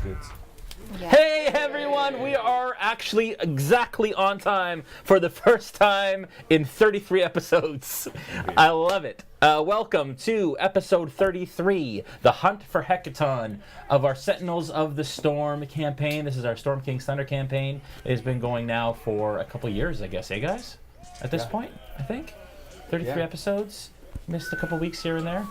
kids. Yeah. Hey everyone, we are actually exactly on time for the first time in 33 episodes. I love it. Welcome to episode 33, the Hunt for Hekaton of our Sentinels of the Storm campaign. This is our Storm King's Thunder campaign. It has been going now for a couple years, I guess, guys? At this point, I think. 33 episodes. Missed a couple weeks here and there.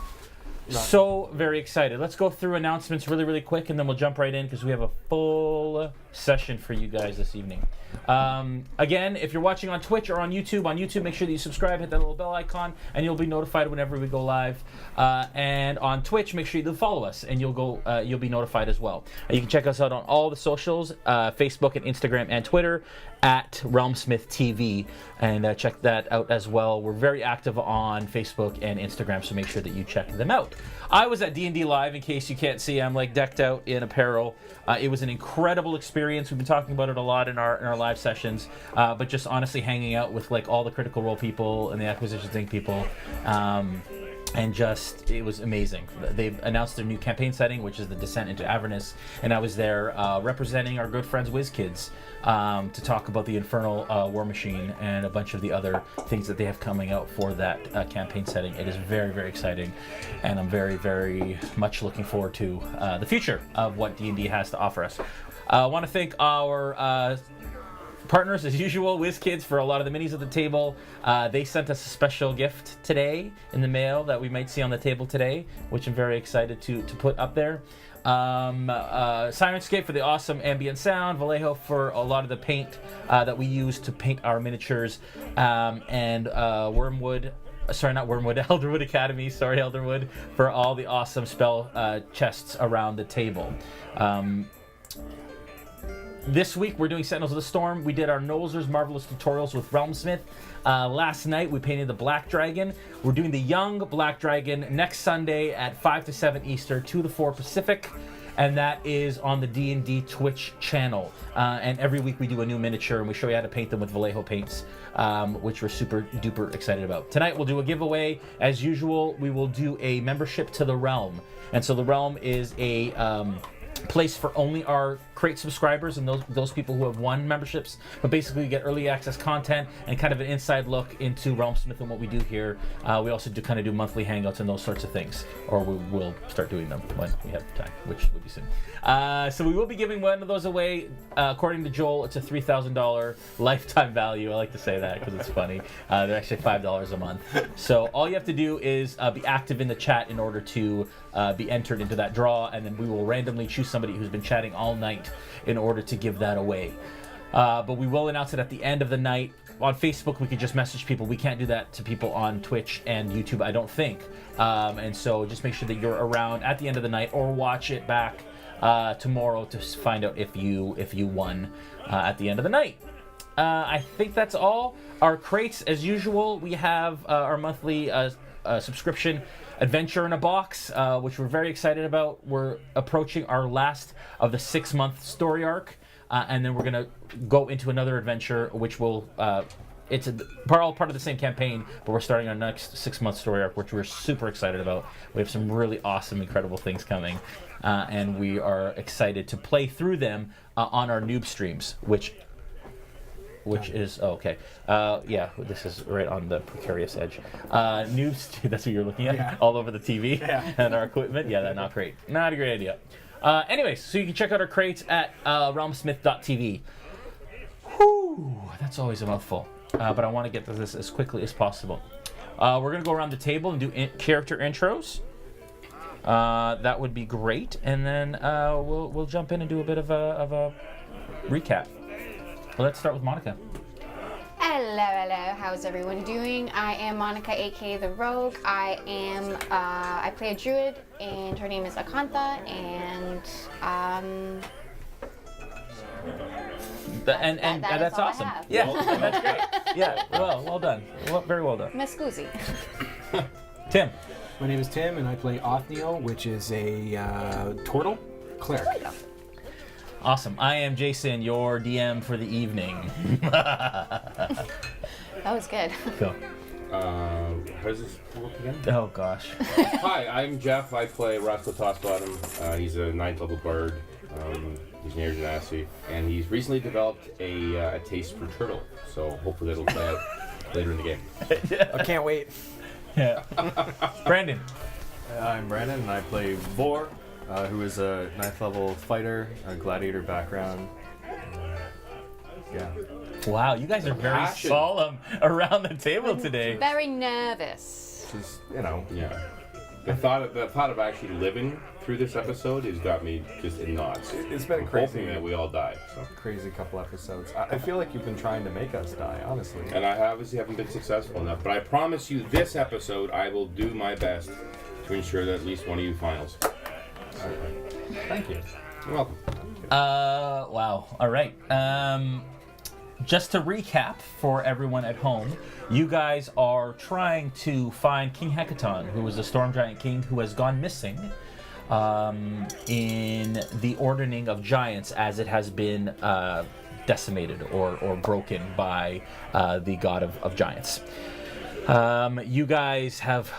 So very excited. Let's go through announcements really quick, and then we'll jump right in because we have a full session for you guys this evening. Again, if you're watching on Twitch or on YouTube, make sure that you subscribe, hit that little bell icon, and you'll be notified whenever we go live. And on Twitch, make sure you follow us, and you'll be notified as well. You can check us out on all the socials, Facebook and Instagram and Twitter at Realmsmith TV, and check that out as well. We're very active on Facebook and Instagram, so make sure that you check them out. I was at D&D Live, in case you can't see. I'm like decked out in apparel. It was an incredible experience. We've been talking about it a lot in our live sessions, but just honestly hanging out with like all the Critical Role people and the Acquisitions Inc. people. And just, it was amazing. They've announced their new campaign setting, which is the Descent into Avernus, and I was there representing our good friends WizKids to talk about the Infernal War Machine and a bunch of the other things that they have coming out for that campaign setting. It is very exciting, and I'm very much looking forward to the future of what D&D has to offer us. I want to thank our partners, as usual, WizKids, for a lot of the minis at the table. They sent us a special gift today in the mail that we might see on the table today, which I'm very excited to put up there. Sirenscape for the awesome ambient sound, Vallejo for a lot of the paint that we use to paint our miniatures, and Elderwood Academy, Elderwood, for all the awesome spell chests around the table. This week, we're doing Sentinels of the Storm. We did our Nolzur's Marvelous Tutorials with Realmsmith. Last night, we painted the Black Dragon. We're doing the Young Black Dragon next Sunday at 5 to 7 Eastern, 2 to 4 Pacific. And that is on the D&D Twitch channel. And every week, we do a new miniature, and we show you how to paint them with Vallejo paints, which we're super duper excited about. Tonight, we'll do a giveaway. As usual, we will do a membership to the Realm. And so the Realm is a place for only our crate subscribers and those people who have won memberships, but basically you get early access content and kind of an inside look into Realmsmith and what we do here. We also do monthly hangouts and those sorts of things, or we will start doing them when we have time, which will be soon. So we will be giving one of those away. According to Joel, it's a $3,000 lifetime value. I like to say that because it's funny. They're actually $5 a month. So all you have to do is be active in the chat in order to be entered into that draw, and then we will randomly choose somebody who's been chatting all night in order to give that away. But we will announce it at the end of the night. On Facebook, we could just message people. We can't do that to people on Twitch and YouTube, I don't think. And so just make sure that you're around at the end of the night, or watch it back tomorrow to find out if you won at the end of the night. I think that's all. Our crates, as usual, we have our monthly subscription Adventure in a Box, which we're very excited about. We're approaching our last of the 6-month story arc, and then we're going to go into another adventure, which will it's all part of the same campaign, but we're starting our next 6-month story arc, which we're super excited about. We have some really awesome, incredible things coming, and we are excited to play through them on our noob streams, which is this is right on the precarious edge. News, that's what you're looking at, all over the TV and our equipment. Yeah, that's not great. Not a great idea. Anyways, so you can check out our crates at realmsmith.tv. Whew, that's always a mouthful, but I want to get to this as quickly as possible. We're gonna go around the table and do character intros. That would be great, and then we'll jump in and do a bit of a recap. Well, let's start with Monica. Hello, how's everyone doing? I am Monica, aka the Rogue. I play a druid, and her name is Akantha, and that's awesome. Yeah, that's great. Yeah, well done. Very well done. Mescusi. Tim. My name is Tim, and I play Othniel, which is a Turtle Cleric. Awesome. I am Jason, your DM for the evening. That was good. Cool. How does this work again? Oh gosh. Hi, I'm Jeff. I play Roscoe Tossbottom. He's a 9th level bard. He's near Genasi, and he's recently developed a taste for turtle. So hopefully that'll play out later in the game. I can't wait. Yeah. Brandon. I'm Brandon, and I play Vor, who is a 9th level fighter, a gladiator background. Yeah. Wow, you guys are very Passion. solemn around the table today. Very nervous. Just, you know, Yeah. The thought of actually living through this episode has got me just in knots. it's been I'm crazy. hoping that we all die. So. Crazy couple episodes. I feel like you've been trying to make us die, honestly. And I obviously haven't been successful enough, but I promise you this episode I will do my best to ensure that at least one of you finals. Thank you. You're welcome. Wow. All right. Just to recap for everyone at home, you guys are trying to find King Hekaton, who is the Storm Giant King who has gone missing in the ordering of giants as it has been decimated or broken by the god of giants. You guys have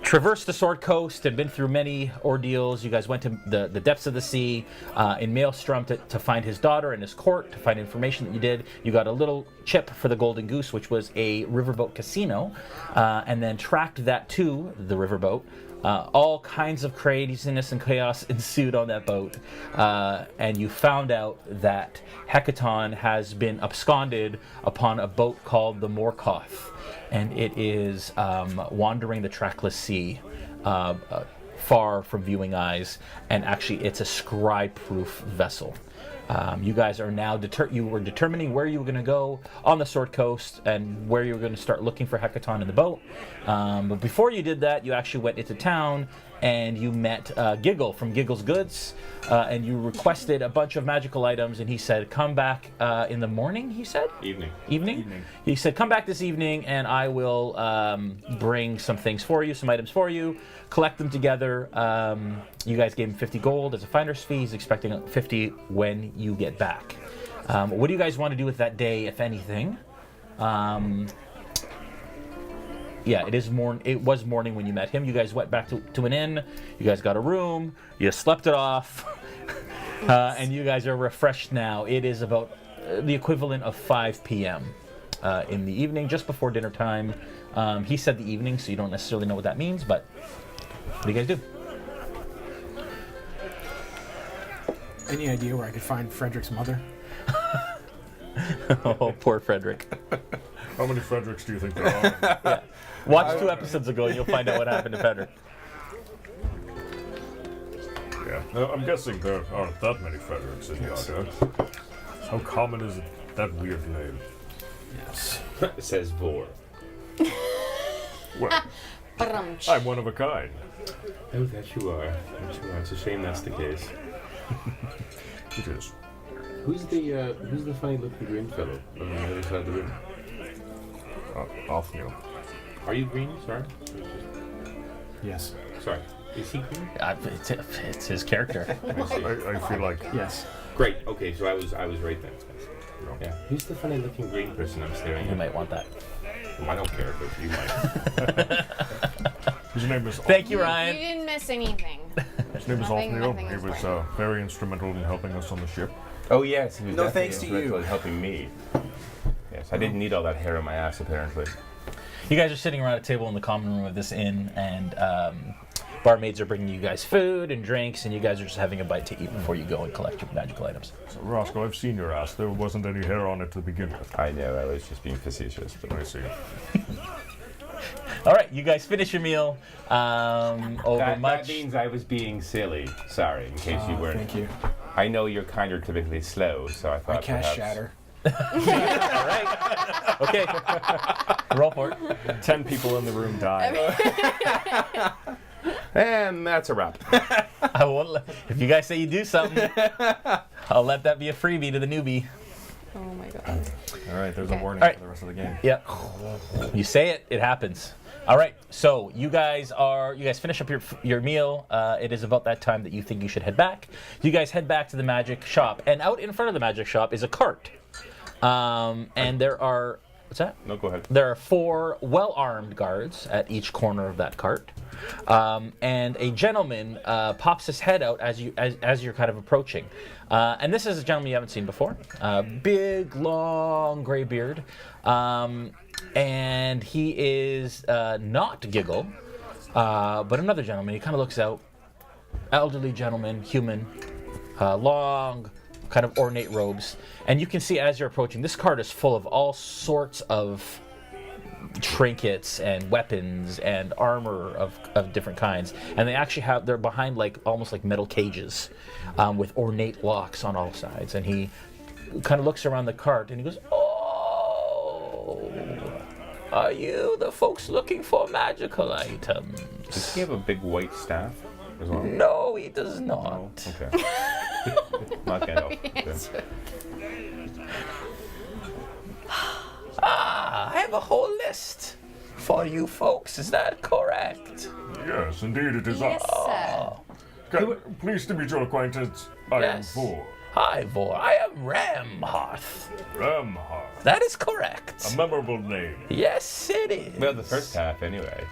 traversed the Sword Coast and been through many ordeals. You guys went to the depths of the sea in Maelstrom to find his daughter and his court, to find information that you did. You got a little chip for the Golden Goose, which was a riverboat casino, and then tracked that to the riverboat. All kinds of craziness and chaos ensued on that boat, and you found out that Hekaton has been absconded upon a boat called the Morkoth, and it is wandering the trackless sea, far from viewing eyes, and actually it's a scry-proof vessel. You guys are now you were determining where you were going to go on the Sword Coast and where you were going to start looking for Hekaton in the boat. But before you did that, you actually went into town and you met Giggle from Giggle's Goods, and you requested a bunch of magical items, and he said, come back in the morning, he said? Evening? He said, come back this evening and I will bring some things for you, some items for you, collect them together. You guys gave him 50 gold as a finder's fee. He's expecting 50 when you get back. What do you guys want to do with that day, if anything? Yeah, it was morning when you met him. You guys went back to an inn. You guys got a room. You slept it off. And you guys are refreshed now. It is about the equivalent of 5 p.m. In the evening, just before dinner time. He said the evening, so you don't necessarily know what that means, but what do you guys do? Any idea where I could find Frederick's mother? Oh, poor Frederick. How many Fredericks do you think there are? Yeah. Watch 2 episodes ago and you'll find out what happened to Frederick. Yeah. I'm guessing there aren't that many Fredericks in Yaga. How common is that weird name? Yes. It says Vor. Well, Ba-dum-tsh. I'm one of a kind. Oh, that you are. It's a shame that's the case. It is. Who's the funny looking green fellow on the other side of the room? Othniel. Are you green? Sorry. Yes. Sorry. Is he green? It's his character. I feel like Yes. Great. Okay, so I was right then. Yeah. Who's the funny looking green person I'm staring You at? might want that. Well, I don't care, but you might. his name is. Thank you, You Ryan. didn't miss anything. His name is Nothing Othniel. He is was right. very instrumental in helping us on the ship. Oh yes, he was No definitely thanks to you. instrumental in helping me. Yes, I didn't need all that hair on my ass apparently. You guys are sitting around a table in the common room of this inn, and barmaids are bringing you guys food and drinks, and you guys are just having a bite to eat before you go and collect your magical items. So, Roscoe, I've seen your ass. There wasn't any hair on it to begin with. I know, I was just being facetious, but I see. All right, you guys finish your meal. Over that much. means I was being silly. Sorry, in case you weren't. Thank you. I know your kind are typically slow, so I thought I cast perhaps... Shatter. All right. Okay. Roll for it. 10 people in the room died. And that's a wrap. I won't if you guys say you do something, I'll let that be a freebie to the newbie. Oh my god. All right, there's Okay. a warning All right. for the rest of the game. Yep. You say it, it happens. All right. So you guys finish up your meal. It is about that time that you think you should head back. You guys head back to the magic shop, and out in front of the magic shop is a cart. And there are What's that? No, go ahead. There are 4 well-armed guards at each corner of that cart, and a gentleman pops his head out as you're kind of approaching. And this is a gentleman you haven't seen before. Big, long, gray beard, and he is not Giggle, but another gentleman. He kind of looks out, elderly gentleman, human, long, kind of ornate robes, and you can see as you're approaching, this cart is full of all sorts of trinkets and weapons and armor of different kinds, and they're behind almost like metal cages with ornate locks on all sides. And he kind of looks around the cart and he goes, "Oh, are you the folks looking for magical items?" Does he have a big white staff as well? No, he does not. Okay. Not Gandalf. Okay. I have a whole list for you folks. Is that correct? Yes, indeed it is Yes, us. sir. Pleased to meet your acquaintance. I Yes. am Vor. Hi, Vor. I am Ramhearth. Ramhar. That is correct. A memorable name. Yes, it is. Well, the first half, anyway.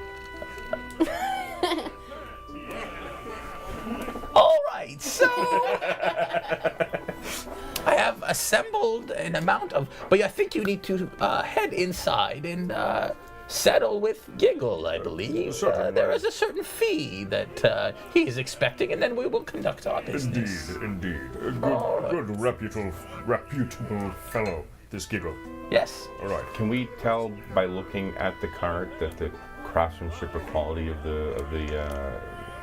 All right, so I have assembled an amount of, but I think you need to head inside and settle with Giggle, I believe. Certainly. There is a certain fee that he is expecting, and then we will conduct our business. Indeed. A All right. good reputable fellow, this Giggle. Yes. All right. Can we tell by looking at the cart that the craftsmanship or quality of the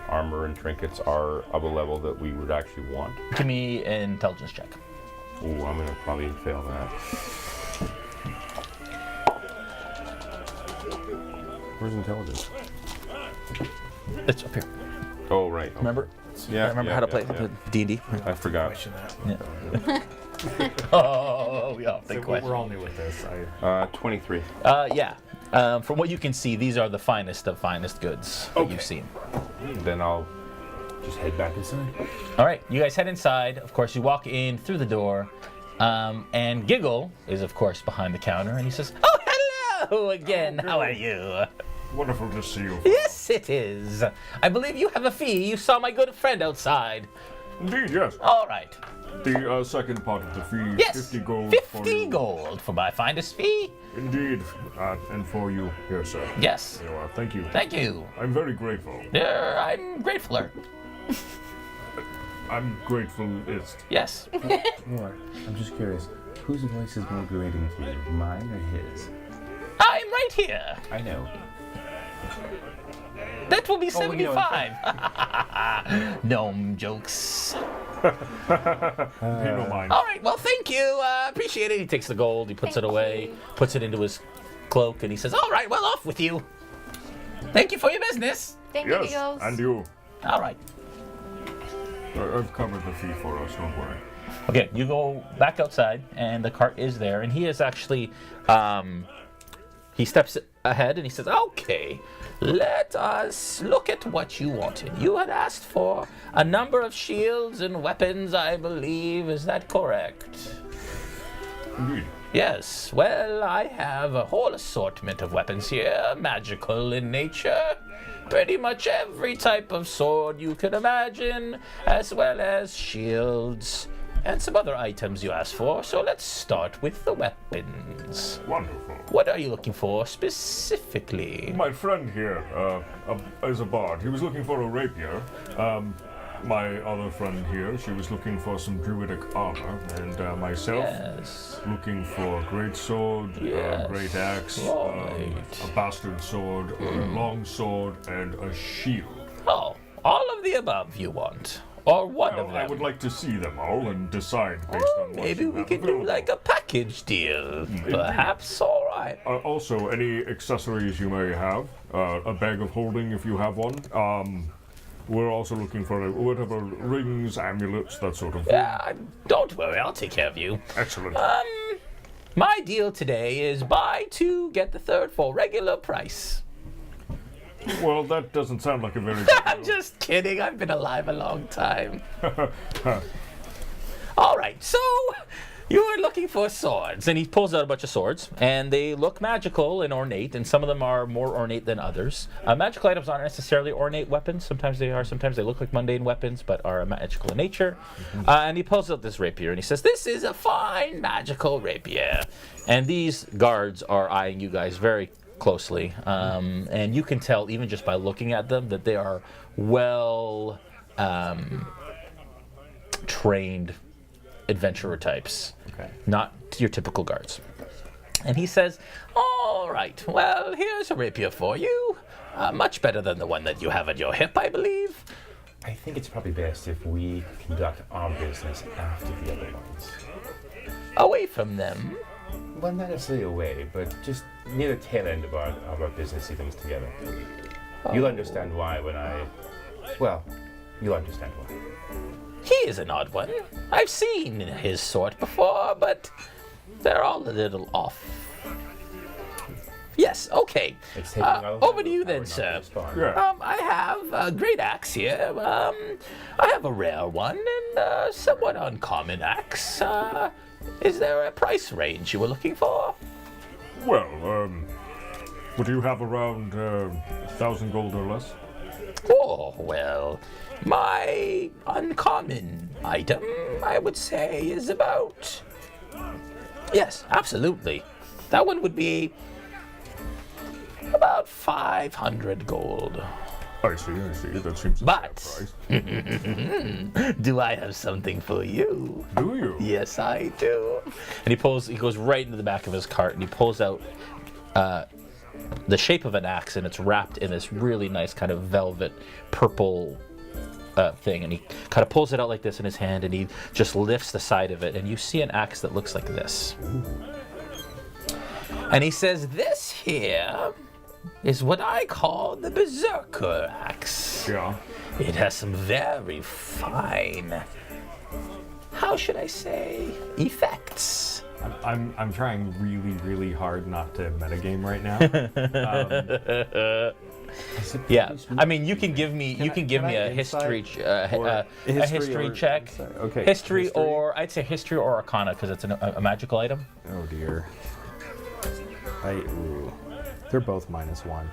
armor and trinkets are of a level that we would actually want? Give me an intelligence check. Ooh, I'm gonna probably fail that. Where's intelligence? It's up here. Oh, right. Remember? Yeah. I remember how to play D&D. I forgot. Question that. Oh, yeah. Big So question. we're all new with this. 23. Yeah. From what you can see, these are the finest of finest goods that you've seen. Then I'll just head back inside. All right, you guys head inside. Of course, you walk in through the door, and Giggle is, of course, behind the counter, and he says, "Oh, hello again. How are you?" Wonderful to see you. Yes, it is. I believe you have a fee. You saw my good friend outside. Indeed, yes. All right. The second part of the fee, Yes. 50 gold. 50 for you. gold for my finest fee. Indeed. And for you here, sir. Yes. There you are. Thank you. Thank you. I'm very grateful. I'm gratefuler. I'm gratefulist. Yes. More. I'm just curious. Whose voice is more grating to you, mine or his? I'm right here. I know. That will be well, you know, 75. Gnome jokes. Pay no mind. All right, well, thank you. Appreciate it. He takes the gold, he puts it away, puts it into his cloak, and he says, "All right, well, off with you. Thank you for your business." Thank you, Yes, Giggles. and you. All right. I've covered the fee for us, don't worry. Okay, you go back outside, and the cart is there, and he is actually, he steps ahead, and he says, "Okay, let us look at what you wanted. You had asked for a number of shields and weapons, I believe. Is that correct?" Indeed. Yes, well, I have a whole assortment of weapons here, magical in nature. Pretty much every type of sword you can imagine, as well as shields and some other items you asked for. So let's start with the weapons. Wonderful. What are you looking for specifically? My friend here is a bard. He was looking for a rapier. My other friend here, she was looking for some druidic armor. And myself, Yes. looking for a great sword, Yes. a great axe, Right. a bastard sword, a long sword, and a shield. Oh, all of the above you want. Or one of Well, them. I would like to see them all and decide based Oh, on what maybe you we have could do available. like a package deal. Perhaps, all right. Also, any accessories you may have, a bag of holding if you have one. We're also looking for whatever rings, amulets, that sort of thing. Yeah, don't worry, I'll take care of you. Excellent. My deal today is buy two, get the third for regular price. Well, that doesn't sound like a very good I'm deal. just kidding, I've been alive a long time. All right, so You were looking for swords, and he pulls out a bunch of swords, and they look magical and ornate, and some of them are more ornate than others. Magical items aren't necessarily ornate weapons. Sometimes they are. Sometimes they look like mundane weapons, but are magical in nature. And he pulls out this rapier, and he says, "This is a fine magical rapier." And these guards are eyeing you guys very closely, and you can tell even just by looking at them that they are well trained adventurer types, not your typical guards. And he says, "All right, well, here's a rapier for you. Much better than the one that you have at your hip, I believe." I think it's probably best if we conduct our business after the other ones. Away from them. Well, not necessarily away, but just near the tail end of our business dealings together. You'll understand why when I... Well, you'll understand why. He is an odd one. I've seen his sort before, but they're all a little off. Yes, okay. It's taking a lot Over of to you power then, not to sir. respond. Yeah. I have a great axe here. I have a rare one and a somewhat uncommon axe. Is there a price range you were looking for? Well, would you have around 1,000 gold or less? Oh, well, my uncommon item, I would say, is about... Yes, absolutely. That one would be about 500 gold. I see. That seems a But- fair price. Do I have something for you? Do you? Yes, I do. And he goes right into the back of his cart and he pulls out the shape of an axe, and it's wrapped in this really nice kind of velvet purple thing. And he kind of pulls it out like this in his hand, and he just lifts the side of it, and you see an axe that looks like this. And he says, "This here is what I call the Berserker axe. Yeah. It has some very fine, how should I say, effects." I'm trying really hard not to metagame right now. Yeah, I mean, you can give me can I a history insight or a history or check. insight? Okay. History, or I'd say history or arcana because it's a magical item. Oh dear. They're both -1.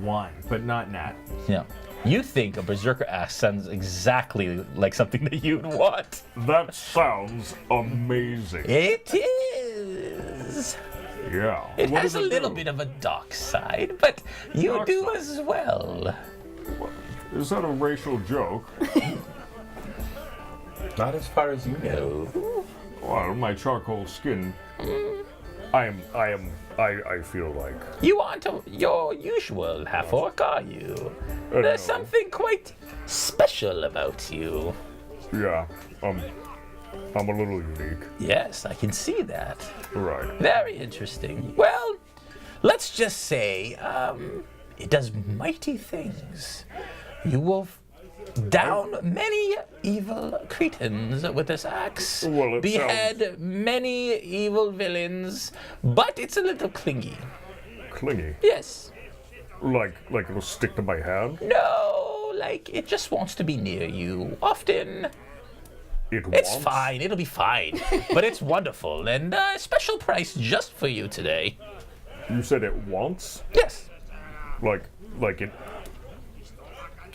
1, but not nat. Yeah. You think a berserker axe sounds exactly like something that you'd want. That sounds amazing. It is. Yeah. It What has does a little do? bit of a dark side, but you Dark do side? as well. Is that a racial joke? Not as far as you know. No. Well, my charcoal skin. I feel like. You aren't your usual half-orc, are you? There's no. something quite special about you. Yeah. I'm a little unique. Yes, I can see that. Right. Very interesting. Well, let's just say, it does mighty things. You will down many evil cretins with this axe. Well, it behead many evil villains, but it's a little clingy. Clingy. Yes. Like it'll stick to my hand. No, like it just wants to be near you. Often. It's It's fine. It'll be fine. But it's wonderful, and a special price just for you today. You said it wants? Yes. Like it.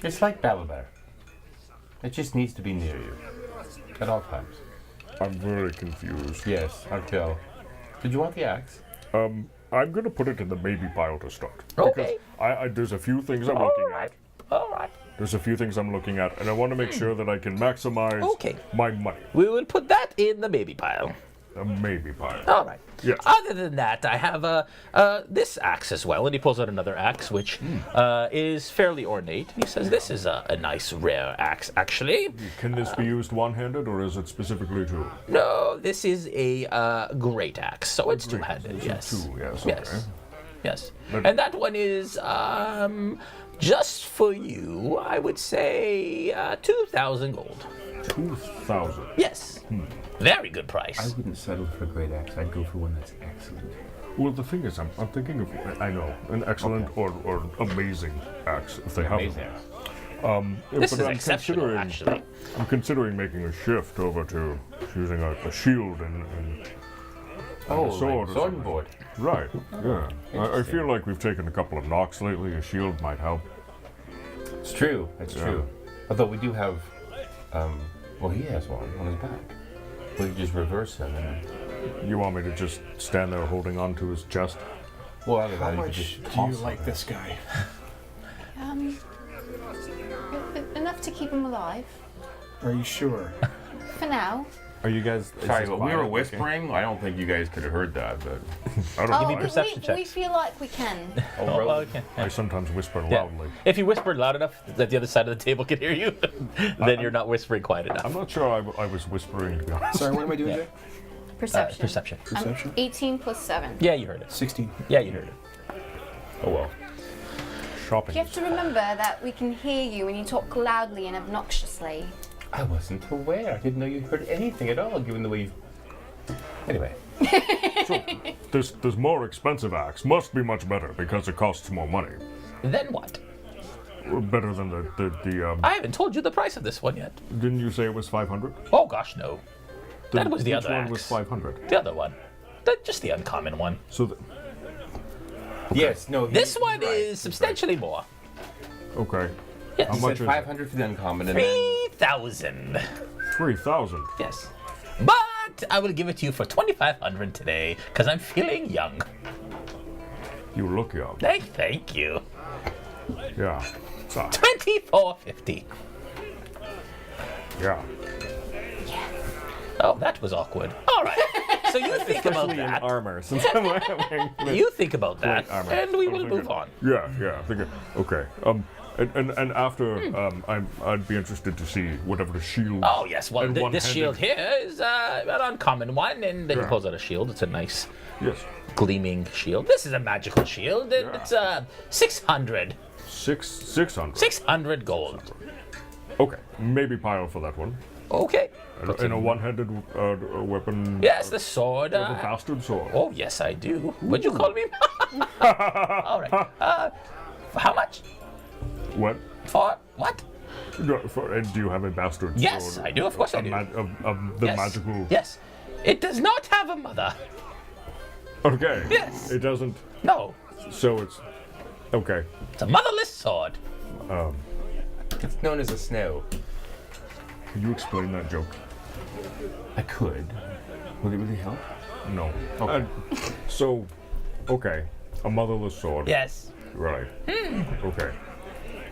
It's like Balabar. It just needs to be near you. At all times. I'm very confused. Yes, I tell. Did you want the axe? I'm gonna put it in the maybe pile to start. Okay. Because I there's a few things I'm All looking right. at. All right. There's a few things I'm looking at, and I want to make sure that I can maximize Okay. my money. We will put that in the baby pile. A maybe pile. All right. Yes. Other than that, I have this axe as well, and he pulls out another axe, which is fairly ornate. And he says, "This is a nice, rare axe, actually. Can this be used one-handed, or is it specifically two? No, this is a great axe, so it's two-handed. It's Yes. two, yes, Yes. okay. Yes. But- And that one is just for you. I would say 2,000 gold. 2,000. Yes. Very good I price. wouldn't settle for a great axe. I'd go for one that's excellent. Well, the thing is, I'm thinking of, I know, an excellent or amazing axe, if they have Amazing them. axe. This But is I'm exceptional, considering- actually. I'm considering making a shift over to using a shield and a sword. or sword something. and board. Right. Yeah. I Interesting. feel like we've taken a couple of knocks lately. A shield might help. It's true. It's Yeah. true. Although we do have, well, he has one on his back. We could just reverse him and. You want me to just stand there holding on to his chest? Well, other How than that, you could much just do you toss him. like this guy? Enough to keep him alive Are you sure? for now. Are you guys? is Sorry, this but we were quiet? whispering. I don't think you guys could have heard that, but. I don't Give me know. perception we checks. feel like we can. Oh, well, okay. I sometimes whisper Yeah. loudly. If you whispered loud enough that the other side of the table can hear you, then you're not whispering quiet I'm enough. not sure I was whispering, to be honest. Sorry, what am I doing, Yeah. Jay? Perception. Perception. Perception? 18 plus 7. Yeah, you heard it. 16. Yeah, you heard it. Oh well. Shopping. You have to remember that we can hear you when you talk loudly and obnoxiously. I wasn't aware. I didn't know you heard anything at all, given the way you. Anyway. This more expensive axe must be much better because it costs more money. Then what? Better than the I haven't told you the price of this one yet. didn't you say it was 500? Oh gosh, no. That was the Which other one was axe. 500? The other one. Just the uncommon one. So, Yes. No. This he's one right. is substantially more. okay. Yes. How He much said is 500 for the uncommon, and then 3,000. 3,000. Yes. But I will give it to you for 2,500 today, because I'm feeling young. You look young. Thank you. Yeah. So, 24.50. yeah. Oh, that was awkward. All right. So you think about Especially in that. armor, since I'm wearing. You think about that, armor. and we I was will move thinking- on. Yeah. I think okay. And after I'd be interested to see whatever the shield. Oh yes, well And this one-handed. shield here is an uncommon one, and then he Yeah. pulls out a shield. It's a nice Yes. gleaming shield. This is a magical shield, and it's 600. 600. 600 gold. Okay. Maybe pile for that one. Okay. And a one-handed weapon. Yes, the sword. You have a bastard sword. Oh yes, I do. Would you call me? All right. How much? What? For what? And do you have a bastard Yes, sword? I do. Of course I do. The Yes. magical. Yes. It does not have a mother. Okay. Yes. It doesn't. No. So it's. Okay. It's a motherless sword. it's known as a snow. Can you explain that joke? I could. Would it really help? No. Okay. So, okay. A motherless sword. Yes. Right. Okay.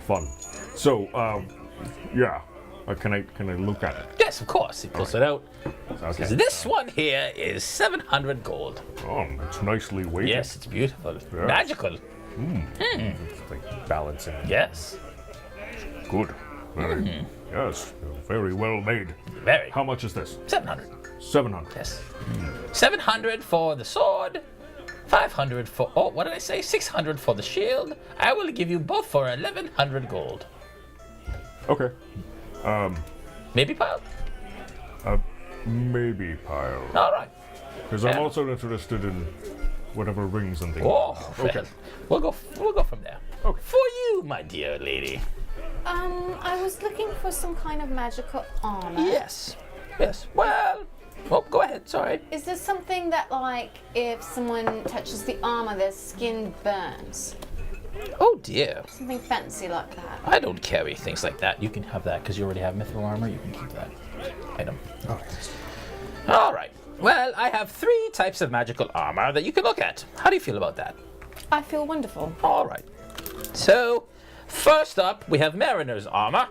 Fun. So, yeah. Can I look at it? Yes, of course. He pulls it out. Okay. Says, this one here is 700 gold. Oh, it's nicely weighted. Yes, it's beautiful. Yeah. Magical. It's like balancing. Yes. Good. Very. Yes. Very well made. Very. How much is this? 700. 700. Yes. 700 for the sword. 500 for, oh, what did I say? 600 for the shield. I will give you both for 1,100 gold. Okay. Maybe pile? Maybe pile. All right. Because I'm Yeah. also interested in whatever rings and things. Oh, Okay. well, we'll go from there. Okay. For you, my dear lady. I was looking for some kind of magical armor. Yes. Yes. Well, oh, go ahead. Sorry. Is there something that, like, if someone touches the armor, their skin burns? Oh dear. Something fancy like that. I don't carry things like that. You can have that because you already have mithril armor. You can keep that item. All right. Well, I have 3 types of magical armor that you can look at. How do you feel about that? I feel wonderful. All right. So, first up, we have Mariner's armor.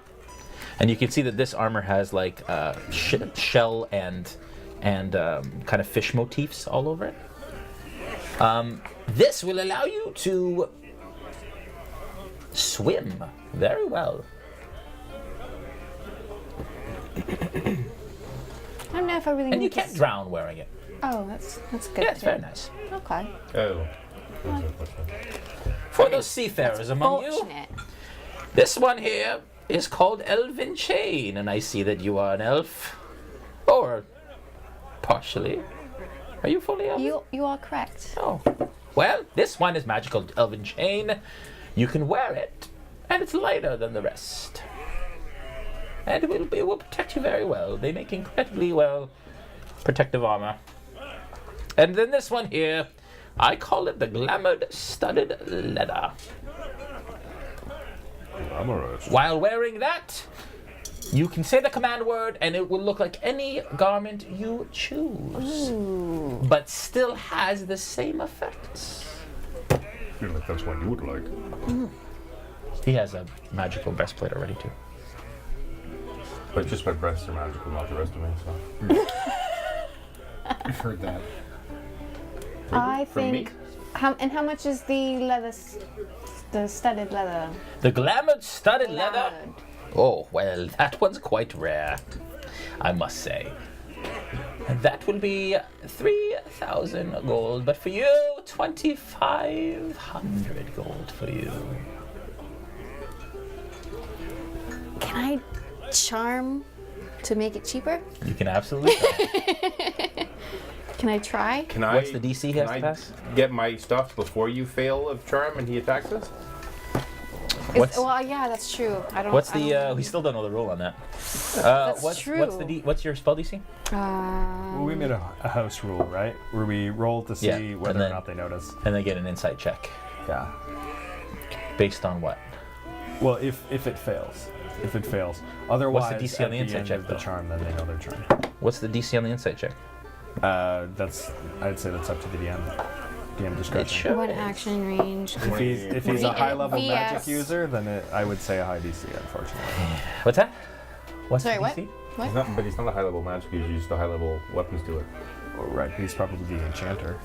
And you can see that this armor has like shell and kind of fish motifs all over it. This will allow you to swim very well. I don't know if I really And need you to can't drown wearing it. Oh, that's good. Yeah, it's very nice. Okay. Oh. For those seafarers among you, Fortunate. this one here is called Elven Chain, and I see that you are an elf. Or partially. Are you fully elf? You are correct. Oh. Well, this one is magical Elven Chain. You can wear it, and it's lighter than the rest. And it will protect you very well. They make incredibly well protective armor. And then this one here, I call it the glamored studded leather. Glamorous. While wearing that, you can say the command word and it will look like any garment you choose. Ooh. But still has the same effects. I feel like that's what you would like. He has a magical breastplate already too. But just my breasts are magical, not the rest of me. So. I've heard that. I From me? think. How much is the leather? The studded leather. The glamored studded leather? Glamored. Oh, well, that one's quite rare, I must say. And that will be 3,000 gold, but for you, 2,500 gold for you. Can I charm to make it cheaper? You can absolutely try. Can I try? Can I? What's the DC he has to can I pass? get my stuff before you fail of charm and he attacks us? Well, yeah, that's true. I don't. What's I the? don't- We still don't know the rule on that. That's true. What's your spell DC? Well, we made a house rule, right? Where we roll to see Yeah, and whether or then- not they notice. And they get an insight check Yeah. based on what? Well, if it fails. If it fails. Otherwise, DC on at the the insight end check, of the though? charm, then they know they're charmed. What's the DC on the insight check? I'd say that's up to the DM. DM discretion. should. One action range. If he's a high-level VS. magic user, then I would say a high DC, unfortunately. What's that? What's Sorry, the what? DC? But he's not a high level magic user, he's just a high level weapons dealer. Oh, right, he's probably the enchanter.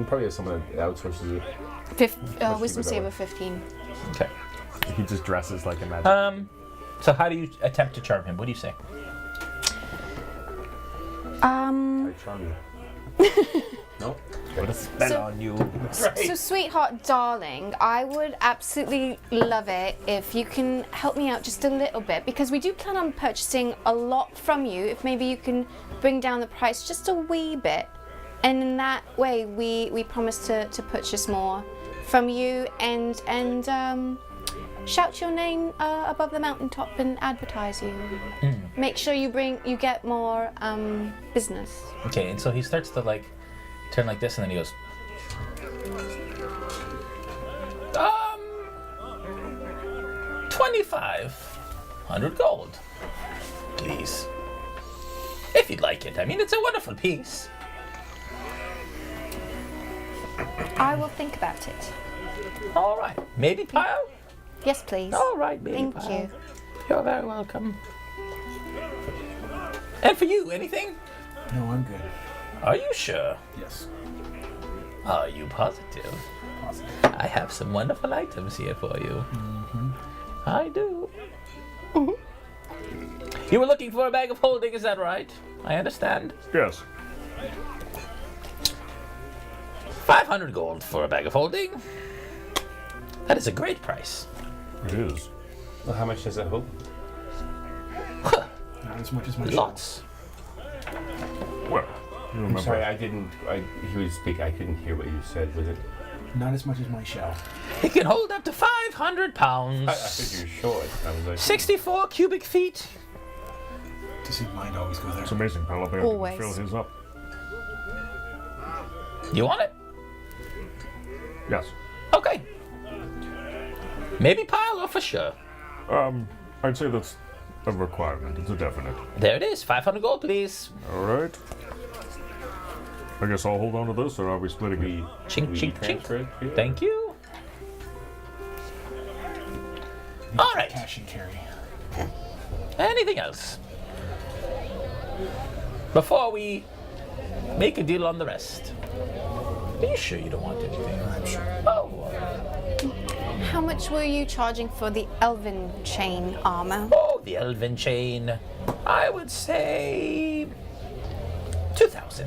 Probably has someone that outsources it. Wisdom cheaper that save way. of 15. Okay. He just dresses like a magic. So how do you attempt to charm him? What do you say? I charm you. No? What a spell So- on you. So, sweetheart, darling, I would absolutely love it if you can help me out just a little bit because we do plan on purchasing a lot from you. If maybe you can bring down the price just a wee bit, and in that way, we promise to purchase more from you and shout your name above the mountaintop and advertise you. Make sure you get more business. Okay, and so he starts to like turn like this, and then he goes, 2,500 gold, please, if you'd like it. I mean, it's a wonderful piece. I will think about it. All right, maybe pile. Yes, please. All right, maybe Thank pile. you. You're very welcome. And for you, anything? No, I'm good. Are you sure? Yes. Are you positive? Positive. I have some wonderful items here for you. I do. You were looking for a bag of holding, is that right? I understand. Yes. 500 gold for a bag of holding. That is a great price. It is. Well, how much does that hold? Not as much as my Lots. Well, you remember. I'm sorry, he was speaking, I couldn't hear what you said. Was it? Not as much as my shell. It can hold up to 500 pounds. I figured you were short. I was like, 64 cubic feet. Does his mind always go there? It's amazing how Bear Always. didn't fill his up. You want it? Yes. Okay. Maybe pile or for sure. I'd say that's a requirement. It's a definite. There it is. 500 gold, please. All right. I guess I'll hold on to this, or are we splitting it? Chink, we chink, transfer chink. it here? Thank you. All right. Cash and carry. Anything else? Before we make a deal on the rest. Are you sure you don't want anything? I'm sure. Oh, How much were you charging for the elven chain armor? oh, the elven chain. I would say 2,000.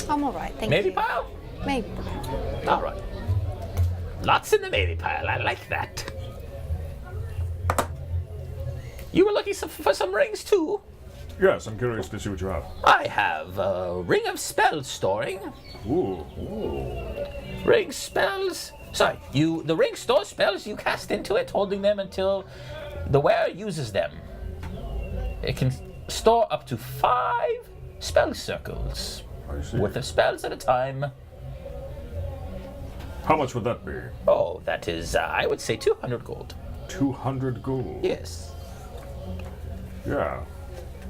I'm all right, thank Maybe you. pile? Maybe. All right. Lots in the maybe pile. I like that. You were looking for some rings too? Yes, I'm curious to see what you have. I have a ring of spell storing. Ooh. Ring spells. Sorry, the ring stores spells you cast into it, holding them until the wearer uses them. It can store up to 5 spell circles I see. worth of spells at a time. How much would that be? Oh, that is, I would say 200 gold. 200 gold. Yes. Yeah.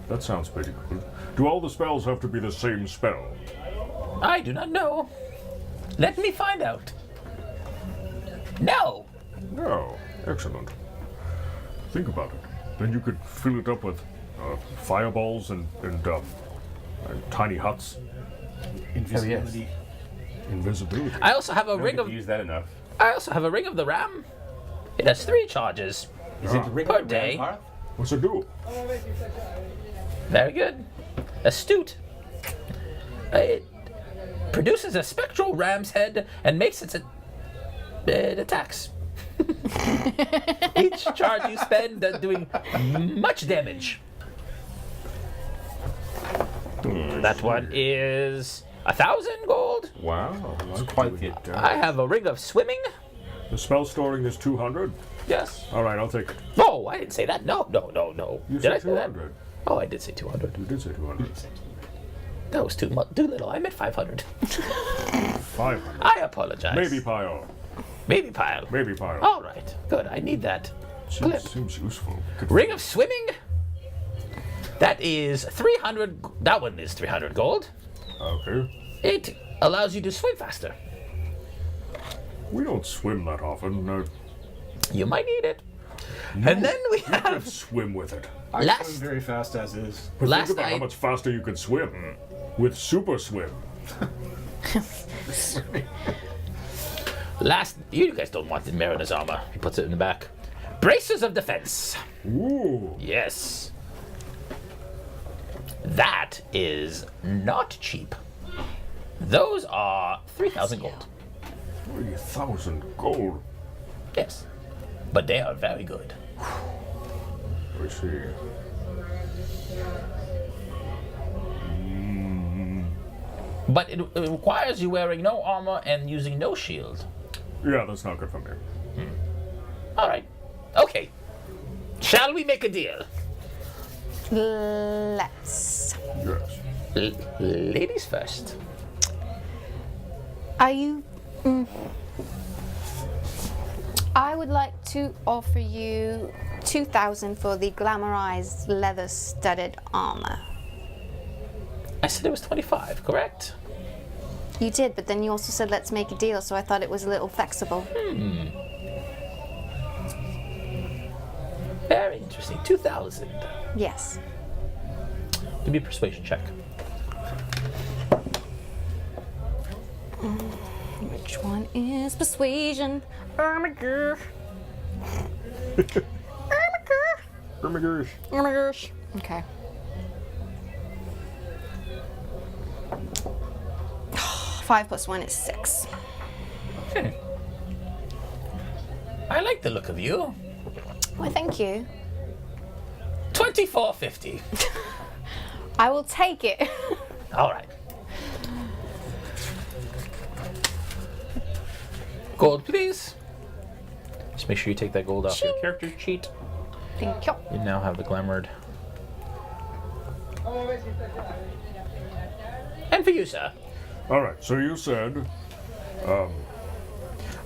That sounds pretty good. Do all the spells have to be the same spell? I do not know. Let me find out. No. No. Excellent. Think about it. Then you could fill it up with fireballs and tiny huts. Invisibility. Invisibility. I also have a ring of. Use that enough. I also have a ring of the ram. It has 3 charges. Is it the ring Per of the day. Ramparth? What's it do? Very good. Astute. It produces a spectral ram's head and makes it attacks. Each charge you spend doing much damage. That one is 1,000 gold. Wow. It's quite the I have a ring of swimming. The spell storing is 200. Yes. All right, I'll take it. No, I didn't say that. No. You Did I said say that? 200. Oh, I did say 200. You did say 200. That was too little. I meant 500. 500. I apologize. Maybe pile. Maybe pile. Maybe pile. All right. Good. I need that. Clip. Seems useful. Ring of swimming. That is 300. That one is 300 gold. Okay. It allows you to swim faster. We don't swim that often. You might need it. And then we Let's have swim with it. I Last- swim very fast as is. But Last think about how night- much faster you could swim with super swim. You guys don't want the mariner's armor. He puts it in the back. Braces of defense. Ooh. Yes. That is not cheap. Those are 3,000 gold. 3,000 gold. Yes. But they are very good. I see. But it requires you wearing no armor and using no shield. Yeah, that's not good for me. All right. Okay. Shall we make a deal? Let's. Yes. Ladies first. Are you? I would like to offer you 2,000 for the glamorized leather-studded armor. I said it was 25, correct? You did, but then you also said let's make a deal, so I thought it was a little flexible. Very interesting. 2,000. Yes. Give me a persuasion check. Which one is persuasion? Oh my gosh. Oh my gosh. Oh my gosh. Okay. Five plus 1 is 6. I like the look of you. Well, thank you. 24.50. I will take it. All right. Gold, please. Just make sure you take that gold off your Ching. character sheet. Thank you. You now have the glamored. And for you, sir. All right, so you said I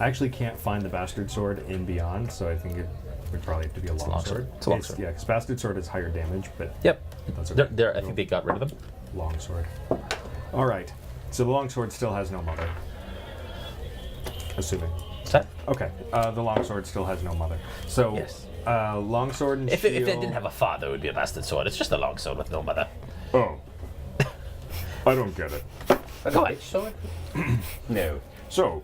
actually can't find the bastard sword in Beyond, so I think it would probably have to be a long sword. It's a long sword. Yeah, because bastard sword is higher damage, but Yep. that's okay. I think they got rid of them. Long sword. All right. So the long sword still has no mother. Assuming. Is that? Okay. The long sword still has no mother. So Yes. long sword and If shield. it didn't have a father, it would be a bastard sword. It's just a long sword with no mother. oh. I don't get it. Go ahead. Sword? No. So,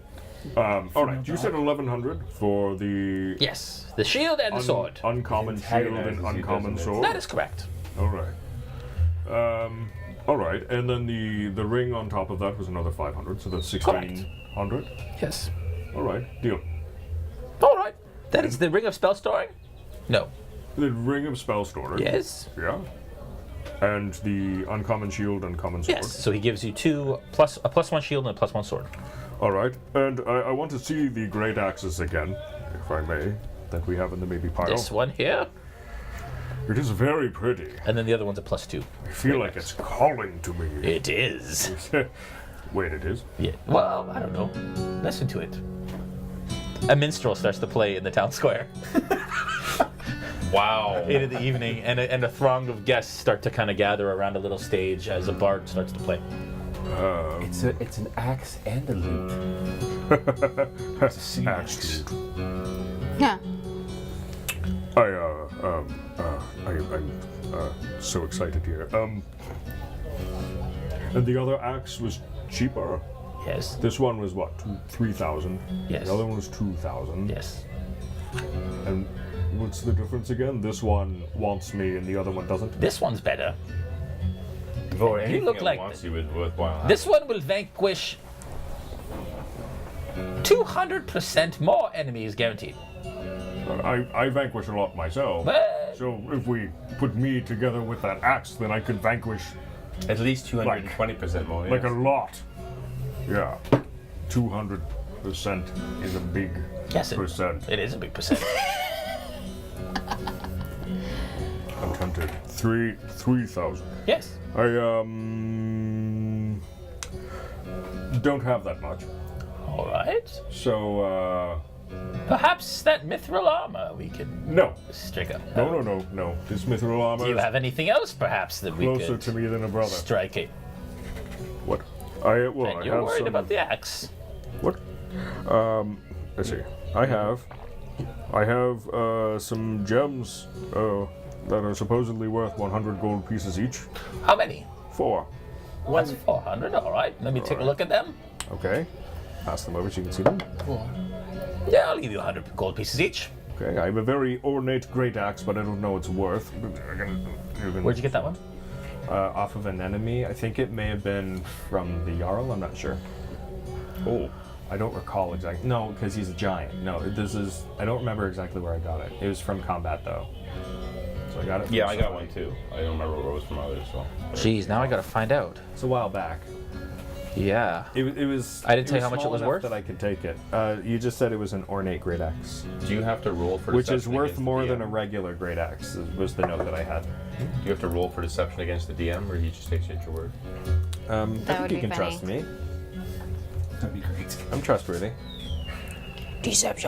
all right, you said 1,100 for the Yes. The shield and the sword. uncommon shield and Antagonizes you, uncommon doesn't it? sword. That is correct. All right. All right, and then the ring on top of that was another 500, so that's 1,600. Yes. All right, deal. All right. That is the ring of spell storing? No. The ring of spell storage. Yes. Yeah. And the uncommon shield and common sword. Yes. So he gives you a plus 1 shield and a plus 1 sword. All right, and I want to see the great axes again, if I may, that we have in the maybe pile. This one here, It is very pretty. and then the other one's a +2. I feel like it's calling to me. It is. Wait, it is? Yeah. Well, I don't know. Listen to it. A minstrel starts to play in the town square Wow. in the evening, and a throng of guests start to kind of gather around a little stage as a bard starts to play. It's an axe and a lute. Axe. Yeah. I'm so excited here. And the other axe was cheaper. Yes. This one was what, 3,000? Yes. The other one was 2,000. Yes. And what's the difference again? This one wants me and the other one doesn't? This one's better. Or You anything look that like wants you is worthwhile. This one will vanquish 200% more enemies guaranteed. I vanquish a lot myself. But So if we put me together with that axe, then I could vanquish At least 220% more. like a yes. lot. Yeah. 200% is a big yes, percent. it is a big percent. I'm tempted. 3,000. Yes. I don't have that much. All right. So Perhaps that mithril armor we could no. strike up. No. This mithril armor Do you is have anything else, perhaps, that we closer could to me than a brother. strike it? What? I And you're have worried some. about the axe. What? Let's see. I have some gems that are supposedly worth 100 gold pieces each. How many? 4. That's 400. All right. Let me take a look at them. Okay. Pass them over so you can see them. Yeah, I'll give you 100 gold pieces each. Okay. I have a very ornate great axe, but I don't know its worth. Where'd you get that one? Off of an enemy. I think it may have been from the Jarl. I'm not sure. Oh. I don't recall exactly. No, because he's a giant. No, this is. I don't remember exactly where I got it. It was from combat though. So I got it. From Yeah, I got somebody. one too. I don't remember where it was from others, so. Jeez, now I gotta find out. It's a while back. Yeah. It was. I didn't tell you how much it small was enough worth? that I could take it. You just said it was an ornate great axe, Do you have to roll for which is deception worth against the more than a DM? regular great axe. Was the note that I had. Do you have to roll for deception against the DM, or he just takes you at your word? I That think would you be can funny. trust me. That'd be great. I'm trustworthy. This I is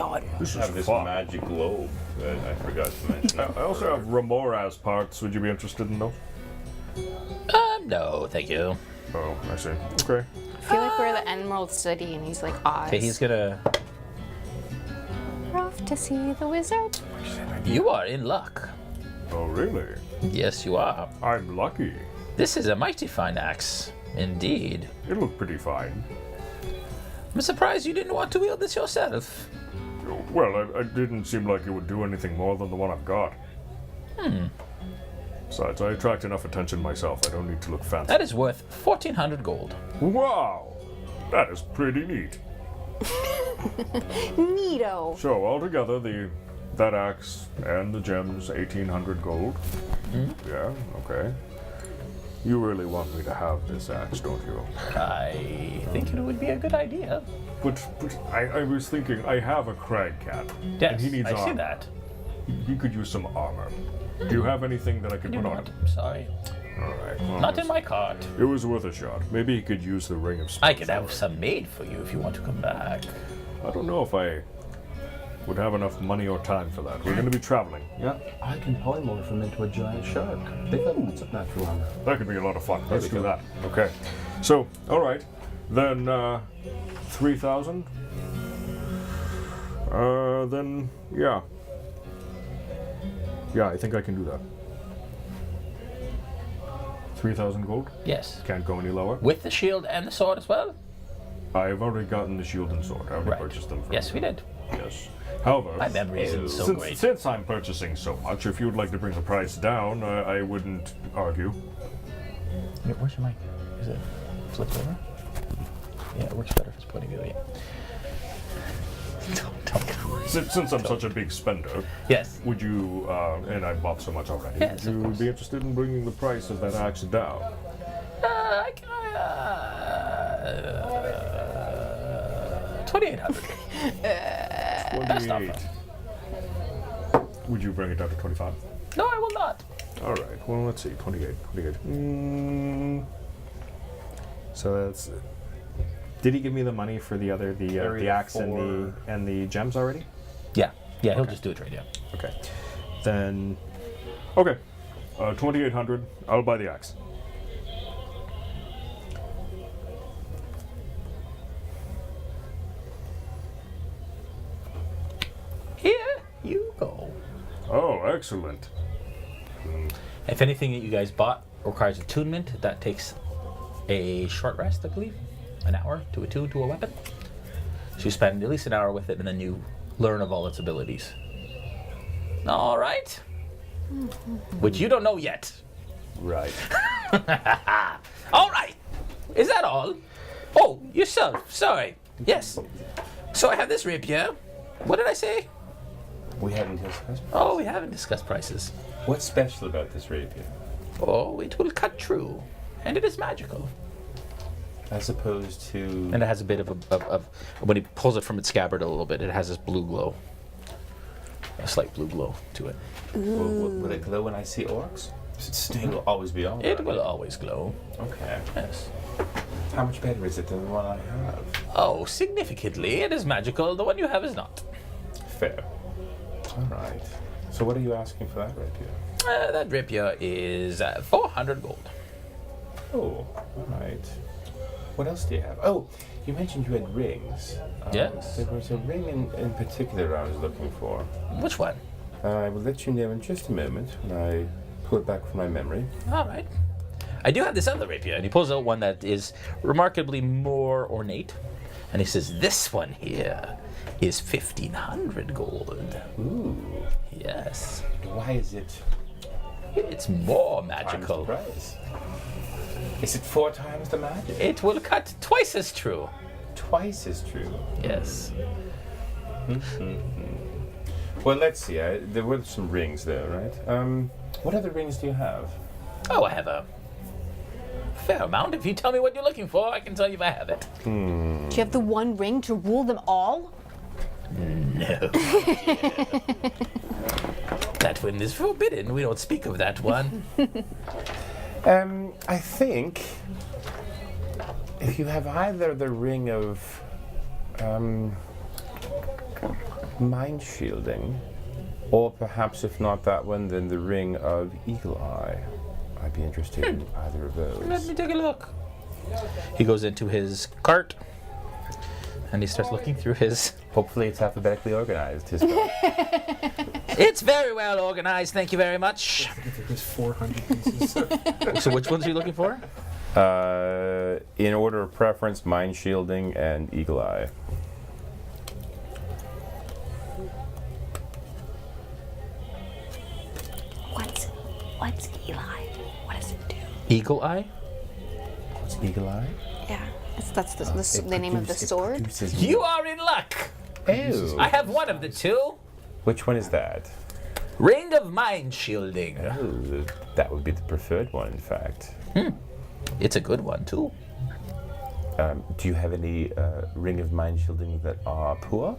have this fun. magic globe that I forgot to mention. I also have Remoraz parts. Would you be interested in those? No, thank you. Oh, I see. Okay. I feel like we're the Emerald City and he's like, Oz. Okay, he's gonna. We're off to see the wizard. You are in luck. Oh, really? Yes, you are. I'm lucky. This is a mighty fine axe. Indeed. It looked pretty fine. I'm surprised you didn't want to wield this yourself. Well, it didn't seem like it would do anything more than the one I've got. Besides, I attract enough attention myself. I don't need to look fancy. That is worth 1,400 gold. Wow! That is pretty neat. Neato. So, altogether, that axe and the gems, 1,800 gold. Yeah, okay. You really want me to have this axe, don't you? I think it would be a good idea. But I was thinking, I have a crag cat. Yes, and he needs I armor. see that. He could use some armor. Do you have anything that I could I do put on not. him? Sorry. Alright. Well, Not in my cart. It was worth a shot. Maybe he could use the ring of I spells. could have some made for you if you want to come back. I don't know if I would have enough money or time for that. We're going to be traveling. Yeah, I can polymorph him into a giant shark. Think that's a natural armor. That could be a lot of fun. Let's do that. Okay. So, all right. Then 3,000. Then yeah. Yeah, I think I can do that. 3,000 gold. Yes. Can't go any lower. With the shield and the sword as well? I've already gotten the shield and sword. I already Right. purchased them. From Yes, we did. Yes. However, My memory isn't so since, great. since I'm purchasing so much, if you'd like to bring the price down, I wouldn't argue. Where's your mic? Is it flipped over? Yeah, it works better if it's pointing the other way. Don't. Since I'm such a big spender, Yes. would you, and I bought so much already, Yes, would of you course. be interested in bringing the price of that axe down? 2,800. That's not 28. bad. Would you bring it down to 25? No, I will not. All right. Well, let's see. 28. So that's. Did he give me the money for the other, the Area axe four. and the gems already? Yeah, he'll just do it right now. Okay. Then Okay. 2,800. I'll buy the axe. Here you go. Oh, excellent. If anything that you guys bought requires attunement, that takes a short rest, I believe. An hour to attune to a weapon. So you spend at least an hour with it, and then you learn of all its abilities. All right. Which you don't know yet. Right. All right. Is that all? Oh, yourself. Sorry. Yes. So I have this rapier. What did I say? We haven't discussed. Oh, we haven't discussed prices. What's special about this rapier? Oh, it will cut true. And it is magical. As opposed to. And it has a bit of when he pulls it from its scabbard a little bit, it has this blue glow. A slight blue glow to it. Will it glow when I see orcs? Does it sting? It will always be on. It will always glow. Okay. Yes. How much better is it than the one I have? Oh, significantly. It is magical. The one you have is not. Fair. All right. So what are you asking for that rapier? That rapier is 400 gold. Oh, all right. What else do you have? Oh, you mentioned you had rings. Yes. There was a ring in particular I was looking for. Which one? I will let you know in just a moment when I pull it back from my memory. All right. I do have this other rapier, and he pulls out one that is remarkably more ornate. And he says, this one here is 1,500 gold. Ooh. Yes. Why is it It's more times the magical. price? Is it 4 times the magic? It will cut twice as true. Twice as true. Yes. Well, let's see. There were some rings there, right? What other rings do you have? Oh, I have a fair amount. If you tell me what you're looking for, I can tell you if I have it. Do you have the one ring to rule them all? No. That one is forbidden. We don't speak of that one. I think if you have either the ring of mind shielding, or perhaps if not that one, then the ring of eagle eye. I'd be interested in either of Let those. me take a look. He goes into his cart, and he starts looking through his... Hopefully it's alphabetically organized. His card. It's very well organized, thank you very much. There's 400 pieces. So which ones are you looking for? In order of preference, mind shielding and eagle eye. What's Eli? What does it do? Eagle Eye? What's eagle eye? Yeah, that's the name of the sword. You are in luck! Oh. I have one of the two. Which one is that? Ring of Mind Shielding. Oh, that would be the preferred one, in fact. It's a good one, too. Do you have any ring of mind shielding that are poor?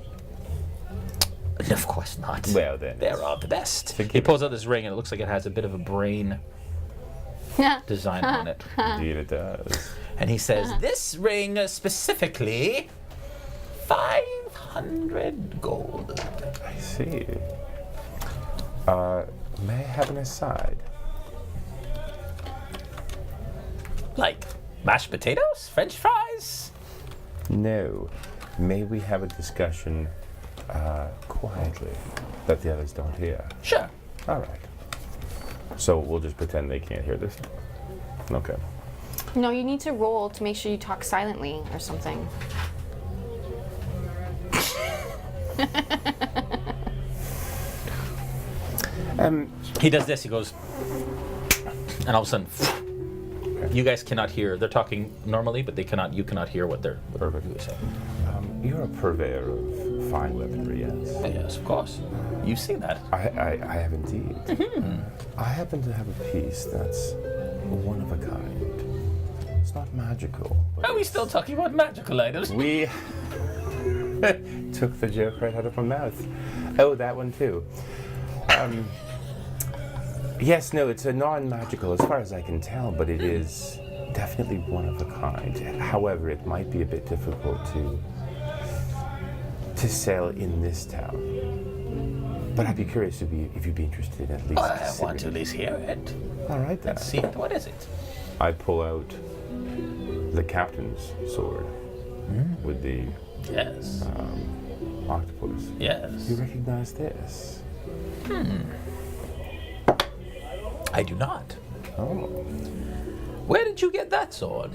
Of course not. Well then, They're all the best. He Forgive pulls out this ring, and it looks like it has a bit of a brain design on it. indeed it does. And he says, this ring specifically, 500 gold. I see. May I have an aside? Like mashed potatoes? French fries? No. May we have a discussion quietly that the others don't hear? Sure. All right. So we'll just pretend they can't hear this. Okay. No, you need to roll to make sure you talk silently or something. He does this, he goes, and all of a sudden, you guys cannot hear. They're talking normally, but you cannot hear what they're saying. You're a purveyor of fine weaponry, yes? Yes, of course. You've seen that. I have indeed. I happen to have a piece that's one of a kind. It's not magical. But Are we still talking about magical items? we Took the joke right out of my mouth. Oh, that one too. Yes, no, it's a non-magical as far as I can tell, but it is definitely one of a kind. However, it might be a bit difficult to sell in this town. But I'd be curious if you'd be interested in at least. I want to at least hear it. All right then. Let's see it. What is it? I pull out the captain's sword with the Yes. octopus. Yes. You recognize this? I do not. Oh. Where did you get that sword?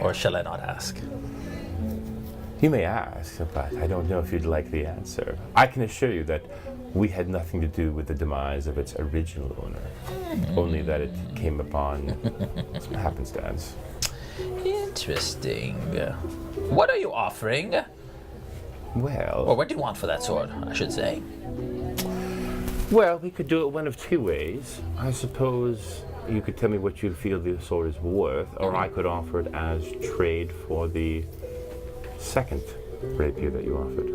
Or shall I not ask? You may ask, but I don't know if you'd like the answer. I can assure you that we had nothing to do with the demise of its original owner, only that it came upon some happenstance. Interesting. What are you offering? Or Well, what do you want for that sword, I should say? we could do it one of two ways. I suppose you could tell me what you feel the sword is worth, or I could offer it as trade for the second rapier that you offered.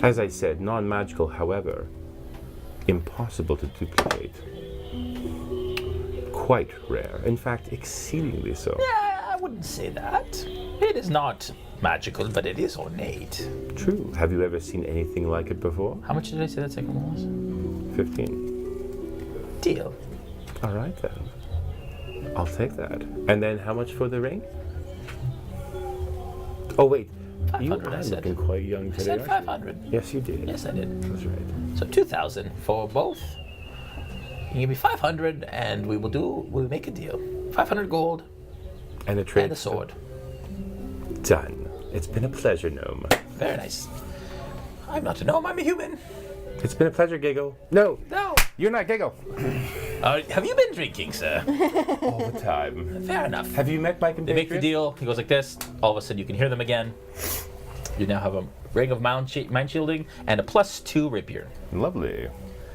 As I said, non-magical, however, impossible to duplicate. Quite rare. In fact, exceedingly so. I wouldn't say that. It is not magical, but it is ornate. True. Have you ever seen anything like it before? How much did I say that second one was? 15. Deal. All right then. I'll take that. And then how much for the ring? Oh wait, you 500, I are said. looking quite young I today. said aren't you? 500. Yes, you did. Yes, I did. That's right. So 2,000 for both. You give me 500, and we'll make a deal. 500 gold And the trade. and a sword. Done. It's been a pleasure, Gnome. Very nice. I'm not a gnome. I'm a human. It's been a pleasure, Giggle. No, No. you're not Giggle. Have you been drinking, sir? All the time. Fair enough. Have you met my They make the compatriot? deal. He goes like this. All of a sudden, you can hear them again. You now have a ring of mind shielding and a +2 rapier. Lovely.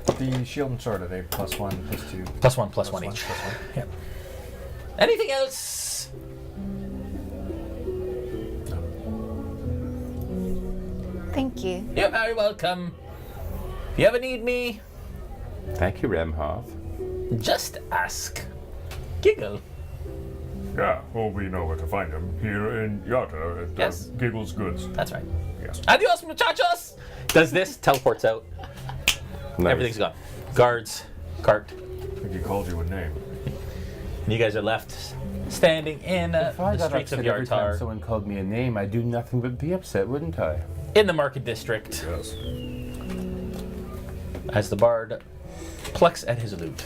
The shield and sword, are they +1, +2? +1 each. +1. Yep. Anything else? Thank you. You're very welcome. If you ever need me, Thank you, Remhoth. just ask. Giggle. Yeah, well, we know where to find him. Here in Yata at Yes. Giggle's Goods. That's right. Yes. Adios, muchachos! Does this, teleports out. Nice. Everything's gone. Guards, cart. I think he called you a name. And you guys are left standing in If I the got streets of upset every time Yartar someone called me a name, I'd do nothing but be upset, wouldn't I? in the market district Yes. as the bard plucks at his lute.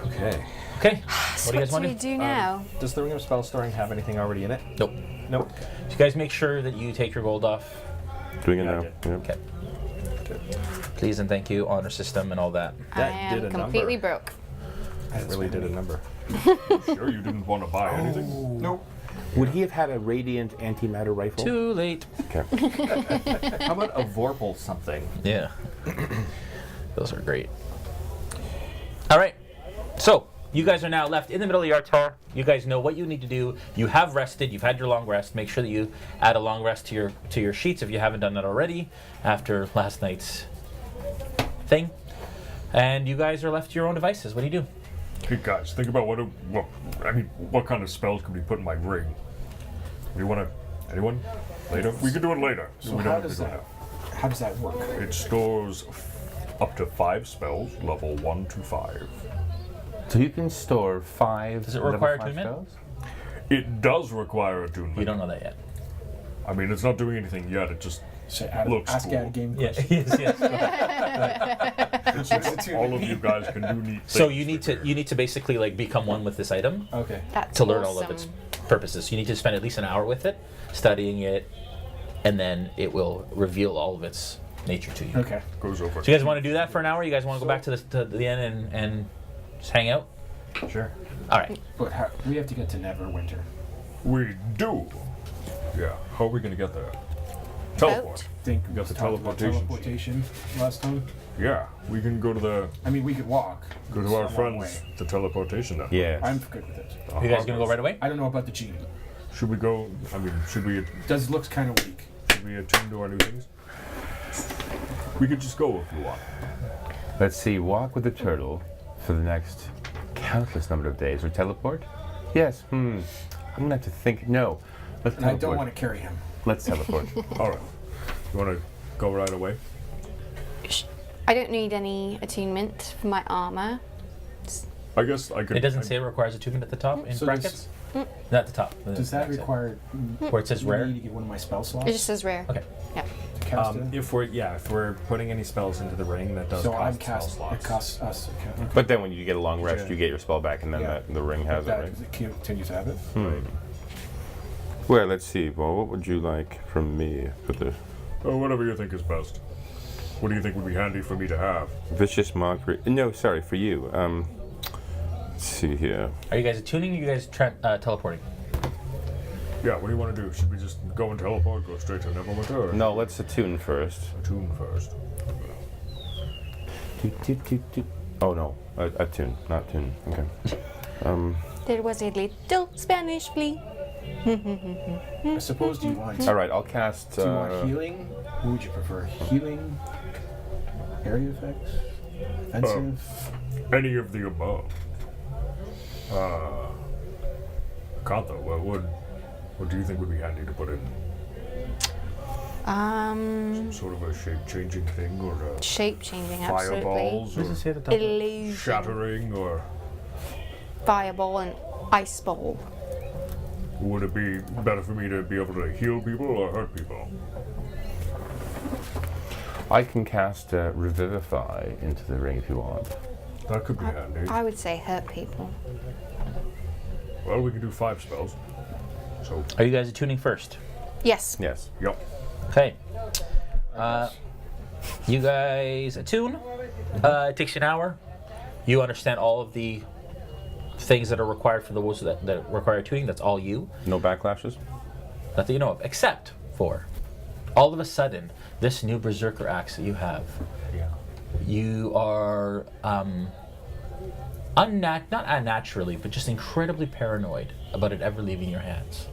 Okay. Okay, what do you guys What want do to we do? do now? Does the Ring of Spell Storing have anything already in it? Nope. Nope. So you guys make sure that you take your gold off. Doing it Yeah, I now. did. Yeah. Okay. Please and thank you, honor system and all that. That I did am a completely number. broke. That really did a number. Sure you didn't want to buy anything? Nope. Would he have had a radiant antimatter rifle? Too late. Okay. How about a Vorpal something? Yeah. Those are great. All right. So, you guys are now left in the middle of Yartar. You guys know what you need to do. You have rested. You've had your long rest. Make sure that you add a long rest to your sheets if you haven't done that already after last night's thing. And you guys are left to your own devices. What do you do? Hey guys, think about what kind of spells could we put in my ring? Do you want to? Anyone? Later? We could do it later. So we how don't have does to do that? How does that work? It stores up to 5 spells, level 1 to 5. So you can store 5. Does it level require 5 attunement? spells? It does require attunement. You don't know that yet. I mean, it's not doing anything yet. It just So Looks ask cool. out a game Yeah. question. yes. all of you guys can do neat things. So you need to basically like become one with this item Okay. That's to learn all of its awesome. purposes. You need to spend at least an hour with it, studying it, and then it will reveal all of its nature to you. Okay. Goes over. So you guys want to do that for an hour? You guys want to go back to the end and just hang out? Sure. All right. But how, we have to get to Neverwinter. We do. Yeah. How are we gonna get there? Teleport. Think We got the talked about teleportation. teleportation last time. Yeah. We can go to I mean, we could walk. our It's a long friends way. the teleportation network. Yeah. I'm good with it. You guys gonna go right away? I don't know about the genie. Should we go? I mean, Looks kind of weak. should we attune to our new things? We could just go if you want. Let's see. Walk with the turtle for the next countless number of days, or teleport? Yes. I'm gonna have to think. No. Let's And I teleport. don't want to carry him. Let's teleport. All right. You want to go right away? I don't need any attunement for my armor. I guess I could. It doesn't say it requires attunement at the top in So brackets? Not at the top. Does that require Where it says rare? me to get one of my spell slots? It just says rare. Okay. Yeah. to cast it? If we're putting any spells into the ring, that does So cost I'm spell cast. slots. It costs us. Okay. But then when you get a long rest, Yeah. you get your spell back, and then Yeah. the ring has it, That right? continues to have it. Well, let's see. Well, what would you like from me for the Oh, whatever you think is best. What do you think would be handy for me to have? vicious mockery? No, sorry, for you. Let's see here. Are you guys attuning or you guys teleporting? Yeah, what do you want to do? Should we just go and teleport, go straight to Neverwinter? Or No, let's attune first. attune first. Oh no, attune, not tune. Okay. There was a little Spanish flea. I suppose. Do you want? All right, I'll cast. Do you want healing? What would you prefer? Healing? Area effects? Offensive? Any of the above. Kantha, what do you think would be handy to put in? Sort of a shape-changing thing, or Shape changing, absolutely. fireballs, What does it or say at the top? Illusion. shattering, or Fireball and ice ball. would it be better for me to be able to heal people or hurt people? I can cast Revivify into the ring if you want. That could be handy. I would say hurt people. Well, we can do 5 spells. So, Are you guys attuning first? Yes. Yes. yep. Okay. You guys attune. It takes you an hour. You understand all of the things that are required for the wolves that require tuning. That's all you. No backlashes? Not that you know of, except for all of a sudden, this new berserker axe that you have. Yeah. You are not unnaturally, but just incredibly paranoid about it ever leaving your hands.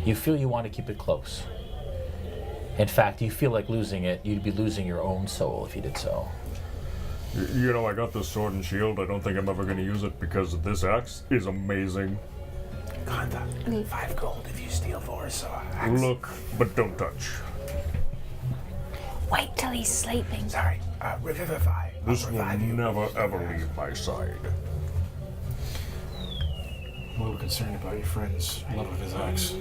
You feel you want to keep it close. In fact, you feel like losing it, you'd be losing your own soul if you did so. You know, I got this sword and shield. I don't think I'm ever going to use it because this axe is amazing. 5 gold if you steal 4 saw. Look, but don't touch. Wait till he's sleeping. Sorry. Revivify. This will never ever leave my side. I'm a little concerned about your friend's love of his axe.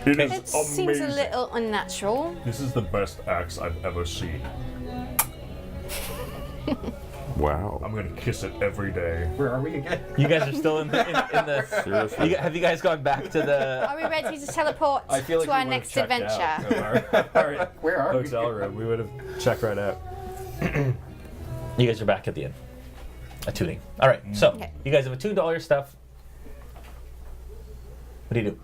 It is It seems a amazing. little unnatural. This is the best axe I've ever seen. Wow. I'm gonna kiss it every day. Where are we again? You guys are still in the. Seriously? Have you guys gone back to the? Are we ready to teleport I feel like to we our would've next checked adventure? out. All right. Where are we? Hotel room. We would have checked right out. You guys are back at the inn. Attuning. All right. So Okay. you guys have attuned all your stuff. What do?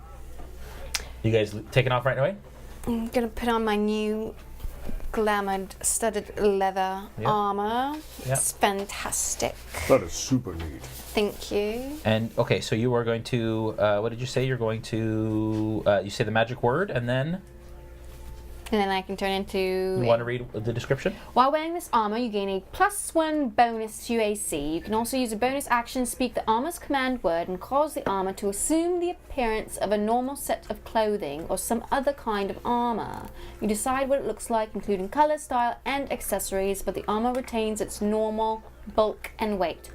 You guys taking off right away? I'm gonna put on my new glamoured studded leather Yep. armor. Yep. It's fantastic. That is super neat. Thank you. And okay, so you are going to. What did you say? You're going to. You say the magic word, and then And then I can turn into. you want to read the description. While wearing this armor, you gain a +1 bonus to AC. You can also use a bonus action to speak the armor's command word and cause the armor to assume the appearance of a normal set of clothing or some other kind of armor. You decide what it looks like, including color, style, and accessories, but the armor retains its normal bulk and weight.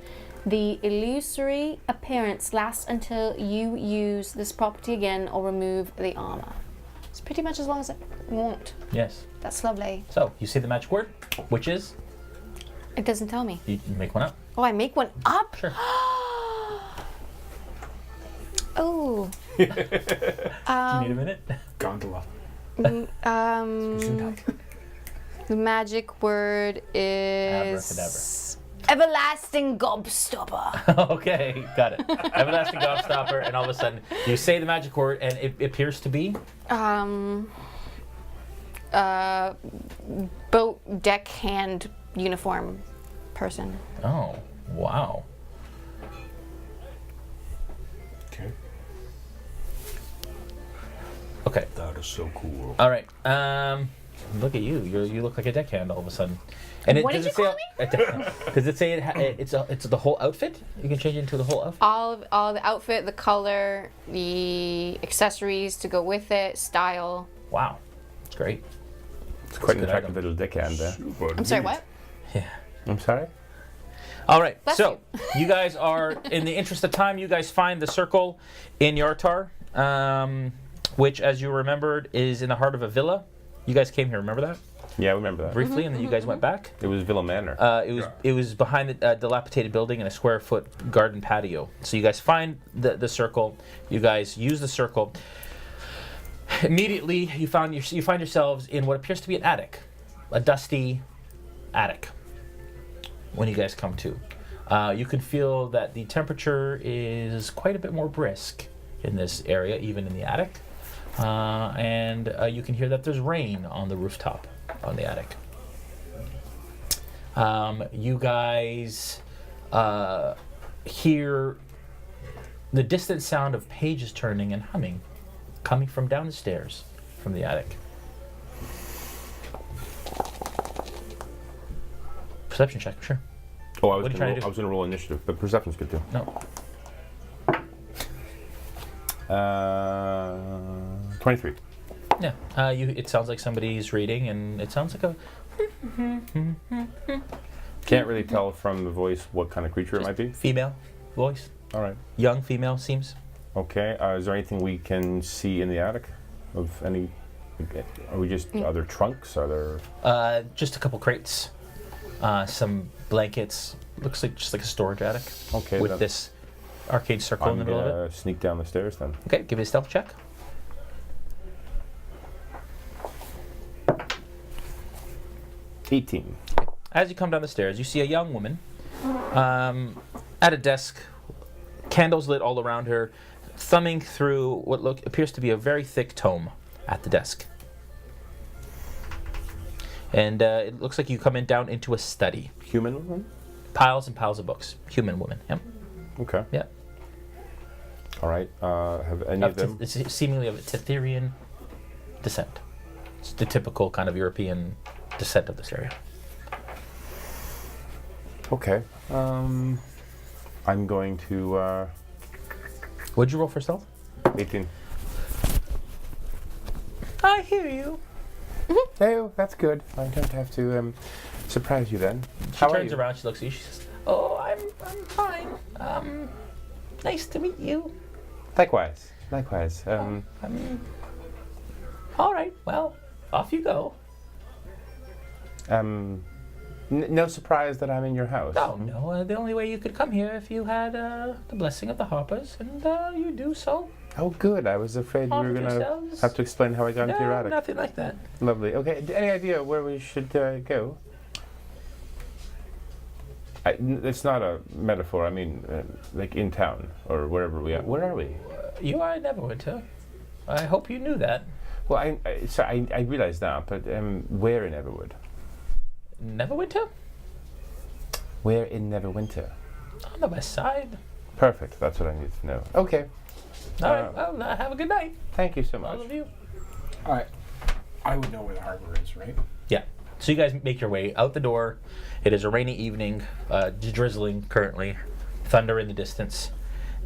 The illusory appearance lasts until you use this property again or remove the armor. It's pretty much as long as I want. Yes. That's lovely. So you say the magic word, which is It doesn't tell me. you make one up. Oh, I make one up? Sure. Oh. Do you need a minute? Gondola. The magic word is everlasting gobstopper. Okay, got it. Everlasting gobstopper, and all of a sudden you say the magic word, and it appears to be. Boat deckhand uniform person. Oh, wow. Okay. Okay. That is so cool. All right. Look at you. You look like a deckhand all of a sudden. And What did you call Does it say it's the whole outfit? You can change it into the whole outfit. All the outfit, the color, the accessories to go with it, style. Wow, it's great. It's quite an good attractive item. little deckhand there. I'm sorry, what? Yeah. I'm sorry? All right. Bless So you guys are, in the interest of time, you guys find the circle in Yartar, which, as you remembered, is in the heart of a villa. You guys came here. Remember that Yeah, I remember that. briefly, and then you guys went back. It was Villa Manor. It was behind the dilapidated building in a square foot garden patio. So you guys find the circle. You guys use the circle. Immediately, you find yourselves in what appears to be an attic, a dusty attic. When you guys come to, you can feel that the temperature is quite a bit more brisk in this area, even in the attic. And you can hear that there's rain on the rooftop on the attic. You guys hear the distant sound of pages turning and humming coming from down the stairs from the attic. Perception check, sure. Oh, What are you trying to do? I was going to roll initiative, but perception's good too. No. 23. Yeah. It sounds like somebody's reading, and it sounds like a Can't really tell from the voice what kind of creature it might be. female voice. All right. Young female seems. Okay. Is there anything we can see in the attic of any? Are we just? Are there trunks? Are there? Just a couple crates, some blankets. Looks like just like a storage attic. Okay. With then this arcade circle in I'm the middle of it. gonna sneak down the stairs then. Okay, give me a stealth check. 18. As you come down the stairs, you see a young woman at a desk, candles lit all around her, thumbing through what appears to be a very thick tome at the desk. And it looks like you come down into a study. Human woman? Piles and piles of books. Human woman. Yep. Okay. Yeah. All right. Have any of them? It's seemingly of a Tetherian descent. It's the typical kind of European descent of this area. Okay. I'm going to What'd you roll for stealth? 18. I hear you. Oh, that's good. I don't have to surprise you then. She How are turns you? around, she looks at you, she says, "Oh, I'm fine. Nice to meet you. Likewise. Likewise. All right, well, off you go." No surprise that I'm in your house. Oh, no, the only way you could come here if you had the blessing of the Harpers, and you do so. Oh, good. I was afraid you were Arm going to yourselves. have to explain how I got into your No, attic. nothing like that. Lovely. Okay. Any idea where we should go? It's not a metaphor. I mean, like in town or wherever we are. Where are we? You are in Neverwinter. I hope you knew that. Well, I realize that, but where in Everwood? Neverwinter? Where in Neverwinter? On the west side. Perfect. That's what I need to know. Okay. All right, well, have a good night, Thank you so much. all of you. All right. I would know where the harbor is, right? Yeah. So you guys make your way out the door. It is a rainy evening, drizzling currently, thunder in the distance,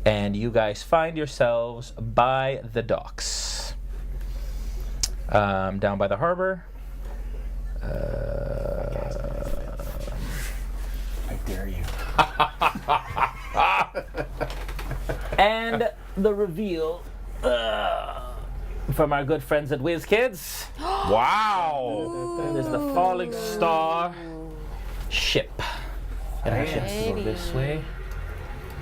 and you guys find yourselves by the docks, down by the harbor. I dare you. And the reveal from our good friends at WizKids. Wow. There's the Falling Star ship. It actually has to go this way.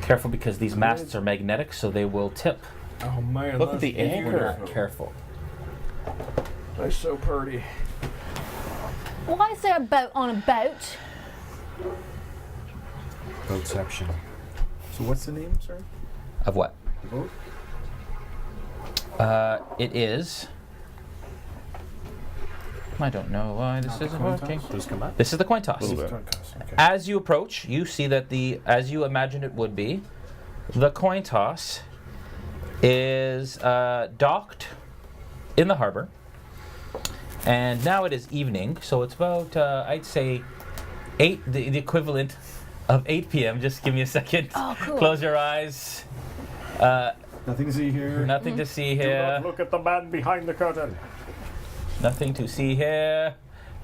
Careful, because these masts are magnetic, so they will tip. Oh man, Look at the that's anchor. beautiful. Careful. They're so pretty. Why is there a boat on a boat? Boatception. So what's the name, sir? Of what? The boat? It is. I don't know why this isn't coin toss? working. Just come back. This is the coin toss. Little bit. Okay. As you approach, you see that as you imagine it would be, the coin toss is docked in the harbor. And now it is evening, so it's about, I'd say, 8, the equivalent of 8 p.m. Just give me a second. Oh, cool. Close your eyes. Nothing to see here. Nothing to see Do here. not look at the man behind the curtain. Nothing to see here.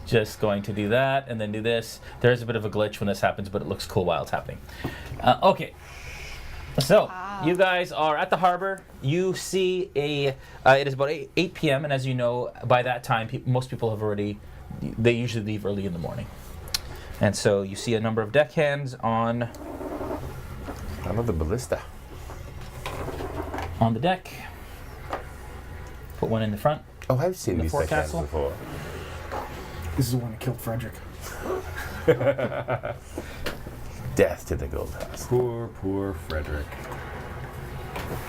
Just going to do that and then do this. There's a bit of a glitch when this happens, but it looks cool while it's happening. Okay. So, you guys are at the harbor. You see it is about 8 p.m. and as you know, by that time, most people have they usually leave early in the morning. And so you see a number of deckhands on Another ballista. the deck. Put one in the front. Oh, I've seen The these deckhands forecastle? before. This is the one that killed Frederick. Death to the gold house. Poor Frederick.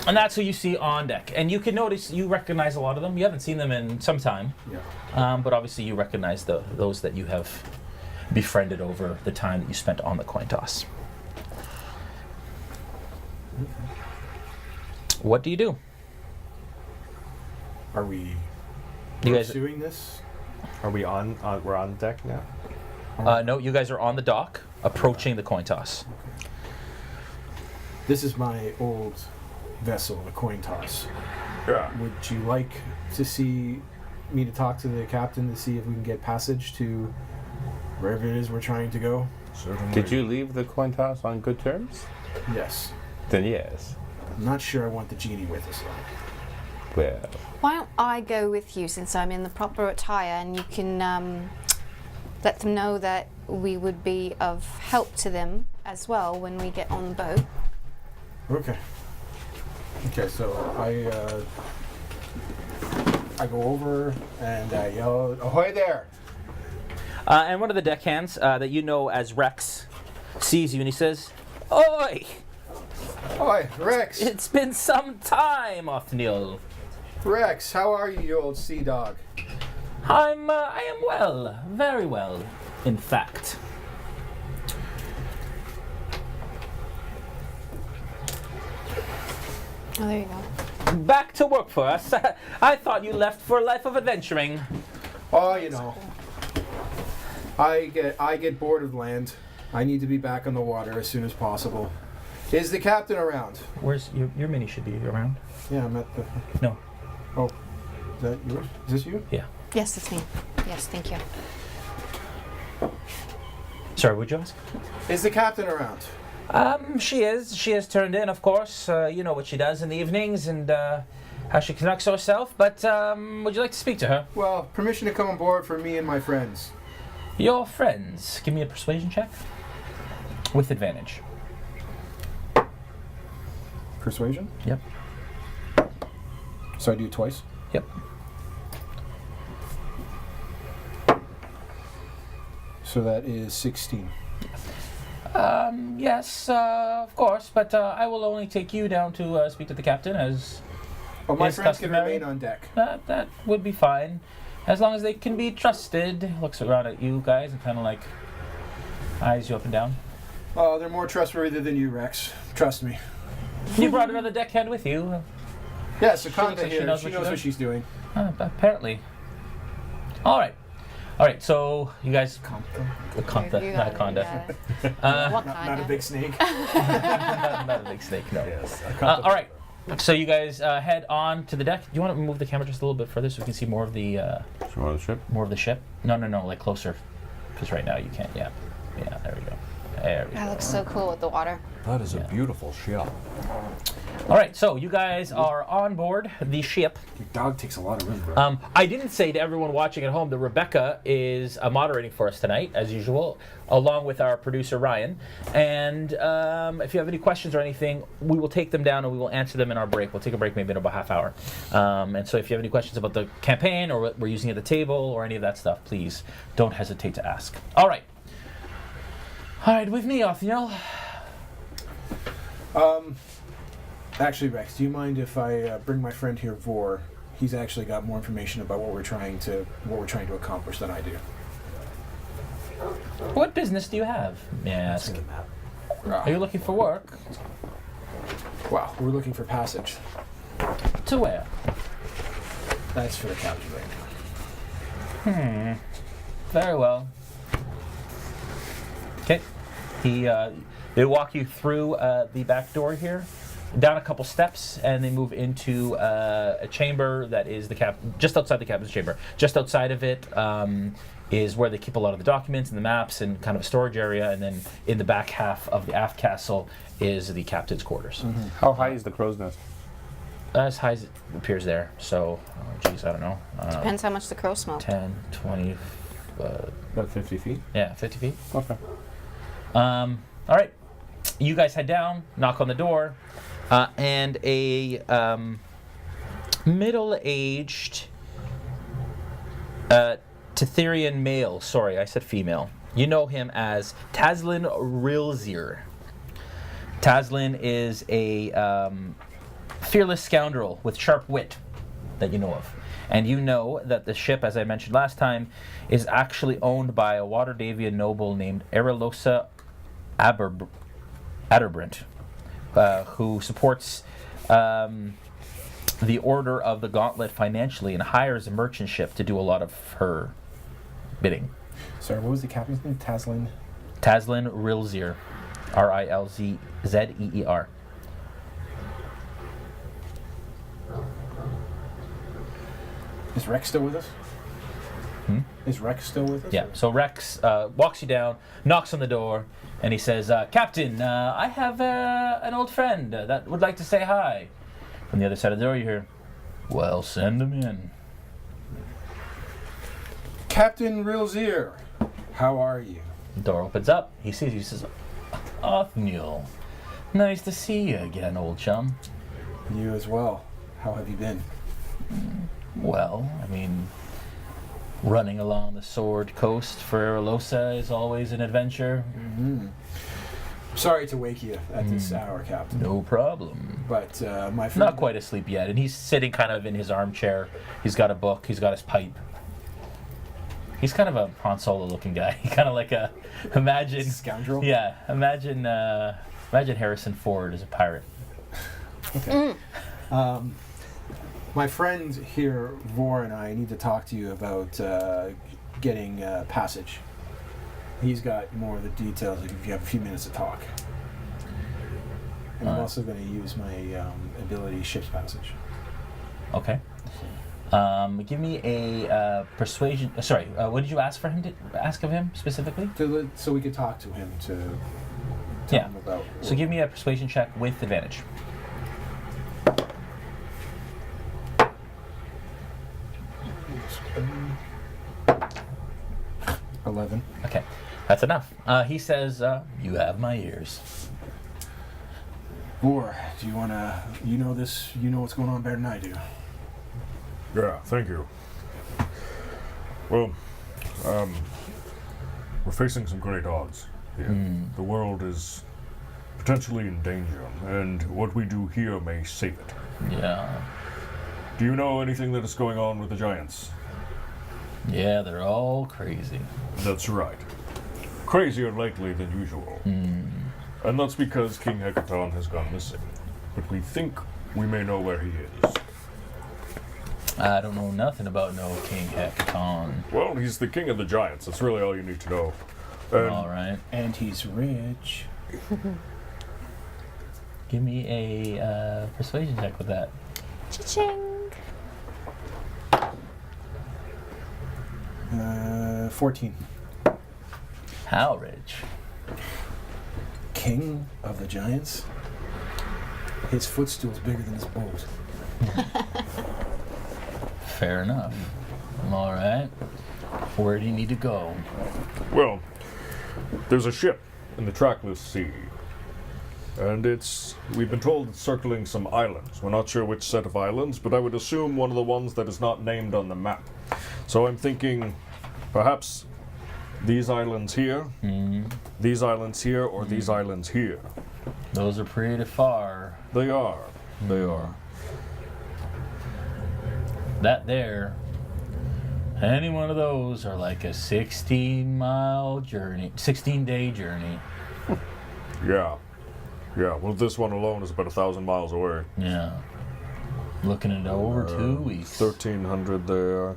And that's who you see on deck. And you can notice, you recognize a lot of them. You haven't seen them in some time. Yeah. But obviously you recognize those that you have befriended over the time that you spent on the coin toss. What do you do? Are we You guys, pursuing this? Are we on? We're on deck now. no, you guys are on the dock, approaching the coin toss. This is my old vessel, the coin toss. Yeah. Would you like to see me to talk to the captain to see if we can get passage to wherever it is we're trying to go? Certainly. Did you leave the coin toss on good terms? Yes. Then yes. I'm not sure I want the genie with us though. Well, Why don't I go with you since I'm in the proper attire and you can let them know that we would be of help to them as well when we get on the boat. Okay. Okay, so I go over and I yell, "Ahoy there!" And one of the deckhands that you know as Rex sees you and he says, "Oi! Oi, Rex! It's been some time, Othniel. Rex, how are you, you old sea dog? I am well, very well, in fact." Oh, there you go. Back to work for us. I thought you left for a life of adventuring. Oh, you know, I get bored of land. I need to be back on the water as soon as possible. Is the captain around? Where's your mini should be around? Yeah, I'm at the. No. Oh, is that yours? Is this you? Yeah. Yes, that's me. Yes, thank you. Sorry, would you ask? Is the captain around? She is. She has turned in, of course. You know what she does in the evenings and how she conducts herself. But would you like to speak to her? Well, permission to come on board for me and my friends. Your friends. Give me a persuasion check. With advantage. Persuasion? Yep. So I do it twice? Yep. So that is 16. Yes, of course, but I will only take you down to speak to the captain as Oh, my Is friends can customary? remain on deck. that would be fine. As long as they can be trusted. Looks around at you guys and kind of like eyes you up and down. Oh, they're more trustworthy than you, Rex. Trust me. You brought another deckhand with you. Yeah, looks Sakanda like she here. knows She what she knows what does. she's doing. Apparently. All right. So you guys, Wakanda, You not got it, Wakanda. you got it. Not a big snake. Not a big snake. No. Yes. All right. So you guys head on to the deck. Do you want to move the camera just a little bit further so we can see more of the on the ship. ship? No, like closer, because right now you can't. Yeah. There we go. There we That go. looks so cool with the water. That is a beautiful ship. All right. So you guys are on board the ship. Your dog takes a lot of room, bro. I didn't say to everyone watching at home that Rebecca is moderating for us tonight, as usual, along with our producer Ryan. And if you have any questions or anything, we will take them down and we will answer them in our break. We'll take a break maybe in about half hour. And so if you have any questions about the campaign or what we're using at the table or any of that stuff, please don't hesitate to ask. All right. With me, Othniel. Actually, Rex, do you mind if I bring my friend here, Vor? He's actually got more information about what we're trying to accomplish than I do. What business do you have, may I ask? Are you looking for work? Wow, we're looking for passage. To where? That's for the captain right now. Very well. Okay. They walk you through the back door here, down a couple steps, and they move into a chamber that is just outside the captain's chamber. Just outside of it is where they keep a lot of the documents and the maps and kind of a storage area, and then in the back half of the aft castle is the captain's quarters. How high is the crow's nest? As high as it appears there. So, I don't know. Depends how much the crow smoke. 10, 20, About 50 feet. yeah, 50 feet. Okay. All right, you guys head down, knock on the door, and a middle-aged Tetherian male. Sorry, I said female. You know him as Taslin Rilzir. Taslin is a fearless scoundrel with sharp wit that you know of. And you know that the ship, as I mentioned last time, is actually owned by a Waterdavian noble named Erilosa Adderbrint, who supports the Order of the Gauntlet financially and hires a merchant ship to do a lot of her bidding. Sorry, what was the captain's name? Taslin? Taslin Rilzir. Rilzeer. Is Rex still with us? Is Rex still with us? Yeah, so Rex walks you down, knocks on the door, and he says, Captain, I have an old friend that would like to say hi. From the other side of the door you hear, well, send him in. Captain Rilzier, how are you? The door opens up, he sees you, he says, Othniel, nice to see you again, old chum. You as well. How have you been? Well, I mean, running along the Sword Coast for Erilosa is always an adventure. Sorry to wake you at this hour, Captain. No problem. But my friend... Not quite asleep yet, and he's sitting kind of in his armchair. He's got a book, he's got his pipe. He's kind of a Han Solo looking guy. Kind of like a, imagine... Scoundrel? Yeah, imagine Harrison Ford as a pirate. Okay. My friend here, Vor, and I need to talk to you about getting passage. He's got more of the details if you have a few minutes to talk. And I'm also going to use my ability ship's passage. Okay. Give me a persuasion. Sorry, what did you ask for him to ask of him specifically? So we could talk to him to tell him about... So give me a persuasion check with advantage. 11. Okay, that's enough. He says, you have my ears. Vor, do you want to... You know this... You know what's going on better than I do. Yeah, thank you. Well, we're facing some great odds here. The world is potentially in danger, and what we do here may save it. Yeah. Do you know anything that is going on with the giants? Yeah, they're all crazy. That's right. Crazier likely than usual. And that's because King Hekaton has gone missing. But we think we may know where he is. I don't know nothing about no King Hekaton. Well, he's the king of the giants. That's really all you need to know. And All right. And he's rich. Give me a persuasion check with that. Cha-ching. 14. How rich? King of the giants? His footstool's bigger than his boat. Fair enough. All right. Where do you need to go? well, there's a ship in the trackless sea. And we've been told it's circling some islands. We're not sure which set of islands, but I would assume one of the ones that is not named on the map. So I'm thinking perhaps these islands here, these islands here, or these islands here. Those are pretty far. They are. They are. That there, any one of those are like a 16-mile journey, 16-day journey. Yeah. Yeah, well, this one alone is about 1,000 miles away. Yeah. Looking it over 2 weeks. 1,300 there.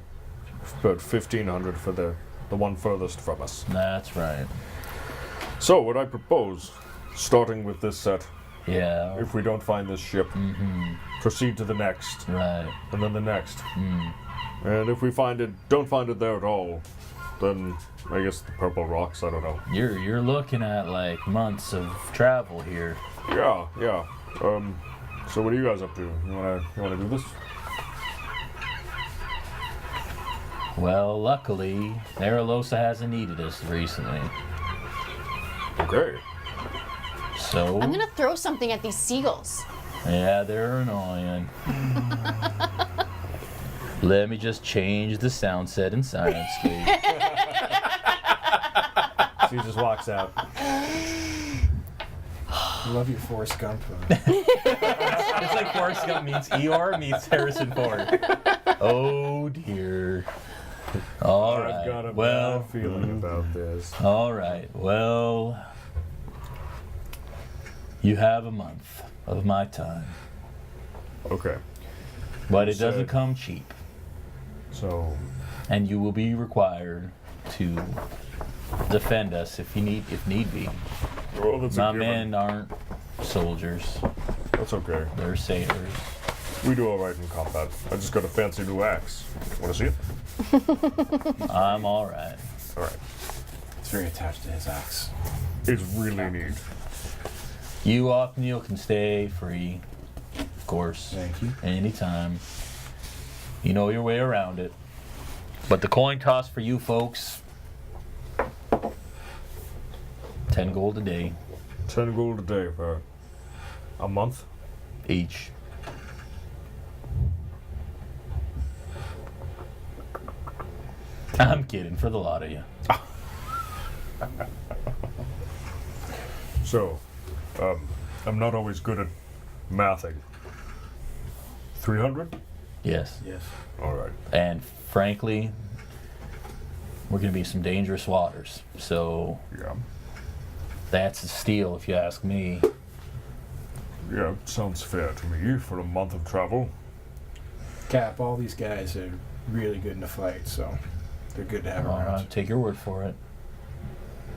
About 1,500 for the one furthest from us. That's right. So, what I propose, starting with this set, Yeah. if we don't find this ship, proceed to the next, Right. and then the next. And if we don't find it there at all, then I guess the Purple Rocks, I don't know. You're looking at like months of travel here. Yeah. So what are you guys up to? You wanna do this? Well, luckily, Aralosa hasn't needed us recently. Okay. So I'm gonna throw something at these seagulls. yeah, they're annoying. Let me just change the sound set in Sirenscape. She just walks out. I love your Forrest Gump. It's like Forrest Gump meets Eeyore meets Harrison Ford. Oh dear. All I've right. got a Well, bad feeling about this. all right. Well, you have a month of my time, Okay. but it So- doesn't come cheap, So and you will be required to defend us if need be. well, that's My a given. men aren't soldiers; That's okay. they're sailors. We do all right in combat. I just got a fancy new axe. Want to see it? I'm all right. All right. It's very attached to his axe. It's really neat. You, Othniel, can stay free, of course. Thank you. Anytime. You know your way around it. But the coin toss for you folks, 10 gold a day 10 gold a day for a month. each. I'm kidding, for the lot of you. So, I'm not always good at mathing. 300? Yes. Yes. All right. And frankly, we're going to be some dangerous waters. So Yeah. that's a steal if you ask me. Yeah, it sounds fair to me for a month of travel. Cap, all these guys are really good in the fight, so they're good to have All around. right, take your word for it.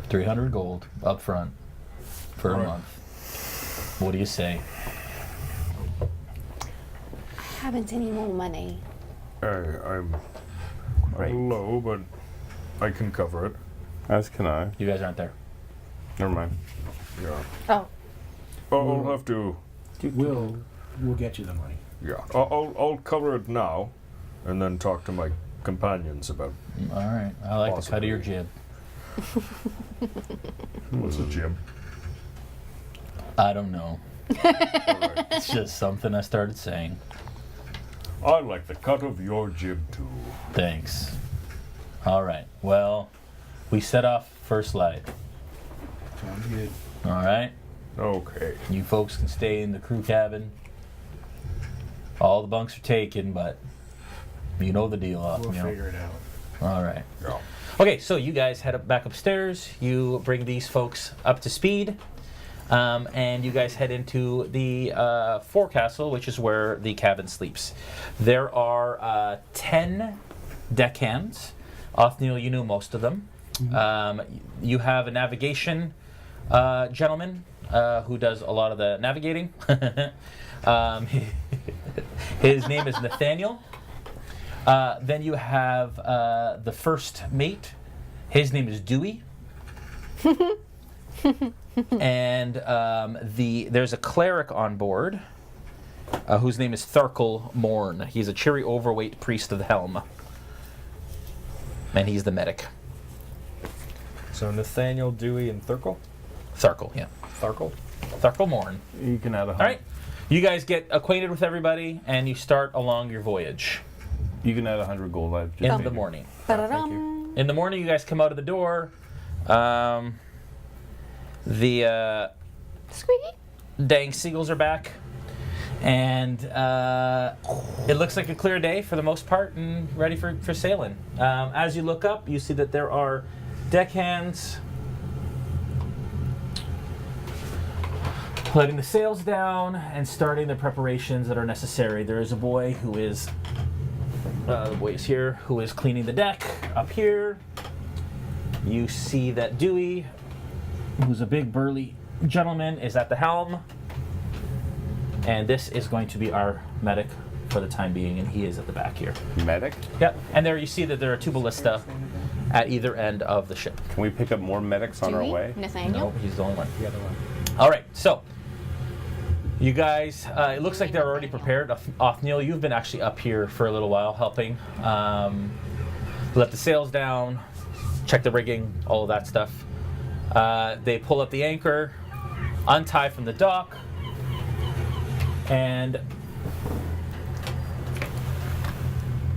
300 gold up front for a All right. month. What do you say? Haven't any more money. I'm Right. low, but I can cover it. As can I. You guys aren't there. Never mind. Yeah. Oh, I'll have to. We'll get you the money. Yeah. I'll cover it now, and then talk to my companions about All right. I like the cut of your Possibly. jib. what's a jib. I don't know. All right. It's just something I started saying. I like the cut of your jib too. Thanks. All right. Well, we set off first light. Sounds good. All right. Okay. You folks can stay in the crew cabin. All the bunks are taken, but you know the deal, We'll Othniel. figure it out. All right. Yeah. Okay, so you guys head back upstairs. You bring these folks up to speed, and you guys head into the forecastle, which is where the cabin sleeps. There are 10 deckhands. Othniel, you knew most of them. You have a navigation gentleman who does a lot of the navigating. His name is Nathaniel. Then you have the first mate. His name is Dewey. And there's a cleric on board whose name is Tharkle Morn. He's a cheery, overweight priest of the helm. And he's the medic. So Nathaniel, Dewey, and Thurkle? Tharkle, yeah. Tharkle? Tharkle Morn. You can add a All right. You guys get acquainted with everybody, and you start along your voyage You can add 100 gold. I've just in made the it. morning. ba-da-dum. In the morning, you guys come out of the door. The Squeaky. dang seagulls are back, and it looks like a clear day for the most part and ready for sailing. As you look up, you see that there are deckhands letting the sails down and starting the preparations that are necessary. There is a boy who is, the boy is here, who is cleaning the deck up here. You see that Dewey, who's a big burly gentleman, is at the helm. And this is going to be our medic for the time being, and he is at the back here. Medic? Yep, and there you see that there are 2 ballista at either end of the ship. Can we pick up more medics on our way? Nathaniel? No, he's the only one. The other one. All right, so you guys, it looks like they're already prepared. Othniel, you've been actually up here for a little while helping. Let the sails down, check the rigging, all of that stuff. They pull up the anchor, untie from the dock, and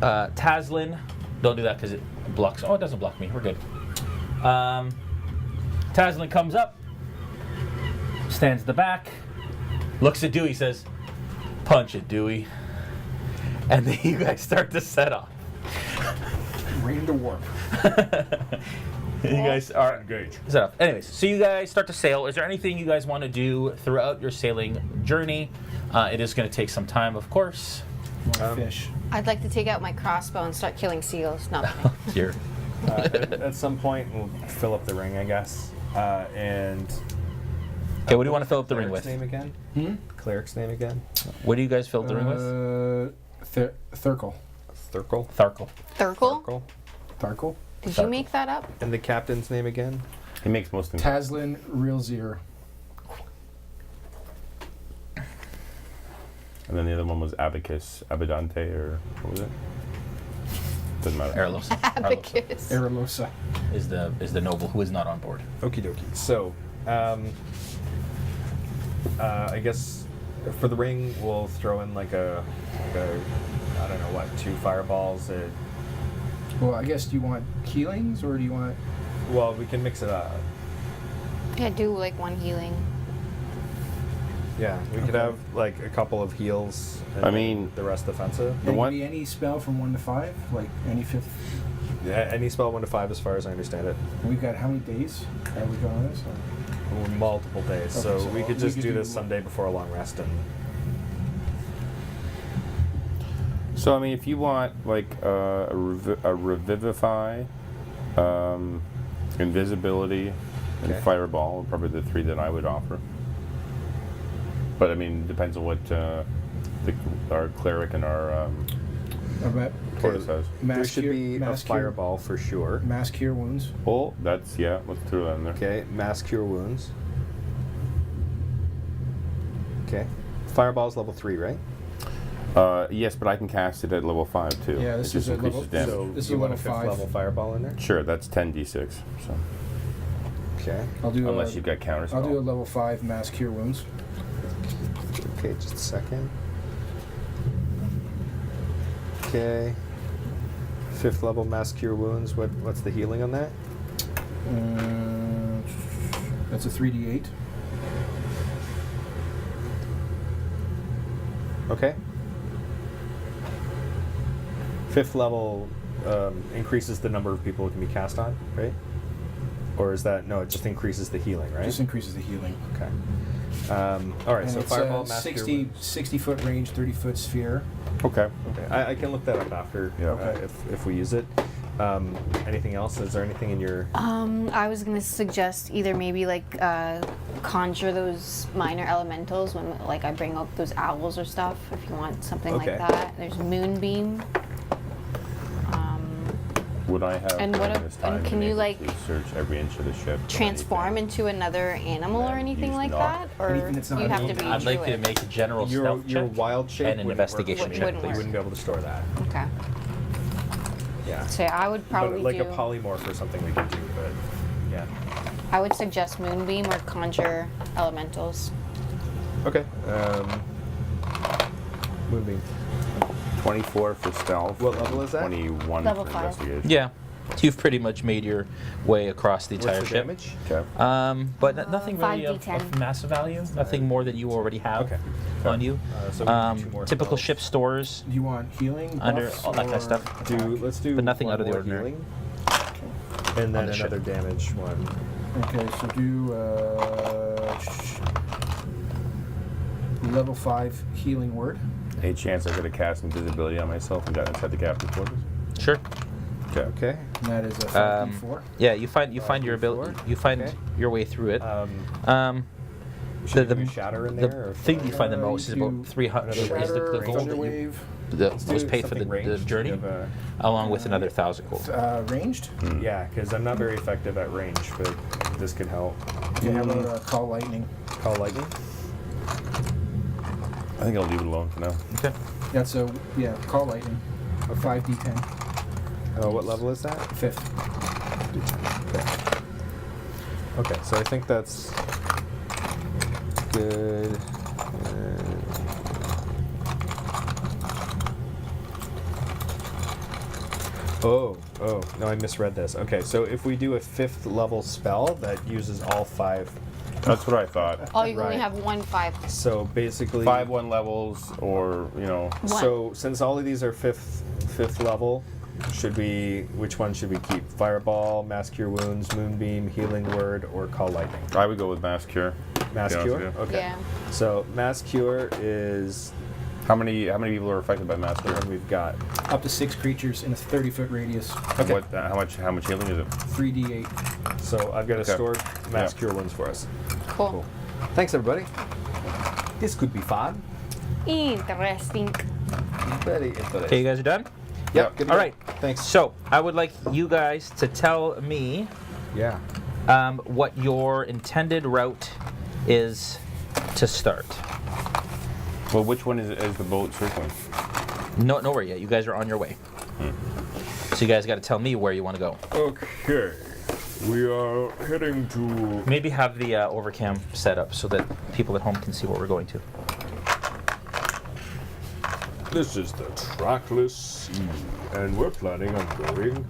Taslin, don't do that because it blocks. Oh, it doesn't block me. We're good. Taslin comes up, stands at the back, looks at Dewey, says, "Punch it, Dewey." And then you guys start to set off. Right into warp. You guys are Engage. set off. Anyways, so you guys start to sail. Is there anything you guys want to do throughout your sailing journey? It is going to take some time, of course. Fish. I'd like to take out my crossbow and start killing seals. No. Here. At some point, we'll fill up the ring, I guess. And Okay, what do you want to fill up the ring Cleric's with? name again? Hmm? Cleric's name again? What do you guys fill up the ring with? Thurkle. Thurkle. Tharkle. Thurkle? Thurkle. Tharkle. Did you make that up? And the captain's name again? He makes most of them. Taslin Realzir. And then the other one was Abacus, Abadante, or what was it? Doesn't matter. Erlos. Abacus. Eralosa. is the noble who is not on board. Okie dokie. So, I guess for the ring, we'll throw in like a I don't know what, 2 fireballs. Well, I guess, do you want healings or do you want... Well, we can mix it up. Yeah, do like 1 healing. Yeah, we could have like a couple of heals. And I mean- the rest defensive. It one- can be any spell from 1 to 5, like any 5th. Yeah, any spell 1 to 5, as far as I understand it. We've got how many days are we going on this? Multiple days, Okay, so so we could we just could do do- this someday before a long rest. And So I mean, if you want like a revivify, invisibility, and Okay. fireball, are probably the 3 that I would offer. But I mean, it depends on what our cleric and our tortoise has. there should be a mass fireball for sure. Mass cure wounds. Oh, that's let's throw that in there. Okay, mass cure wounds. Okay, fireball's level 3, right? Yes, but I can cast it at level 5 too. Yeah, this it just is a increases level- damage. So This is you a want a level 5th 5. level fireball in there? Sure, that's 10d6. So Okay. I'll do unless you've got counter spell. I'll do a level 5 mass cure wounds. Okay, just a second. Okay. 5th level mass cure wounds. What's the healing on that? That's a 3d8. Okay. 5th level increases the number of people it can be cast on, right? Or is that no? It just increases the healing, right? Just increases the healing. Okay. All right. And So it's fireball, mass cure 60 wounds. 60-foot range, 30-foot sphere. Okay. Okay. I can look that up after Yeah. if we use it. Anything else? Is there anything in your? I was gonna suggest either maybe like conjure those minor elementals when like I bring up those owls or stuff. If you want something Okay. like that, there's moonbeam. Would I have And what during if- this time and can been you, able like, to search every inch of the ship? for Transform anything? into another animal or Yeah, anything use like knock. that, or Anything that's not you have to an be I'd like you to druid. make a general Your stealth check wild shape and an wouldn't work investigation for me. check, Wouldn't You please. wouldn't be able to store that. Okay. Yeah. So I would probably but like do. a polymorph or something we could do, but yeah. I would suggest moonbeam or conjure elementals. Okay. Moonbeam. 24 for stealth. What level is that? 21 Level for 5. investigation. Yeah, you've pretty much made your way across the entire What's the ship. damage? Okay. But nothing really of 5d10. massive value. Nothing more than you already have Okay. on you. So we can do 2 more Typical spells. ship stores. Do you want healing? Under buffs, all that kind of or stuff. Do attack? let's do But nothing one out of the more ordinary. healing, and then the ship. another damage one. Okay, so do level 5 healing word. Any chance I could have cast invisibility on myself and got inside the captain's quarters? Sure. Okay. And that is a 5d4. Yeah, you find your ability. You find Okay. your way through it. Should the we do shatter in the there? Or thing you find the most is you about 300. another Is the Shatter, gold thunder that you, wave, that Let's do was paid for the something ranged. journey, You have along with another 1,000 gold. ranged. yeah, because I'm not very effective at range, but this could help. Okay, how about call lightning? Call lightning. I think I'll leave it alone for now. Okay. That's a call lightning. A 5d10. What level is that? 5th. Okay, so I think that's good. Oh, no, I misread this. Okay, so if we do a 5th level spell that uses all 5, That's what I thought. Oh, you only Right. have 1 5. so basically 5-1 levels, or One. So since all of these are fifth level, which one should we keep? Fireball, Mass Cure Wounds, Moonbeam, Healing Word, or Call Lightning? I would go with Mass Cure. Mass Yeah, Cure? yeah. Okay. Yeah. So Mass Cure is How many people are affected by Mass the Cure? one we've got. Up to 6 creatures in a 30-foot radius. Okay. What? How much healing is it? 3d8. So I've got a Okay. stored Mass Yeah. Cure Wounds for us. Cool. Thanks, everybody. This could be fun. Interesting. Very interesting. Okay, you guys are done? Yep. Good to All go. right. Thanks. So I would like you guys to tell me Yeah. what your intended route is to start. Well, which one is the boat circling? Nowhere yet. You guys are on your way. So you guys got to tell me where you want to go. Okay. We are heading to. Maybe have the overcam set up so that people at home can see what we're going to. This is the trackless sea, and we're planning on going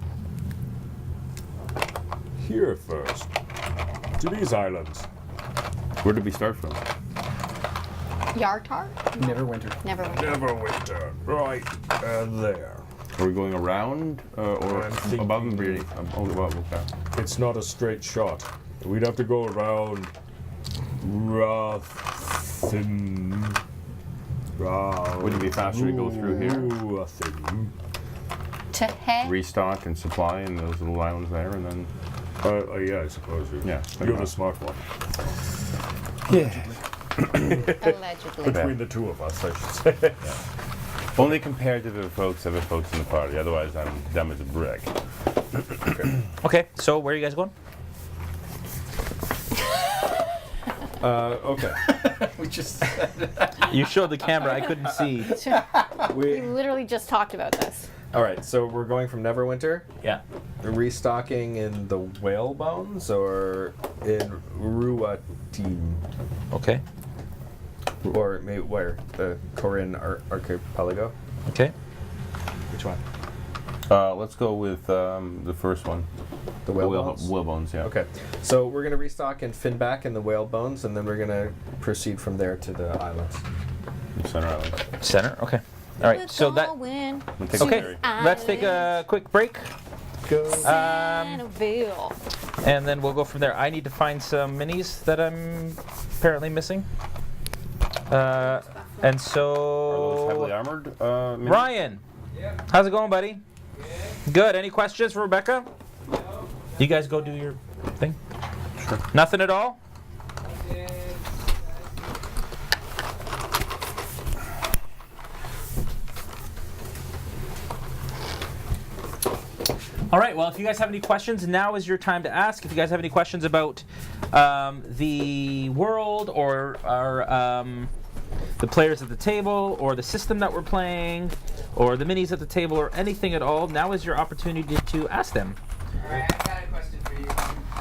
here first. To these islands. Where did we start from? Yartar? Neverwinter. Never mind. Neverwinter. Right. And there. Are we going around or I'm thinking- above and beneath? Above, okay. It's not a straight shot. We'd have to go around Rathin. Wouldn't it be faster to go through here? Rathin. To head. Restock and supply in those little islands there, and then Yeah, I suppose Yeah, you're the like smart one. Allegedly. Between the two of us, I should say. only compared to the other folks in the party. Otherwise, I'm dumb as a brick. Okay, so where are you guys going? Okay. We just You showed the camera. I couldn't see. We literally just talked about this. All right. So we're going from Neverwinter. Yeah. Restocking in the Whale Bones or in Ruatin? Okay. Or maybe where? The Corin Archipelago? Okay. Which one? Let's go with the first one. The Whale Bones? Whalebones, yeah. Okay. So we're going to restock in Finback in the Whale Bones, and then we're going to proceed from there to the islands. Center Island. Center. Okay. All right. So that. Going We'll take Okay. ferry. Let's take a quick break, Go. Centerville. and then we'll go from there. I need to find some minis that I'm apparently missing. And Are those so. heavily armored? Ryan. How's it going, buddy? Good. Any questions for Rebecca? You guys go do your thing. Sure. Nothing at all? All right, well, if you guys have any questions, now is your time to ask. If you guys have any questions about the world or the players at the table or the system that we're playing or the minis at the table or anything at all, now is your opportunity to ask them. Alright, I got a question for you.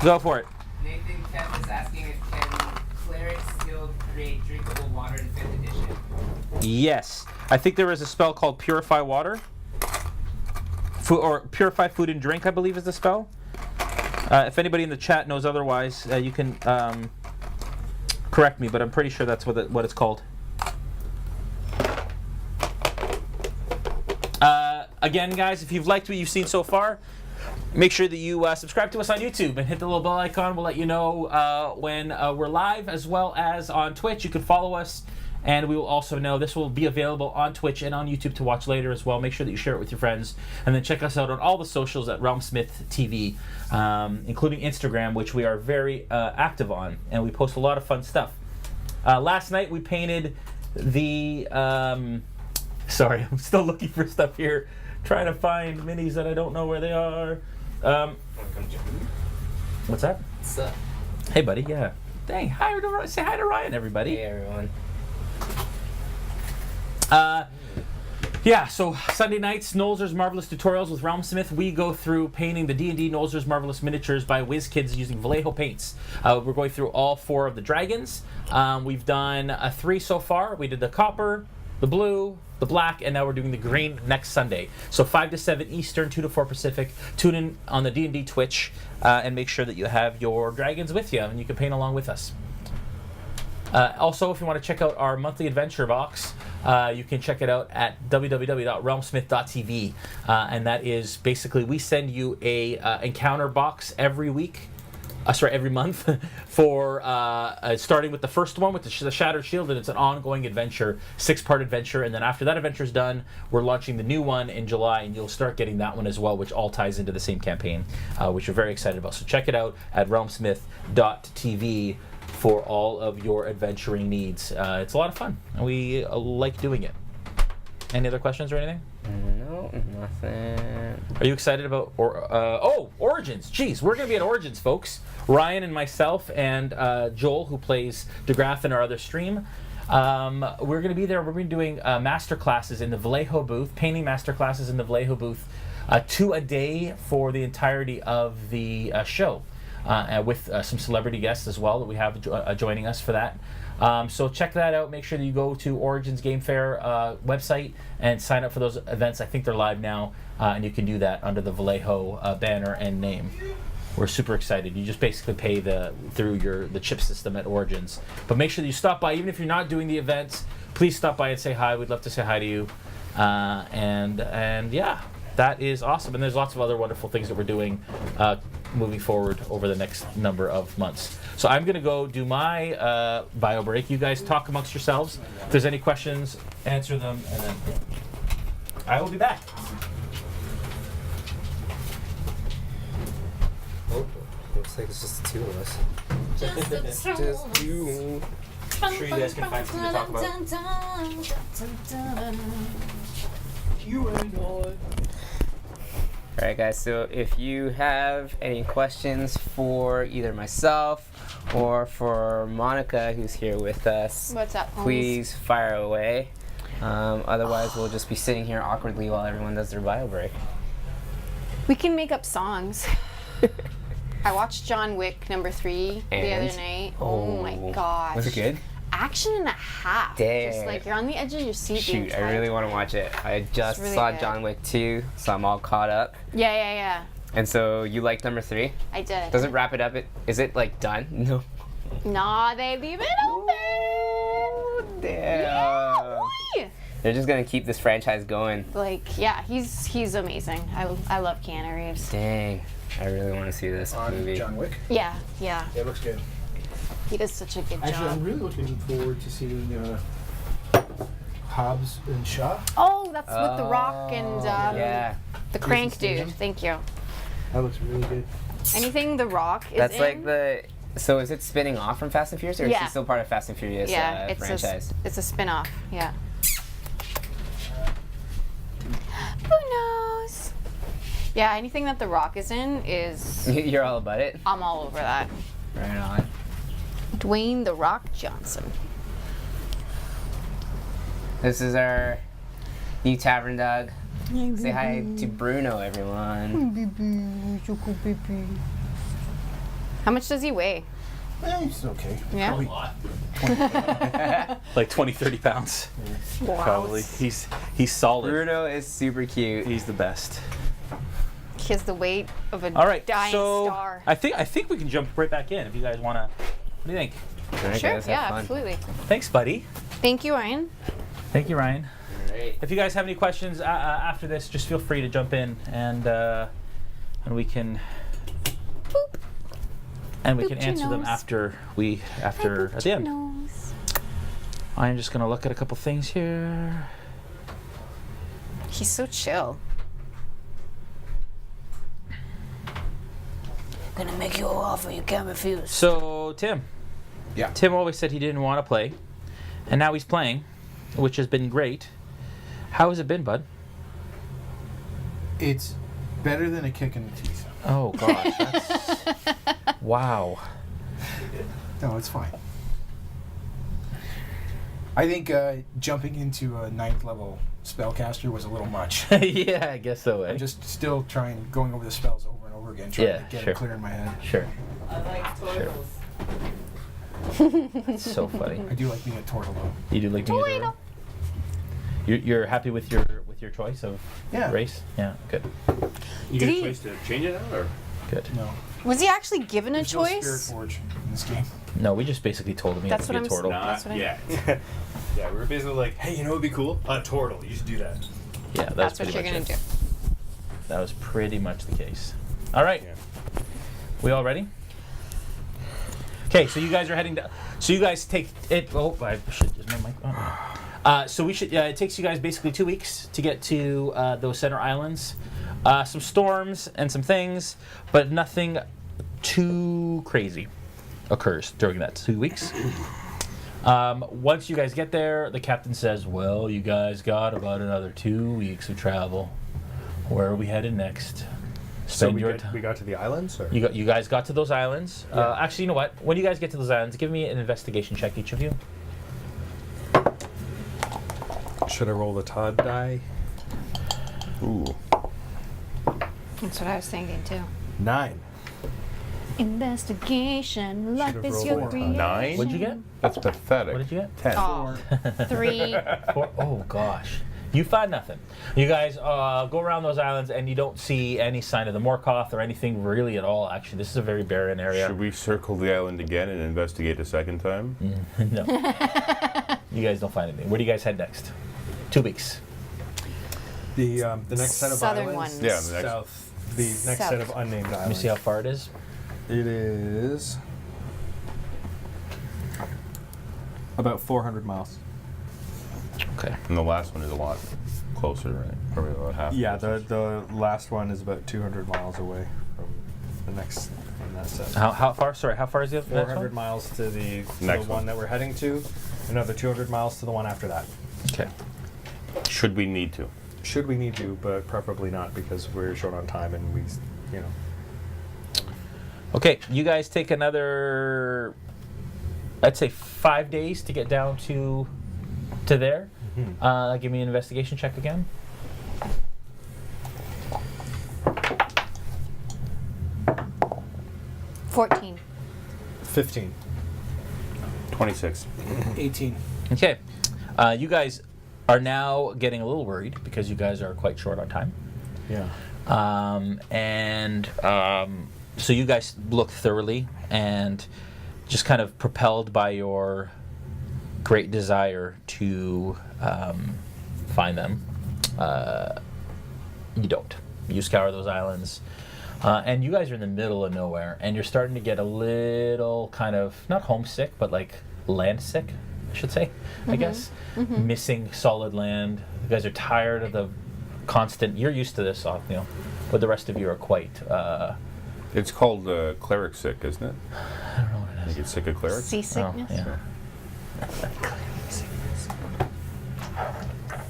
Go for it. Nathan Kemp is asking if can clerics still create drinkable water in 5th edition? Yes. I think there is a spell called Purify Water. Or Purify Food and Drink, I believe is the spell. If anybody in the chat knows otherwise, you can correct me, but I'm pretty sure that's what it's called. Again, guys, if you've liked what you've seen so far, make sure that you subscribe to us on YouTube and hit the little bell icon. We'll let you know when we're live, as well as on Twitch. You can follow us And we will also know this will be available on Twitch and on YouTube to watch later as well. Make sure that you share it with your friends. And then check us out on all the socials at Realmsmith TV, including Instagram, which we are very active on. And we post a lot of fun stuff. Last night we painted the... sorry, I'm still looking for stuff here. Trying to find minis that I don't know where they are. What's that? What's up? Hey, buddy. Yeah. Dang. Say hi to Ryan, everybody. Hey, everyone. Yeah, so Sunday nights, Nolzur's Marvelous Tutorials with Realmsmith. We go through painting the D&D Nolzur's Marvelous Miniatures by WizKids using Vallejo paints. We're going through all 4 of the dragons. We've done 3 so far. We did the copper, the blue, the black, and now we're doing the green next Sunday. So 5 to 7 Eastern, 2 to 4 Pacific. Tune in on the D&D Twitch and make sure that you have your dragons with you and you can paint along with us. Also, if you want to check out our monthly adventure box, you can check it out at www.realmsmith.tv. And that is basically, we send you a encounter box every month for starting with the first one with the Shattered Shield, and it's an ongoing adventure, 6-part adventure, and then after that adventure is done, we're launching the new one in July, and you'll start getting that one as well, which all ties into the same campaign, which we're very excited about. So check it out at realmsmith.tv for all of your adventuring needs. It's a lot of fun, and we like doing it. Any other questions or anything? No, nothing. Are you excited about Origins? Jeez, we're going to be at Origins, folks. Ryan and myself and Joel, who plays DeGraff in our other stream, we're going to be there. We're going to be doing master classes in the Vallejo booth, painting master classes in the Vallejo booth, 2 a day for the entirety of the show, with some celebrity guests as well that we have joining us for that. So check that out. Make sure that you go to Origins Game Fair website and sign up for those events. I think they're live now, and you can do that under the Vallejo banner and name. We're super excited. You just basically pay through the chip system at Origins. But make sure that you stop by, even if you're not doing the events. Please stop by and say hi. We'd love to say hi to you. And yeah, that is awesome. And there's lots of other wonderful things that we're doing moving forward over the next number of months. So I'm going to go do my bio break. You guys talk amongst yourselves. If there's any questions, answer them, and then I will be back. Oh, looks like it's just the 2 of us. Just you. I'm sure you guys can find something to talk about. You and I. Alright guys, so if you have any questions for either myself or for Monica, who's here with us, What's up, homies? please fire away. Otherwise, we'll just be sitting here awkwardly while everyone does their bio break. We can make up songs. I watched John Wick #3 the And? other night. Oh my gosh. Was it good? Action and a half. Dang. Just like you're on the edge of your seat. the Shoot, I entire really want to watch it. I just really saw good. John Wick 2, so I'm all caught up. Yeah. And so you like #3? I did. Does it wrap it up? Is it like done? No. Nah, they leave it open. Damn. Yeah, boy. They're just gonna keep this franchise going. Like, yeah, he's amazing. I love Keanu Reeves. Dang. I really want to see this movie. John Wick. Yeah. It looks good. He does such a good Actually, I'm job. really looking forward to seeing Hobbs and Shaw. Oh, that's with The Rock and Yeah. the Crank Statham. dude. Thank you. That looks really good. Anything The Rock is That's in? like the. So is it spinning off from Fast and Furious, or is Yeah. it still part of Fast and Furious yeah, franchise? it's a spin-off. Yeah. Who knows? Yeah, anything that The Rock is in is You're all about it. I'm all over that. Right on. Dwayne The Rock Johnson. This is our new tavern dog. Say hi to Bruno, everyone. How much does he weigh? It's okay. Yeah. Probably Like 20, 30 pounds. Wow. Probably. He's solid. Bruno is super cute. He's the best. He has the weight of a All right, dying so star. I think we can jump right back in if you guys want to. What do you think? Alright, Sure, guys, have yeah, fun. absolutely. Thanks, buddy. Thank you, Ryan. Thank you, Ryan. Alright. If you guys have any questions after this, just feel free to jump in and we can Boop. and we Boop can your answer them nose. after at the end. Nose. I'm just gonna look at a couple things here. He's so chill. Gonna make you an offer you can't refuse. So Tim. Yeah. Tim always said he didn't want to play, and now he's playing, which has been great. How has it been, bud? It's better than a kick in the teeth. Oh gosh. That's... Wow. No, it's fine. I think jumping into a 9th level spellcaster was a little much. Yeah, I guess so. I'm just still going over the spells over and over again, trying to get it clear in my head. Sure. I like turtles. That's so funny. I do like being a turtle though. You do like being a turtle? You're happy with your choice of race? Yeah, good. You Did get a he- choice to change it now, or? Good. No. Was he actually given a There's no Spirit choice? Forge in this game. No, we just basically told him he had That's to be what a I'm turtle. That's what I- Yeah. Yeah, we were basically like, hey, you know what would be cool? A turtle. You should do that. Yeah, that's That's what pretty you're much gonna it. do. That was pretty much the case. All right. Yeah. We all ready? Okay, so you guys are heading down. So you guys take it. Oh, I should use my mic. Oh. So we should. It takes you guys basically 2 weeks to get to those center islands. Some storms and some things, but nothing too crazy occurs during that 2 weeks. Once you guys get there, the captain says, "Well, you guys got about another 2 weeks of travel. Where are we headed next?" So Spend your time. we got to the islands? Or? You guys got to those islands. Yeah. Actually, you know what? When you guys get to those islands, give me an investigation check, each of you. Should I roll the Todd die? Ooh. That's what I was thinking too. 9. Investigation, life Should've is rolled your more. creation. 9? What'd you get? That's pathetic. What did you get? 10. Oh, 3. 4. Oh gosh, you find nothing. You guys go around those islands and you don't see any sign of the Morkoth or anything really at all. Actually, this is a very barren area. Should we circle the island again and investigate a second time? No. You guys don't find anything. Where do you guys head next? 2 weeks. The next set of Southern islands. ones. Yeah, the next. South. The next set of unnamed islands. Let me see how far it is. It is about 400 miles. Okay. And the last one is a lot closer, right? Probably about half. Yeah, the last one is about 200 miles away from the next from that set. How far? Sorry, how far is the next 400 one? miles to the Next one one. that we're heading to, another 200 miles to the one after that. Okay. Should we need to? Should we need to, but preferably not because we're short on time and we, you know. Okay, you guys take another, I'd say 5 days to get down to there. Give me an investigation check again. 14. 15. 26. 18. Okay, you guys are now getting a little worried because you guys are quite short on time. Yeah. So you guys look thoroughly and just kind of propelled by your great desire to find them. You don't. You scour those islands. And you guys are in the middle of nowhere and you're starting to get a little kind of, not homesick, but like land sick, I should say, I guess. Missing solid land. You guys are tired of the constant, you're used to this, Othniel, but the rest of you are quite... It's called cleric sick, isn't it? I don't know what it You get sick of clerics? Seasickness? Oh, yeah.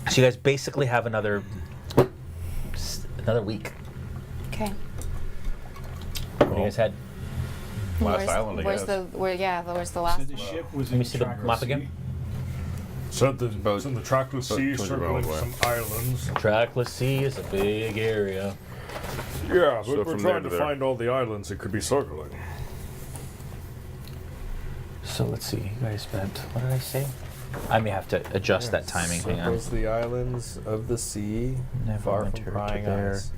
So you guys basically have another week. Okay. Where do you guys head? Last island, I where's guess. where's the So last the one? ship was Let in me see the trackless map again. sea. So About- it's in the trackless about sea, 200 circling miles away. some islands. Trackless Sea is a big area. Yeah, So but we're from there trying to to there. find all the islands it could be circling. So let's see. You guys spent, what did I say? I may have to adjust that timing. Hang on. Circles the islands of the sea, Never far went from to prying there. eyes.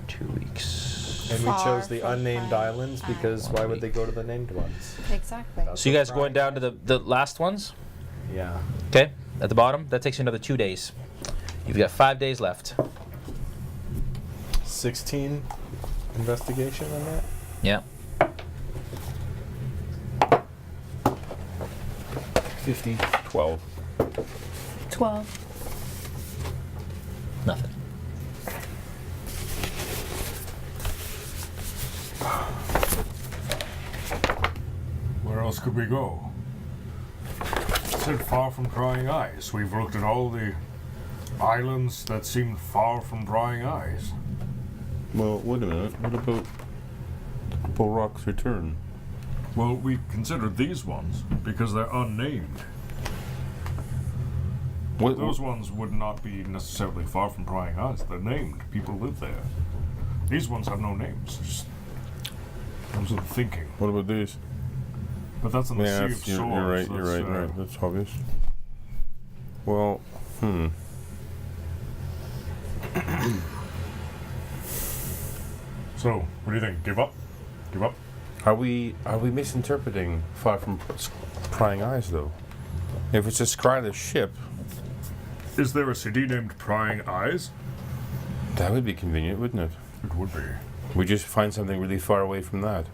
2 weeks. And we Far chose the from unnamed prying islands because why would they go to the named ones? Exactly. That's So you what guys going down to the last ones? Yeah. Okay, at the bottom. That takes you another 2 days. You've got 5 days left. 16 investigation on that? Yeah. 15. 12. 12. Nothing. Where else could we go? It said far from prying eyes. We've looked at all the islands that seemed far from prying eyes. Well, wait a minute. What about the Purple Rock's return? Well, we considered these ones because they're unnamed. Those ones would not be necessarily far from prying eyes. They're named. People live there. These ones have no names. Just those are thinking. What about these? But that's in the Sea of Swords. You're right. You're right. That's obvious. Well, So, what do you think? Give up? Give up? Are we misinterpreting far from prying eyes though? If it's a Skryla's ship, Is there a city named Prying Eyes? that would be convenient, wouldn't it? It would be. We just find something really far away from that.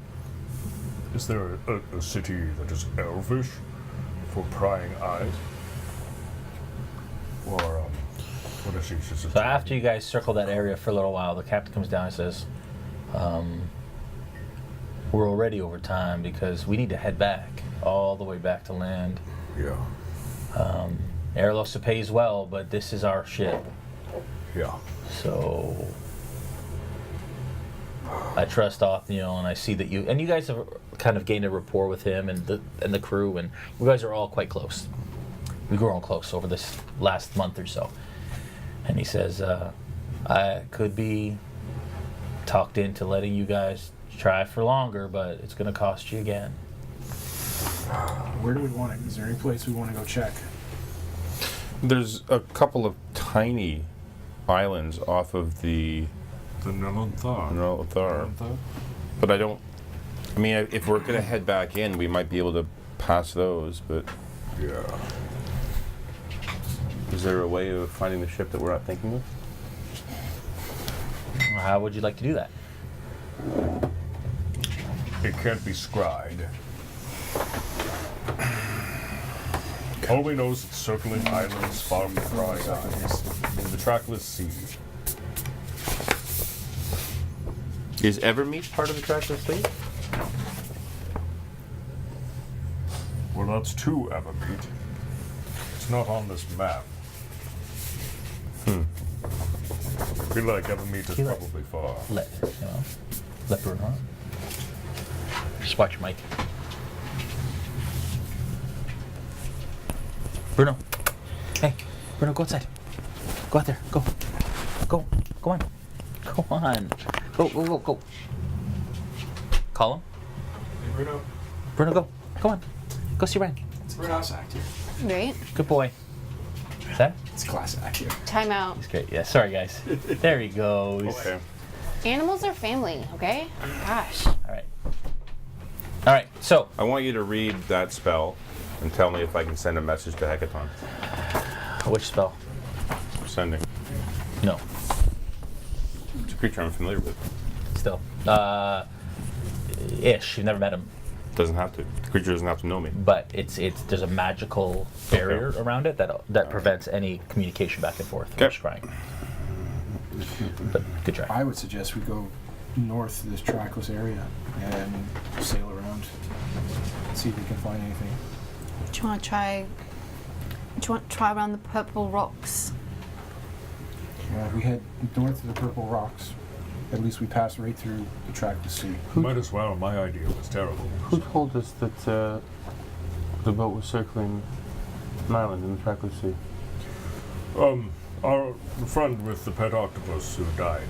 Is there a city that is elvish for prying eyes? Or, what is it? So after you guys circle that area for a little while, the captain comes down and says, we're already over time because we need to head back, all the way back to land. Yeah. Erlos pays well, but this is our ship. Yeah. So I trust Othniel, and I see that you guys have kind of gained a rapport with him and the crew, and you guys are all quite close. We've grown close over this last month or so. And he says, I could be talked into letting you guys try for longer, but it's going to cost you again. Where do we want it? Is there any place we want to go check? There's a couple of tiny islands off of the Nelanthar. but I mean, if we're gonna head back in, we might be able to pass those, but Yeah. is there a way of finding the ship that we're not thinking of? How would you like to do that? It can't be scryed. All we know is it's circling islands far from prying eyes in the trackless sea. Is Evermeet part of the trackless sea? Well, that's two Evermeet. It's not on this map. I feel like Evermeet is probably far. Let Bruno on. Just watch your mic. Bruno. Hey, Bruno, go outside. Go out there. Go. Go. Go on. Go on. Go. Call him. Hey, Bruno. Bruno, go. Go on. Go see Ryan. It's a class act here. Right? Good boy. Is that? It's a class act here. Time out. He's great. Yeah, sorry, guys. There he goes. Okay. Animals are family, okay? Gosh. All right, so. I want you to read that spell and tell me if I can send a message to Hekaton. Which spell? Sending. No. It's a creature I'm familiar with. Still. Ish. You've never met him. Doesn't have to. The creature doesn't have to know me. But there's a magical barrier around it that prevents any communication back and forth. Okay. Scrying. But good try. I would suggest we go north to this trackless area and sail around, see if we can find anything. Do you want to try around the purple rocks? If we head north to the Purple Rocks, at least we pass right through the trackless sea. Might as well. My idea was terrible. Who told us that the boat was circling an island in the trackless sea? Our friend with the pet octopus who died.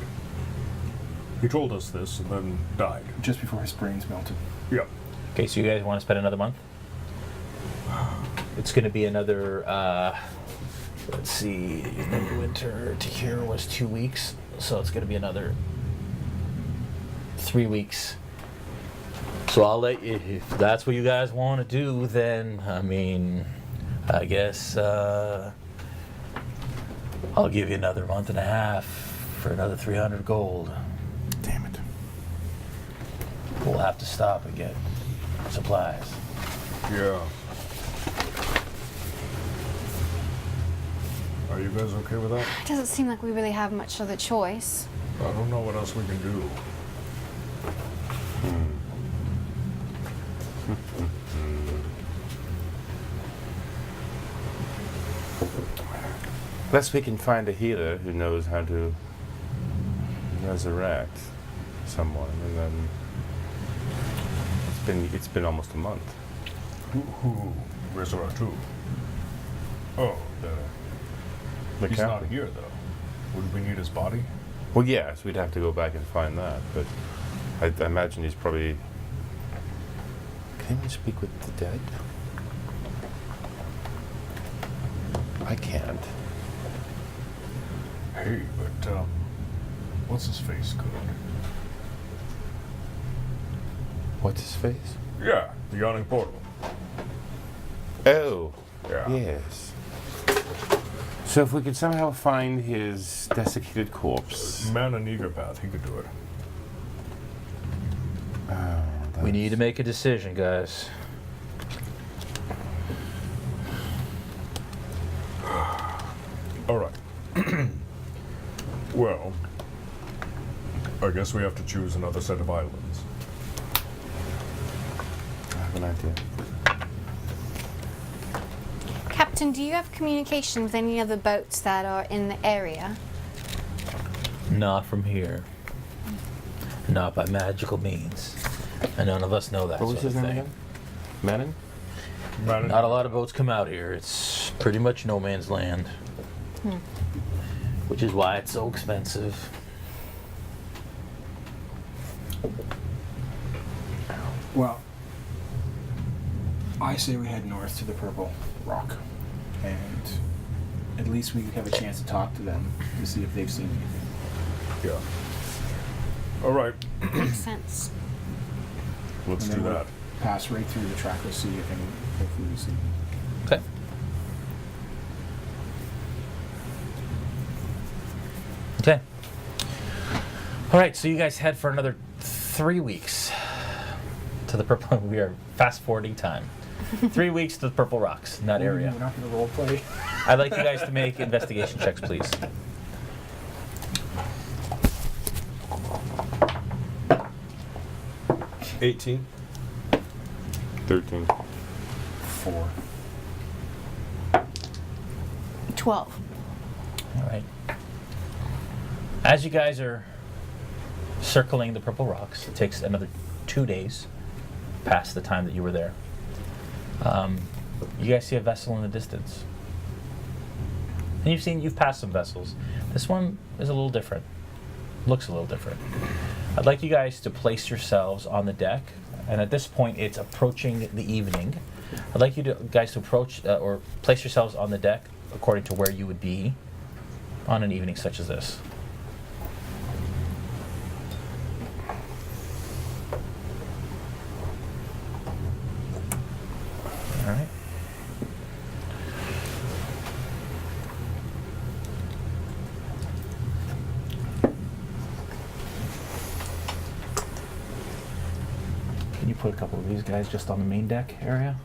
He told us this and then died. Just before his brains melted. Yeah. Okay, so you guys want to spend another month? It's going to be another, let's see, winter to here was 2 weeks, so it's going to be another 3 weeks. So I'll let you, if that's what you guys want to do, then, I mean, I guess I'll give you another month and a half for another 300 gold. Damn it. We'll have to stop and get supplies. Yeah. Are you guys okay with that? It doesn't seem like we really have much other choice. I don't know what else we can do. Unless we can find a healer who knows how to resurrect someone, and then it's been almost a month. Who resurrect who? Oh, The he's captain. not here though. Wouldn't we need his body? Well, yes, we'd have to go back and find that, but I imagine he's probably. Can anyone speak with the dead? I can't. Hey, but what's his face good? What's his face? Yeah, the yawning portal. Oh, Yeah. yes. So if we could somehow find his desiccated corpse. Man in eager path, he could do it. We need to make a decision, guys. All right. Well, I guess we have to choose another set of islands. I have an idea. Captain, do you have communication with any other boats that are in the area? Not from here. Not by magical means. And none of us know that What was sort his of name thing. again? Manon? Man in Not a lot of boats come out here. It's pretty much no man's land. Which is why it's so expensive. Well, I say we head north to the Purple Rock, and at least we have a chance to talk to them to see if they've seen anything. Yeah. All right, Makes sense. let's And do then we'll that. pass right through the trackless sea if any, hopefully we see. Okay. Okay. All right, so you guys head for another 3 weeks to the Purple. We are fast forwarding time. 3 weeks to the Purple Rocks in that area. We're not going to role play. I'd like you guys to make investigation checks, please. $18. 13. 4. 12. All right. As you guys are circling the Purple Rocks, it takes another 2 days past the time that you were there. You guys see a vessel in the distance. And you've passed some vessels. This one is a little different. Looks a little different. I'd like you guys to place yourselves on the deck, and at this point it's approaching the evening. I'd like you guys to approach or place yourselves on the deck according to where you would be on an evening such as this. All right. Can you put a couple of these guys just on the main deck area?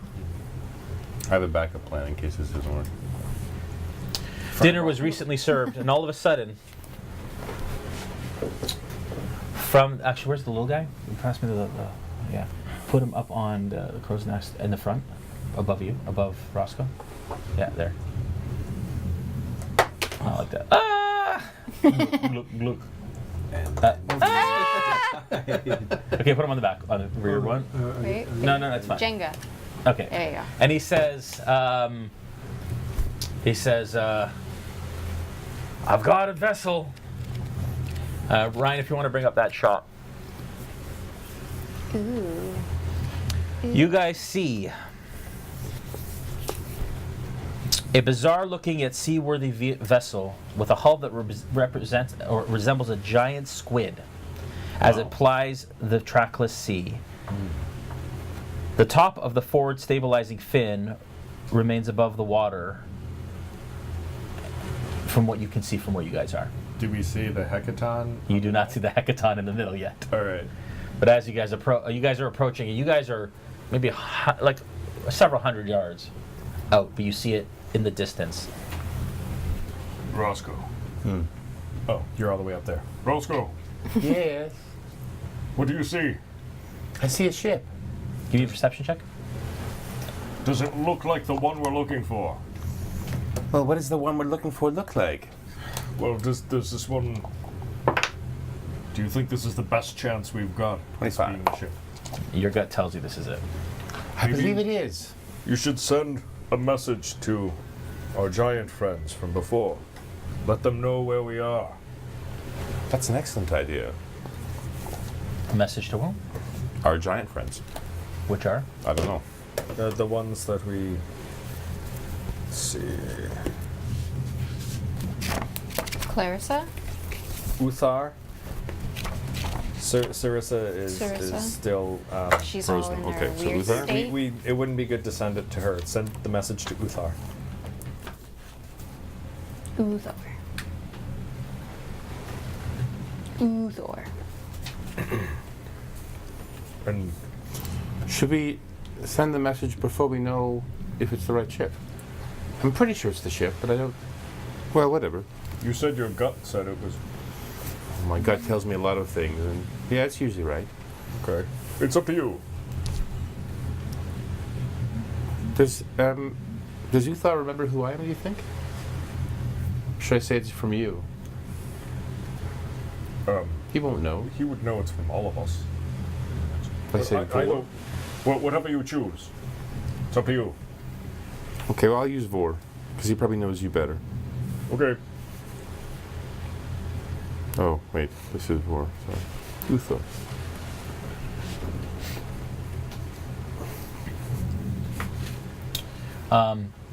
I have a backup plan in case this doesn't work. Dinner was recently served, and all of a sudden, actually, where's the little guy? You pass me yeah. Put him up on the crow's nest in the front, above you, above Roscoe. Yeah, there. I like that. Ah! Look, look. Okay, put him on the back, on the rear one. Wait. No, that's fine. Jenga. Okay. There you go. And he says, I've got a vessel. Ryan, if you want to bring up that shot. Ooh. You guys see a bizarre-looking yet seaworthy vessel with a hull that represents or resembles a giant squid as it plies the trackless sea. The top of the forward stabilizing fin remains above the water from what you can see from where you guys are. Do we see the Hekaton? You do not see the Hekaton in the middle yet. All right. But as you guys are approaching, and you guys are maybe like several hundred yards out, but you see it in the distance. Roscoe. Oh, you're all the way up there. Roscoe, Yes. what do you see? I see a ship. Give me a perception check. Does it look like the one we're looking for? Well, what does the one we're looking for look like? Well, does this one... Do you think this is the best chance we've got? This 25. being the ship? Your gut tells you this is it. I Maybe- believe it is. You should send a message to our giant friends from before. Let them know where we are. That's an excellent idea. A message to whom? Our giant friends. Which are? I don't know. The ones that we... Let's see... Clarissa? Uthar. Sarissa is Sarissa. still... She's Frozen. all in Okay, her so weird Uther? state. it wouldn't be good to send it to her. Send the message to Uthar. Uthor. Uthor. And Should we send the message before we know if it's the right ship? I'm pretty sure it's the ship, but I don't... Well, whatever. you said your gut said it was... My gut tells me a lot of things, and yeah, it's usually right. Okay. It's up to you. Does Uthar remember who I am, do you think? Should I say it's from you? He won't know. He would know it's from all of us. If I say I Vor. know. Well, whatever you choose. It's up to you. Okay, well, I'll use Vor, because he probably knows you better. Okay. Oh, wait, this is Vor, sorry. Uthar.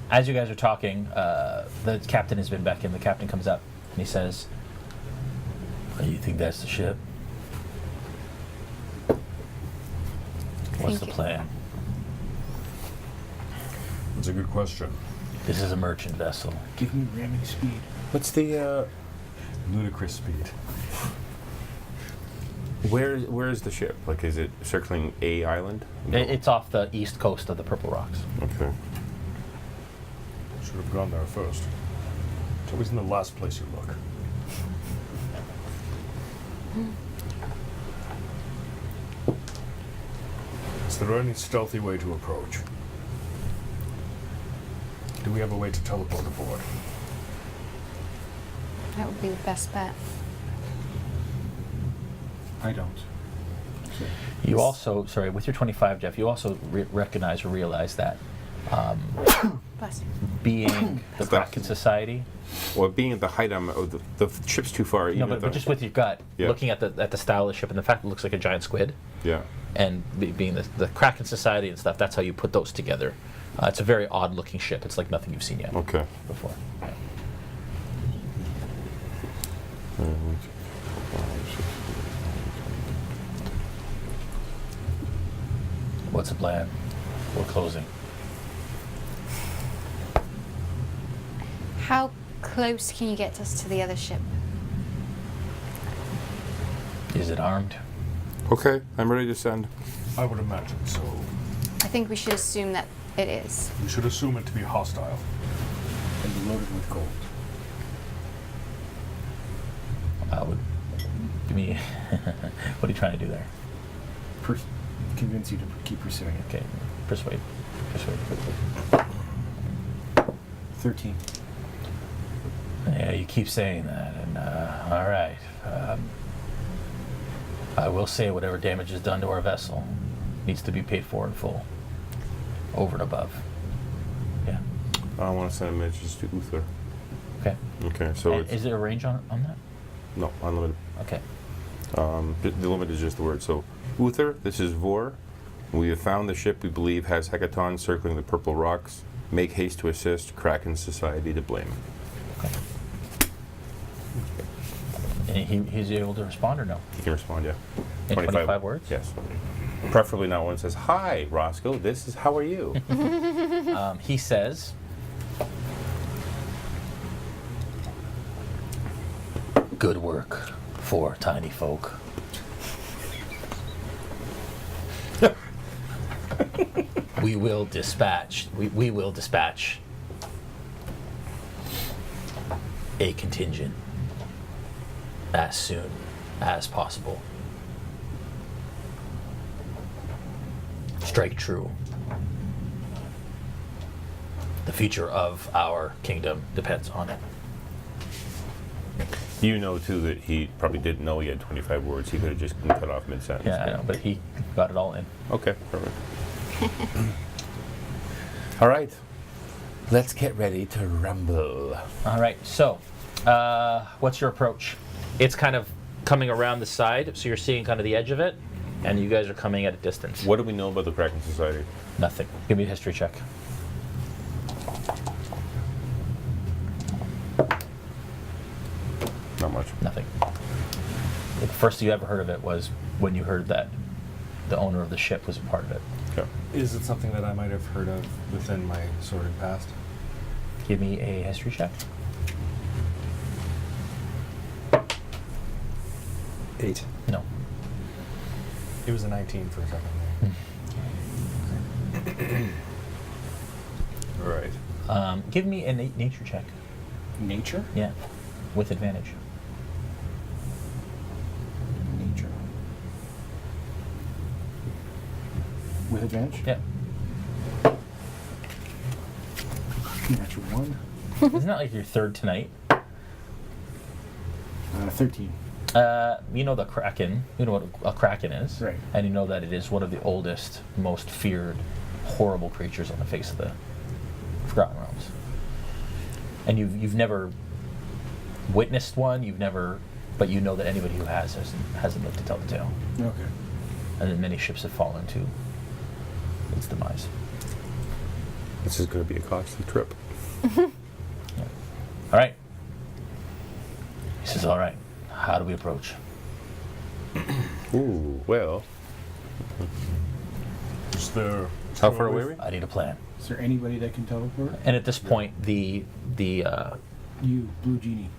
As you guys are talking, the captain has been back in. The captain comes up and he says, "You think that's the ship? What's the Think- plan? That's a good question. This is a merchant vessel. Give me ramming speed. What's the, Ludicrous speed. where is the ship? Like, is it circling a island? No. It's off the east coast of the Purple Rocks. Okay. Should have gone there first. It's always in the last place you look. Is there any stealthy way to approach? Do we have a way to teleport aboard? That would be the best bet. I don't. You also, sorry, with your 25, Jeff, you also recognize or realize that Bless you. being the Kraken Society. Well, being at the height, the ship's too far. No, even but at the- just with your gut, Yeah. looking at the style of the ship and the fact it looks like a giant squid, Yeah. and being the Kraken Society and stuff, that's how you put those together. It's a very odd-looking ship. It's like nothing you've seen yet Okay. before. Yeah. What's the plan? We're closing. How close can you get us to the other ship? Is it armed? Okay, I'm ready to send. I would imagine so. I think we should assume that it is. We should assume it to be hostile. And loaded with gold. I would. Give me. What are you trying to do there? Convince you to keep pursuing it. Okay, persuade. Persuade. 13. Yeah, you keep saying that, and all right. I will say whatever damage is done to our vessel needs to be paid for in full, over and above. Yeah. I want to send messages to Uther. Okay. Okay, so And it's is there a range on that? no unlimited. Okay. The limit is just the word. So, Uther, this is Vor. We have found the ship we believe has Hekaton circling the Purple Rocks. Make haste to assist. Kraken Society to blame. Okay. And he's able to respond or no? You can respond, yeah. In 25 words? Yes. Preferably not one that says, "Hi, Roscoe. This is how are you?" He says, "Good work for tiny folk." We will dispatch. We will dispatch a contingent as soon as possible. Strike true. The future of our kingdom depends on it. You know, too, that he probably didn't know he had 25 words. He could have just been cut off mid-sentence. Yeah, I know, but he got it all in. Okay, perfect. All right. Let's get ready to rumble. All right, so what's your approach? It's kind of coming around the side, so you're seeing kind of the edge of it, and you guys are coming at a distance. What do we know about the Kraken Society? Nothing. Give me a history check. Not much. Nothing. The first you ever heard of it was when you heard that the owner of the ship was a part of it. Okay. Is it something that I might have heard of within my sordid past? Give me a history check. 8. No. It was a 19 for a second there. All right. Give me a nature check. Nature? Yeah, with advantage. Nature. With advantage? Yeah. Natural 1. Isn't that like your third tonight? 13. You know the Kraken. You know what a Kraken is. Right. And you know that it is one of the oldest, most feared, horrible creatures on the face of the Forgotten Realms. And you've never witnessed one. You've never, but you know that anybody who hasn't lived to tell the tale. Okay. And then many ships have fallen to its demise. This is going to be a costly trip. All right. He says, all right, how do we approach? Ooh, well. Is there... How far away are we? I need a plan. Is there anybody that can teleport? And at this point, the You, Blue Genie.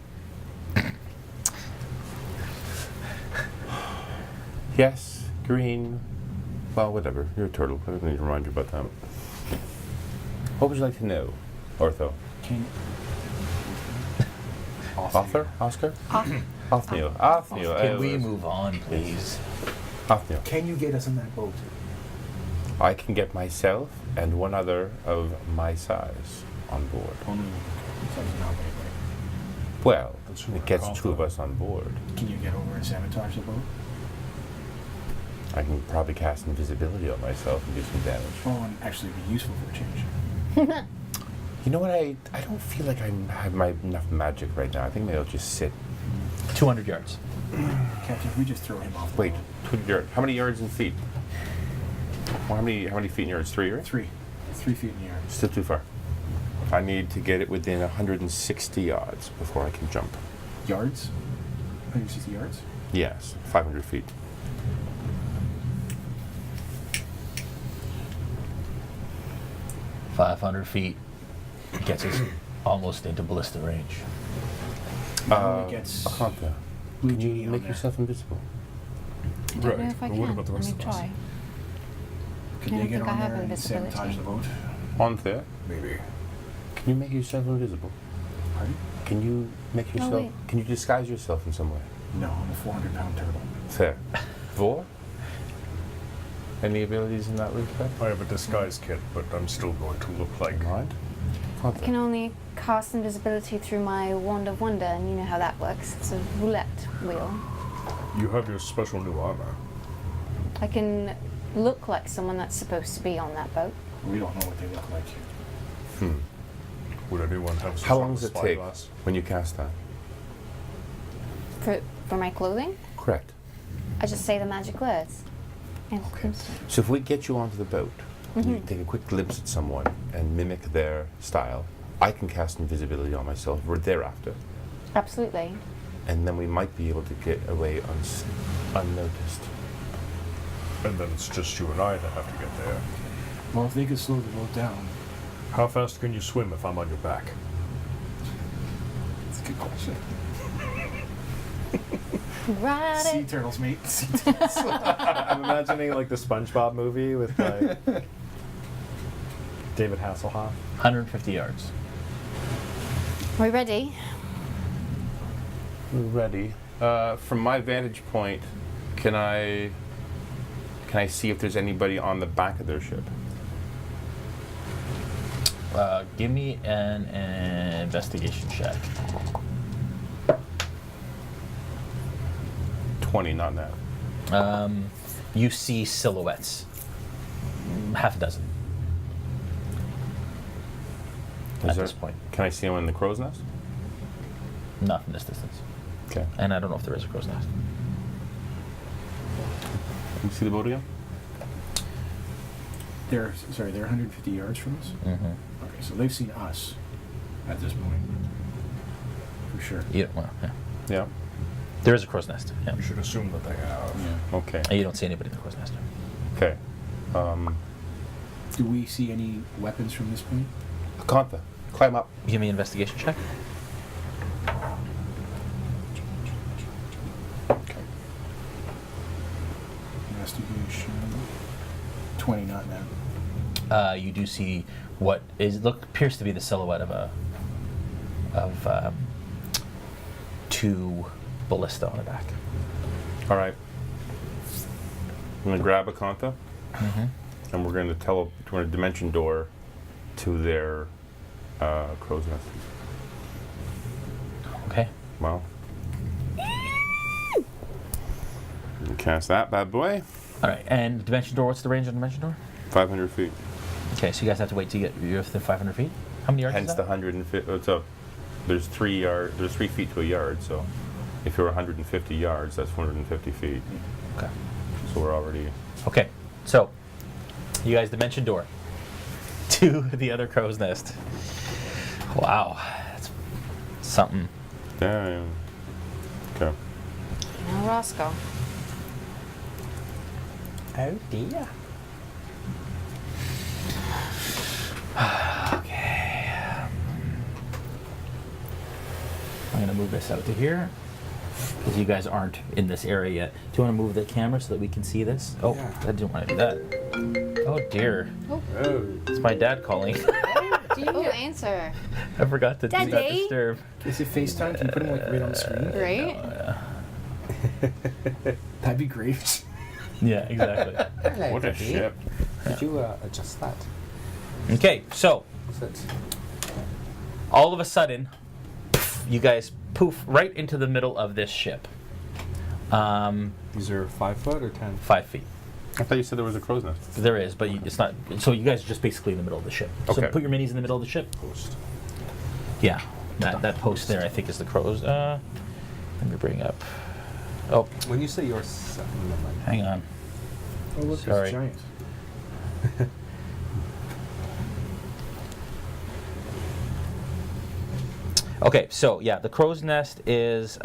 Yes, green. Well, whatever. You're a turtle. I don't need to remind you about that. What would you like to know, Ortho? Can Author? Oscar? Othniel. Othniel. Can we move on, please? Othniel. Can you get us on that boat? I can get myself and one other of my size on board. Only size now, right? Well, That's who it we're gets confident. two of us on board. Can you get over and sabotage the boat? I can probably cast invisibility on myself and do some damage. Oh, and actually be useful for a change. You know what? I don't feel like I have enough magic right now. I think maybe I'll just sit. 200 yards. Captain, if we just throw him off the Wait, boat. 200 yards. How many yards in feet? Well, how many feet in yards? 3, right? 3 feet in the air. Still too far. I need to get it within 160 yards before I can jump. Yards? 160 yards? Yes, 500 feet. $500 gets us almost into ballista range. Only gets Akanta, Blue can Genie you on make there. yourself invisible? I don't know if I Right. Well, what can. about the Let rest me of us? try. Could I they don't get think I on have there and invisibility. sabotage the boat? On there? Maybe. Can you make yourself invisible? Pardon? Can you make yourself? wait. Can you disguise yourself in some way? No, I'm a 400-pound turtle. Fair. Vor? Any abilities in that respect? I have a disguise kit, but I'm still going to look like... Mind? I can only cast invisibility through my Wand of Wonder, and you know how that works. It's a roulette wheel. You have your special new armor. I can look like someone that's supposed to be on that boat. We don't know what they look like. Would anyone have some How sort long of does it take spyglass? when you cast that? For my clothing, Correct. I just say the magic words. And Okay. So if we get you onto the boat, and you Mhm. take a quick glimpse at someone and mimic their style, I can cast invisibility on myself thereafter, Absolutely. and then we might be able to get away unnoticed. And then it's just you and I that have to get there. Well, if they could slow the boat down. How fast can you swim if I'm on your back? That's a good question. Ride Sea it. turtles, mate. Sea turtles. I'm imagining like the SpongeBob movie with like David Hasselhoff. 150 yards. Are we ready? Ready. From my vantage point, can I see if there's anybody on the back of their ship? Give me an investigation check. 20, not that. You see silhouettes. Half a dozen. At this point. Can I see them in the crow's nest? Not from this distance. Okay. And I don't know if there is a crow's nest. Can you see the boat again? They're 150 yards from us. Mm-hmm. Okay, so they've seen us at this point, for sure. Well, yeah. Yeah. There is a crow's nest. Yeah. You should assume that they have. Yeah. Okay. And you don't see anybody in the crow's nest. Okay. Do we see any weapons from this point? Akantha, climb up. Give me an investigation check. Okay. Investigation. 20, not now. You do see what appears to be the silhouette of two ballista on the back. All right. I'm gonna grab Akantha, Mm-hmm. and we're gonna dimension door to their crow's nest. Okay. Well. Cast that bad boy. All right. And dimension door. What's the range on dimension door? 500 feet. Okay. So you guys have to wait till you're within 500 feet. How many yards? Hence is the that? 150. So there's 3 feet to a yard. So if you're 150 yards, that's 450 feet. Okay. So we're already. Okay. So you guys dimension door to the other crow's nest. Wow. That's something. Damn. Okay. Now Roscoe. Oh dear. Okay. I'm gonna move this out to here because you guys aren't in this area yet. Do you want to move the camera so that we can see this? Oh, Yeah. I didn't want to do that. Oh dear, Oh. it's my dad calling. Do you answer? I forgot to do not Daddy? disturb. Is it FaceTime? Can you put him like right on the screen? Right? That'd be great. Yeah, exactly. Hello, What a Daddy. ship. Could you adjust that? Okay, so Is it? all of a sudden, you guys poof right into the middle of this ship. These are 5 foot or 10? 5 feet. I thought you said there was a crow's nest. There is, but it's not. So you guys are just basically in the middle of the ship. So Okay. put your minis in the middle of the ship. Post. Yeah, that post there I think is the crows. Let me bring up. Oh, When you say you're 7, hang on. Oh, look, Sorry. it's giant. Okay, so yeah, the crow's nest is.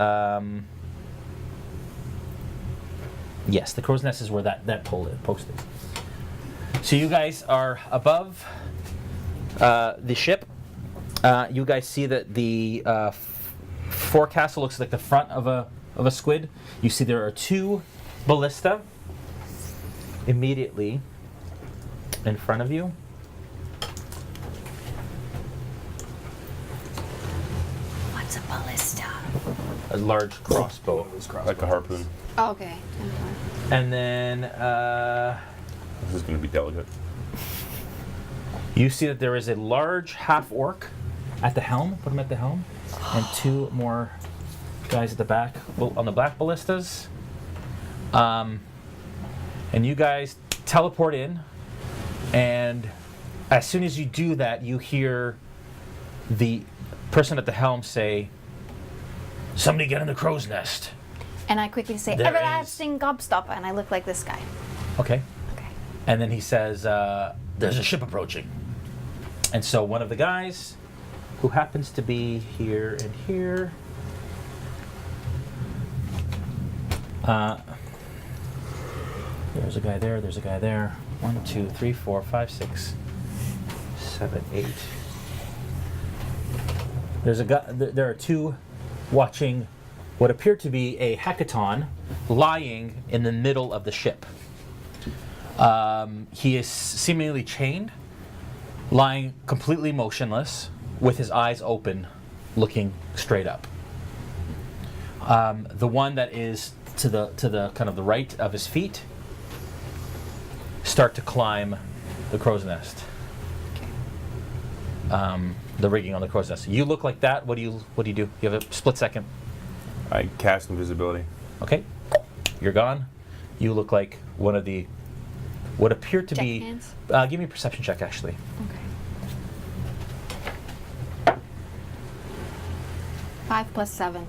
Yes, the crow's nest is where that post is. So you guys are above the ship. You guys see that the forecastle looks like the front of a squid. You see there are 2 ballista immediately in front of you. What's a ballista? A large crossbow. Like a harpoon. Oh, okay. And then This is going to be delicate. you see that there is a large half-orc at the helm. Put him at the helm. And 2 more guys at the back on the black ballistas. And you guys teleport in. And as soon as you do that, you hear the person at the helm say, "Somebody get in the crow's nest." And I quickly say, There "Everlasting gobstopper," and I look like this guy. Okay. Okay. And then he says, "There's a ship approaching." And so one of the guys, who happens to be here and here, there's a guy there, there's a guy there. 1, 2, 3, 4, 5, 6, 7, 8. There's a guy. There are 2 watching what appear to be a Hekaton lying in the middle of the ship. He is seemingly chained, lying completely motionless, with his eyes open, looking straight up. The one that is to the kind of the right of his feet start to climb the crow's nest. The rigging on the crow's nest. You look like that. What do you do? You have a split second. I cast invisibility. Okay, you're gone. You look like one of the what appear to be. Deckhands? Give me a perception check, actually. Okay. 5 plus 7.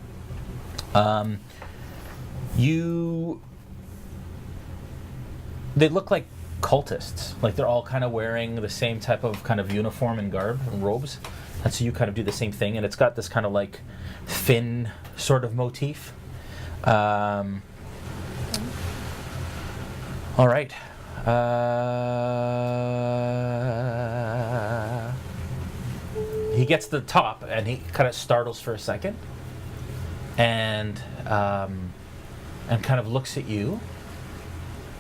They look like cultists. Like they're all kind of wearing the same type of kind of uniform and garb and robes. And so you kind of do the same thing, and it's got this kind of like fin sort of motif. All right. He gets to the top, and he kind of startles for a second, and kind of looks at you,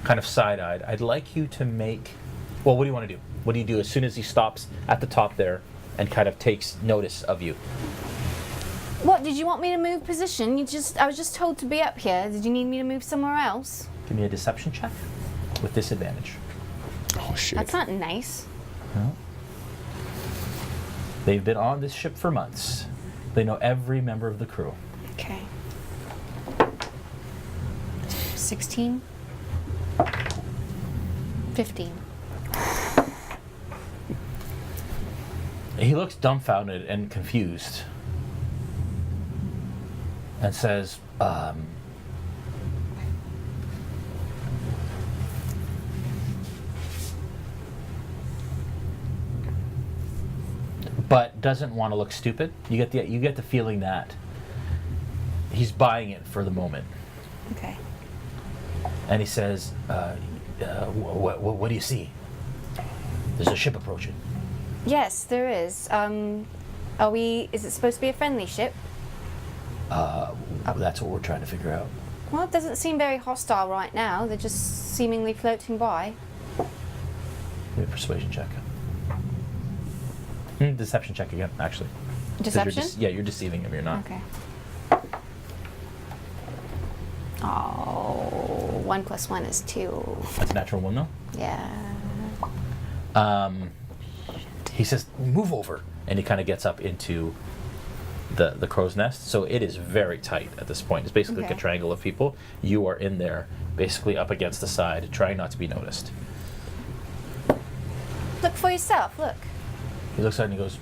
kind of side-eyed. I'd like you to make. Well, what do you want to do? What do you do as soon as he stops at the top there, and kind of takes notice of you? What, did you want me to move position? I was just told to be up here. Did you need me to move somewhere else? Give me a deception check with disadvantage. Oh shit. That's not nice. No. They've been on this ship for months. They know every member of the crew. Okay. 16. 15. He looks dumbfounded and confused and says, but doesn't want to look stupid. You get the feeling that he's buying it for the moment. Okay. And he says, what do you see? There's a ship approaching. Yes, there is. Is it supposed to be a friendly ship? That's what we're trying to figure out. Well, it doesn't seem very hostile right now. They're just seemingly floating by. Give me a persuasion check. Deception check again, actually. 'Cause Deception? You're deceiving him. You're not. Okay. Oh, 1 plus 1 is 2. That's a natural one, though. Yeah. He says, "Move over," and he kind of gets up into the crow's nest. So it is very tight at this point. It's basically like a Okay. triangle of people. You are in there, basically up against the side, trying not to be noticed. Look for yourself, look. He looks at it and he goes,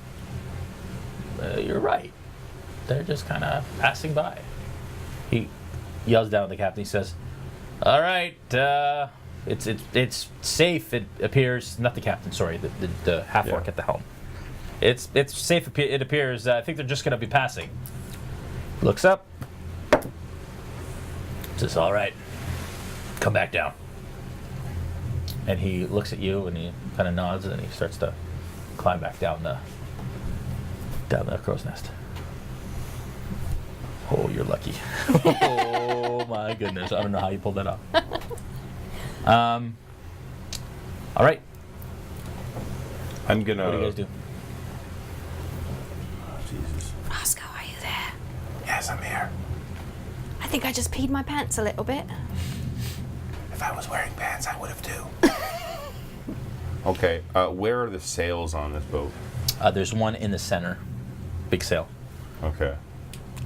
"You're right. They're just kind of passing by." He yells down at the captain. He says, "All right, it's safe. It appears." Not the captain. Sorry, the half orc at the helm. It's safe. It appears. I think they're just going to be passing. Looks up. Says, "All right, come back down." And he looks at you and he kind of nods and he starts to climb back down the crow's nest. Oh, you're lucky. Oh my goodness. I don't know how you pulled that off. All right. I'm gonna. What do you guys do? Jesus. Roscoe, are you there? Yes, I'm here. I think I just peed my pants a little bit. If I was wearing pants, I would have too. Okay. Where are the sails on this boat? There's one in the center. Big sail. Okay.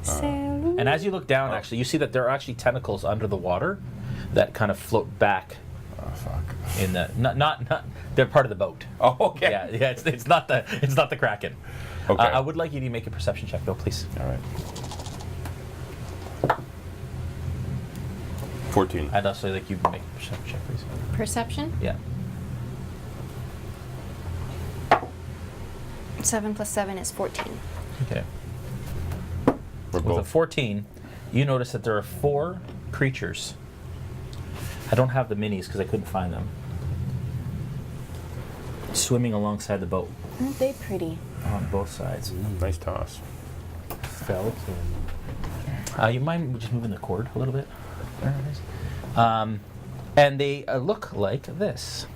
And as you look down, actually, you see that there are actually tentacles under the water that kind of float back Oh fuck. in the not they're part of the boat. Oh okay. Yeah, it's not the Kraken. Okay. I would like you to make a perception check though, please. All right. 14. I'd also like you to make a perception check, please. Perception? Yeah. 7 plus 7 is 14. Okay. We're With a both. 14, you notice that there are 4 creatures. I don't have the minis because I couldn't find them. Swimming alongside the boat Aren't they pretty? on both sides. Nice toss. Felt You mind just moving the cord a little bit? There it is. And they look like this.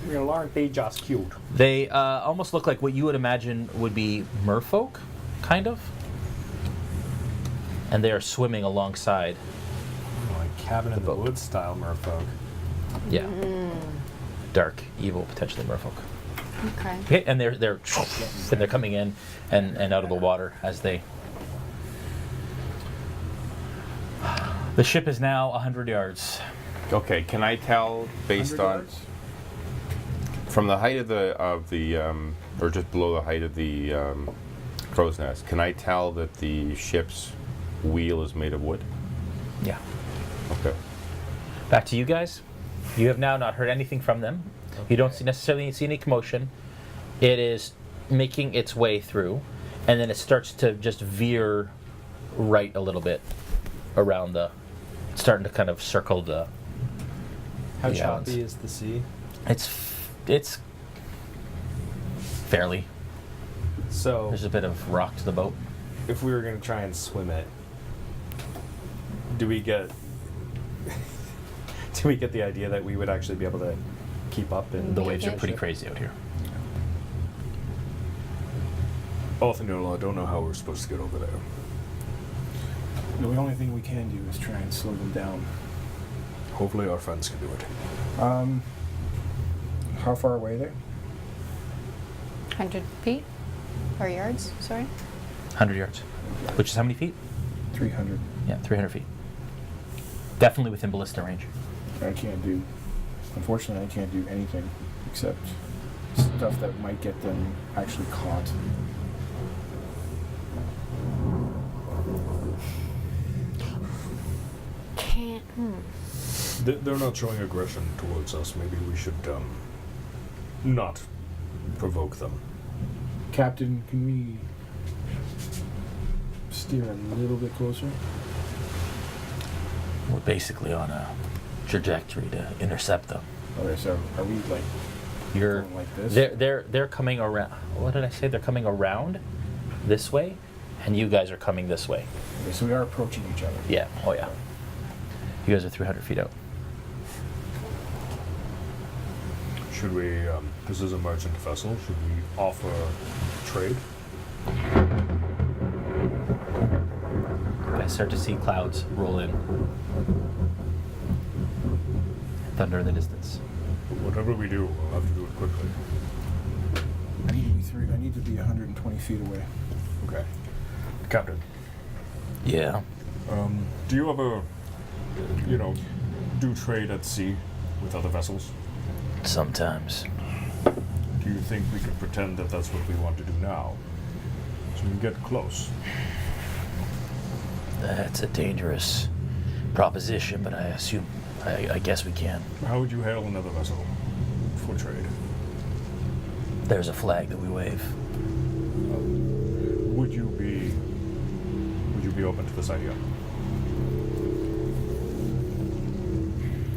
Well, aren't they just cute? They almost look like what you would imagine would be merfolk, kind of. And they are swimming alongside. Like cabin in the woods style merfolk. Yeah. Dark, evil, potentially merfolk. Okay. Okay, and they're coming in and out of the water as they. The ship is now 100 yards. Okay, can I tell based 100 on yards? from the height of the or just below the height of the crow's nest? Can I tell that the ship's wheel is made of wood? Yeah. Okay. Back to you guys. You have now not heard anything from them. You don't necessarily see any commotion. It is making its way through, and then it starts to just veer right a little bit around starting to kind of circle the. How the choppy islands. is the sea? It's fairly. So There's a bit of rock to the boat. if we were going to try and swim it, do we get the idea that we would actually be able to keep up in The waves are pretty crazy out here. Arthur, I don't know how we're supposed to get over there. The only thing we can do is try and slow them down. Hopefully our friends can do it. How far away there? 100 feet? Or yards, sorry? 100 yards. Which is how many feet? 300. Yeah, 300 feet. Definitely within ballista range. Unfortunately, I can't do anything except stuff that might get them actually caught. Can't. They're not showing aggression towards us. Maybe we should not provoke them. Captain, can we steer a little bit closer? We're basically on a trajectory to intercept them. Okay, so are we like You're going like this? they're coming around. What did I say? They're coming around this way, and you guys are coming this way. Okay, so we are approaching each other. Yeah. Oh yeah. You guys are 300 feet out. Should we, this is a merchant vessel, should we offer trade? You guys start to see clouds roll in. Thunder in the distance. Whatever we do, we'll have to do it quickly. I need to be 120 feet away. Okay. Captain, Yeah. do you ever, do trade at sea with other vessels? Sometimes. Do you think we could pretend that that's what we want to do now? So we can get close. That's a dangerous proposition, but I guess we can. How would you hail another vessel for trade? There's a flag that we wave. Would you be open to this idea?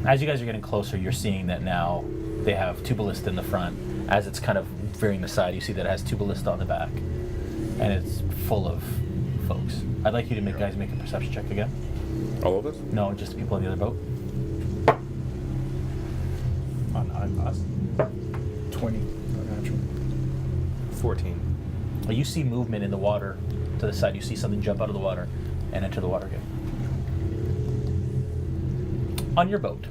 As you guys are getting closer, you're seeing that now they have two ballista in the front. As it's kind of veering the side, you see that it has two ballista on the back. And it's full of folks. I'd like you to guys make a perception check again. All of us? No, just the people on the other boat. on us? 20, natural. 14. You see movement in the water to the side. You see something jump out of the water and enter the water again. On your boat,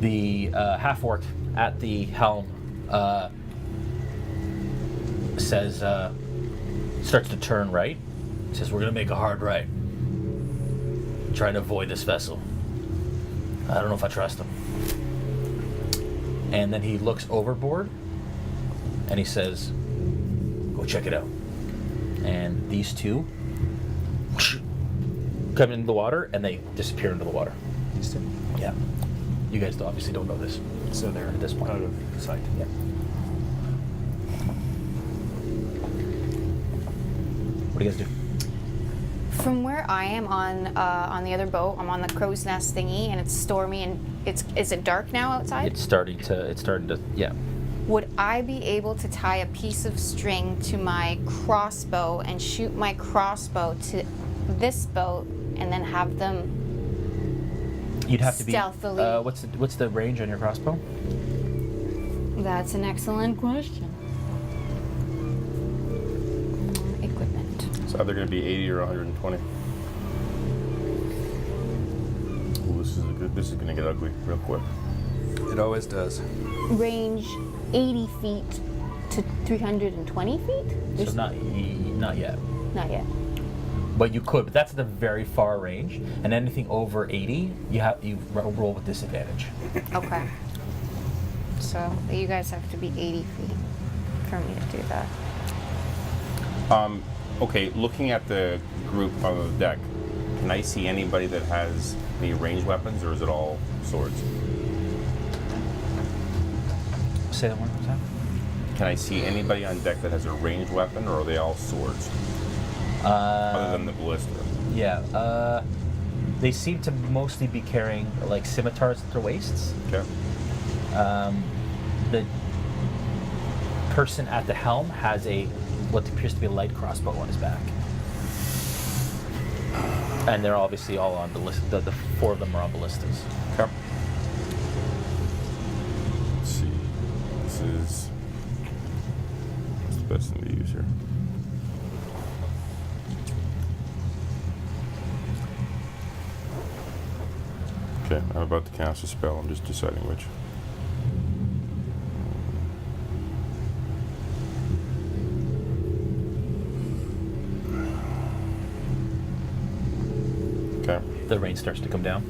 the half-orc at the helm says, starts to turn right. Says, "We're gonna make a hard right. Trying to avoid this vessel. I don't know if I trust him." And then he looks overboard and he says, "Go check it out." And these two come into the water and they disappear into the water. These two? Yeah. You guys obviously don't know this. So they're At this point. out of sight. Yeah. What do you guys do? From where I am on the other boat, I'm on the crow's nest thingy, and it's stormy, and is it dark now outside? It's starting to, yeah. Would I be able to tie a piece of string to my crossbow and shoot my crossbow to this boat, and then have them You'd have to be, stealthily? what's the range on your crossbow? That's an excellent question. either going to be 80 or 120. Ooh, this is going to get ugly real quick. It always does. Range 80 feet to 320 feet? So not yet. Not yet. But you could, but that's at the very far range. And anything over 80, you roll with disadvantage. Okay. So you guys have to be 80 feet for me to do that. Okay, looking at the group on the deck, can I see anybody that has any ranged weapons, or is it all swords? Say that one more time. Can I see anybody on deck that has a ranged weapon, or are they all swords? Other than the ballista. Yeah. They seem to mostly be carrying like scimitars at their waists. Okay. The person at the helm has what appears to be a light crossbow on his back. And they're obviously all on ballista. The four of them are on ballistas. Okay. Let's see. What's the best thing to use here? Okay, I'm about to cast a spell. I'm just deciding which. Okay. The rain starts to come down.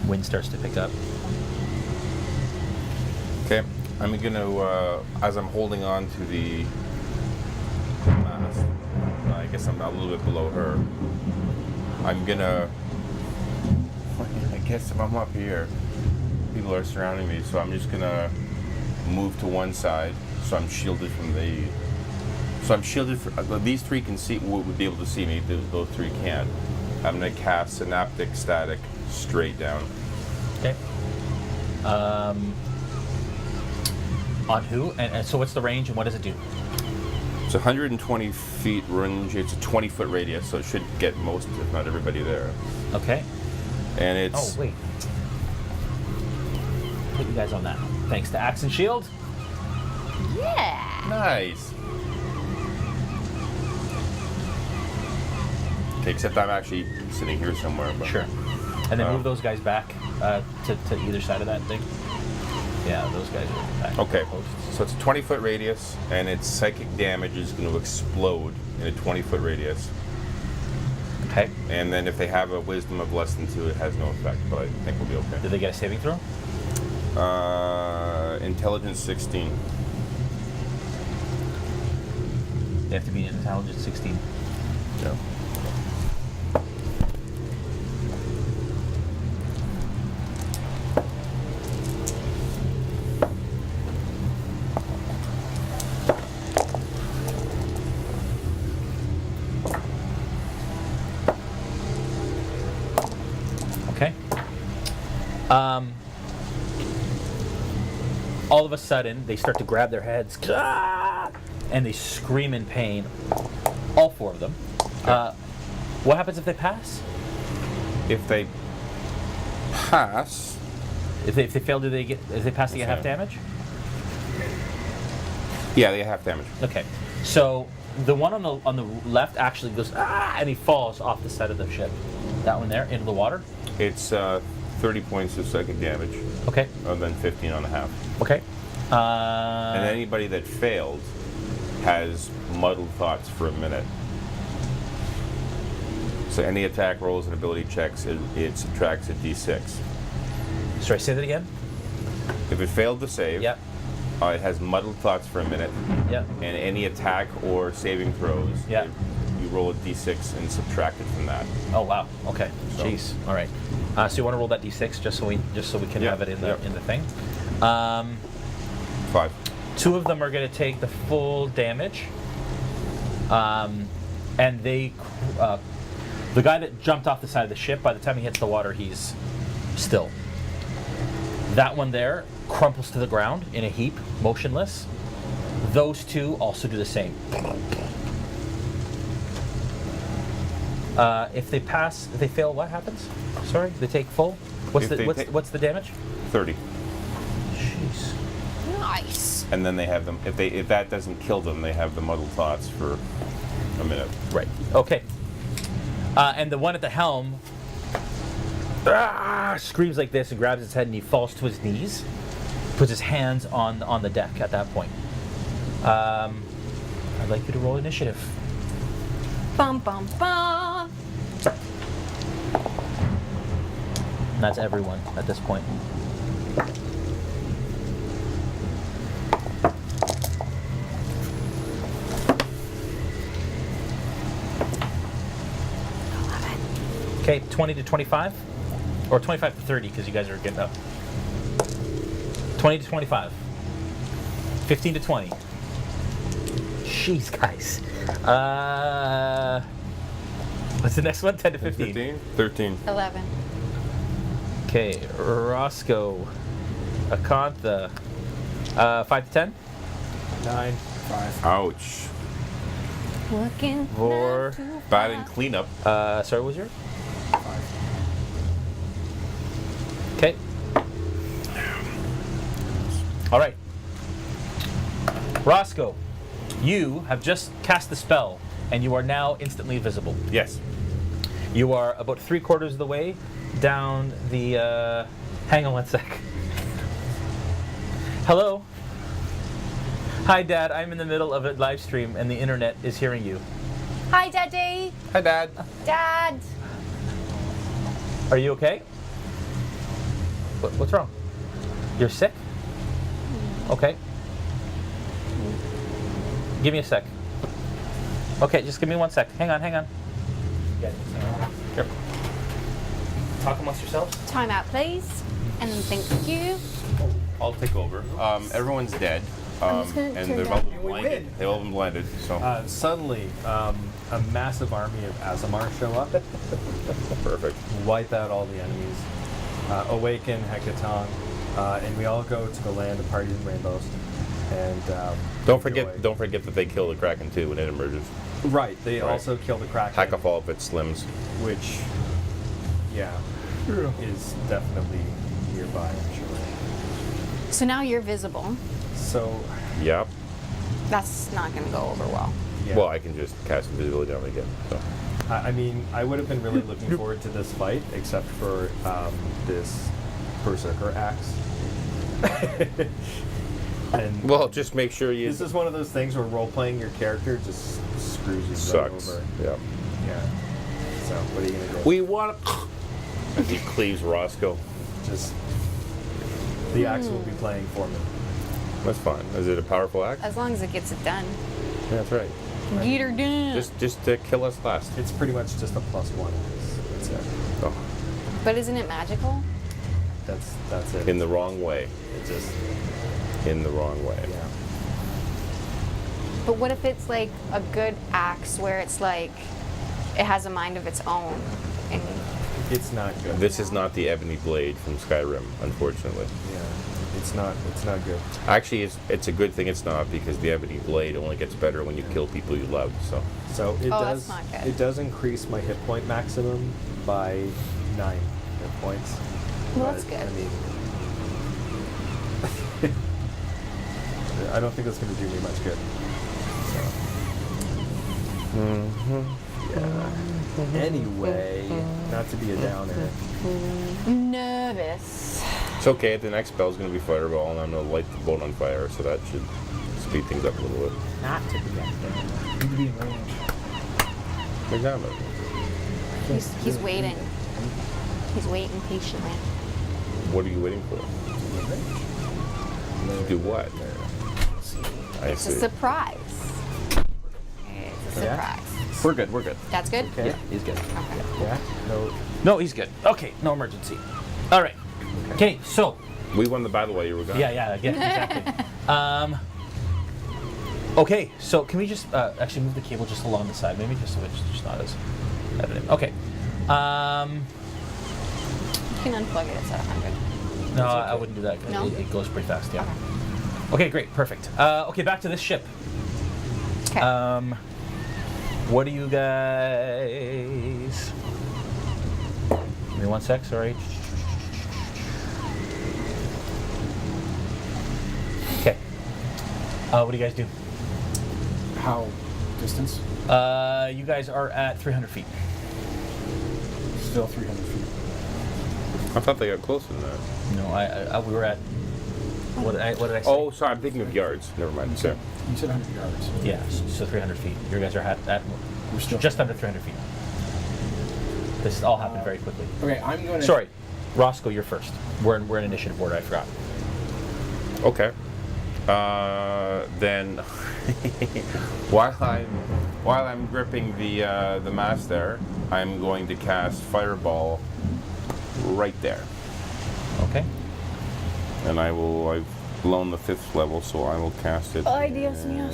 Wind starts to pick up. Okay, I'm gonna, as I'm holding on to the mast, I guess I'm a little bit below her. I'm gonna, I guess if I'm up here, people are surrounding me, so I'm just gonna move to one side, so I'm shielded from the, these three can see, would be able to see me, those three can't. I'm gonna cast Synaptic Static straight down. Okay. On who? And so what's the range and what does it do? It's 120 feet range. It's a 20-foot radius, so it should get most, if not everybody there. Okay. And it's... Oh, wait. Put you guys on that. Thanks to Axe and Shield. Yeah. Nice. Okay, except I'm actually sitting here somewhere. But, Sure. And then move those guys back to either side of that thing. Yeah, those guys are back. Okay, so it's a 20-foot radius, and its psychic damage is going to explode in a 20-foot radius. Okay. And then if they have a wisdom of less than 2, it has no effect, but I think we'll be okay. Did they get a saving throw? Intelligence 16. They have to be in intelligence 16. Yeah. Okay. All of a sudden, they start to grab their heads, and they scream in pain. All four of them. What happens if they pass? If they pass, If they fail, if they pass, they get half damage? yeah, they get half damage. Okay. So the one on the left actually goes and he falls off the side of the ship. That one there into the water. It's 30 points of psychic damage, Okay. and then 15 on a half. Okay. And anybody that failed has muddled thoughts for a minute. So any attack rolls and ability checks, it subtracts a d6. Sorry, say that again. If it failed to save, Yep. It has muddled thoughts for a minute, Yep. and any attack or saving throws, Yeah. you roll a d6 and subtract it from that. Oh wow. Okay. So- Jeez. All right. So you want to roll that d6 just so we can Yep, have it in the yep. in the thing. 5. Two of them are going to take the full damage. And they, the guy that jumped off the side of the ship, by the time he hits the water, he's still. That one there crumples to the ground in a heap, motionless. Those two also do the same. If they pass, if they fail, what happens? Sorry, they take full. What's what's the damage? 30. Jeez. Nice. And then they have them. If that doesn't kill them, they have the muddled thoughts for a minute. Right. Okay. And the one at the helm screams like this and grabs his head and he falls to his knees, puts his hands on the deck at that point. I'd like you to roll initiative. Bum bum bum. And that's everyone at this point. Okay, 20 to 25? Or 25 to 30, because you guys are getting up. 20 to 25. 15 to 20. Jeez, guys. What's the next one? 10 to 15? 13. 11. Okay, Roscoe. Akantha. 5 to 10? 9. 5. Ouch. Working. Vor. Batting cleanup. Sorry, what was your? 5. Okay. All right. Roscoe, you have just cast the spell, and you are now instantly visible. Yes. You are about 3/4 of the way down the. Hang on one sec. Hello. Hi, Dad. I'm in the middle of a live stream, and the internet is hearing you. Hi, Daddy. Hi, Dad. Dad. Are you okay? What's wrong? You're sick? Okay. Give me a sec. Okay, just give me 1 sec. Hang on. Here. Talk amongst yourselves. Time out, please. And thank you. I'll take over. Everyone's dead. I'm just gonna And turn they've down. all been blinded. They've all been blinded, so Suddenly, a massive army of Azamar show up, perfect. wipe out all the enemies, awaken Hekaton, and we all go to the land of parties and rainbows. And Don't enjoy. forget that they kill the Kraken too when it emerges. Right, they Right. also kill the Kraken, Hack off all of its limbs. which, is definitely nearby, I'm sure. So now you're visible. So, Yep. That's not going to go over well. yeah. Well, I can just cast invisibility on it again. So. I mean, I would have been really looking forward to this fight, except for this Berserker axe. And Well, just make sure you. this is one of those things where role-playing your character just screws you Sucks. right over. Yeah. Yeah. So, what are you gonna do? We want. As he cleaves Roscoe. Just the axe will be playing for me. That's fine. Is it a powerful axe? As long as it gets it done. Yeah, that's right. Get her done. Just to kill us last. It's pretty much just a +1 axe. That's it. Oh, But isn't it magical? That's it. in the wrong way. It just In the wrong way. yeah. But what if it's like a good axe where it's like it has a mind of its own? And It's not good. This is not the ebony blade from Skyrim, unfortunately. Yeah. It's not good. Actually, it's a good thing it's not, because the ebony blade only gets better when you kill people you love. So So it Oh, does that's not good. it does increase my hit point maximum by 9 hit points. Well, But, that's good. I mean, I don't think that's going to do me much good. So. Yeah. Anyway, not to be a downer. nervous. it's okay. The next spell's going to be Fireball, and I'm going to light the boat on fire, so that should speed things up a little bit. Not to be a downer. Need to be in range. Exactly. He's waiting. He's waiting patiently. What are you waiting for? To do what? I It's a see. surprise. It's a Yeah? surprise. We're good. That's good? Okay. Yeah, he's good. Okay. Yeah. No. No, he's good. Okay, no emergency. All right. Okay, so We won the battle while you were gone. yeah, exactly. Okay, so can we just actually move the cable just along the side, maybe, just so it's just not as evident. Okay. You can unplug it. It's at 100. No, I wouldn't do that. No? It goes pretty fast. Yeah. Okay, great, perfect. Okay, back to this ship. Okay. What do you guys? Give me 1 sec. Sorry. Okay. What do you guys do? How distance? You guys are at 300 feet. Still 300 feet. I thought they got closer than that. No, we were at. What did I say? Oh, sorry, I'm thinking of yards. Never mind. You said 100 yards. Yeah, so 300 feet. You guys are at We're still just under 300 feet. This all happened very quickly. Okay, I'm going to. Sorry, Roscoe, you're first. We're in initiative order. I forgot. Okay. Then, while I'm gripping the mast there, I'm going to cast Fireball right there, Okay. and I've blown the 5th level, so I will cast it. Ay, Dios mío.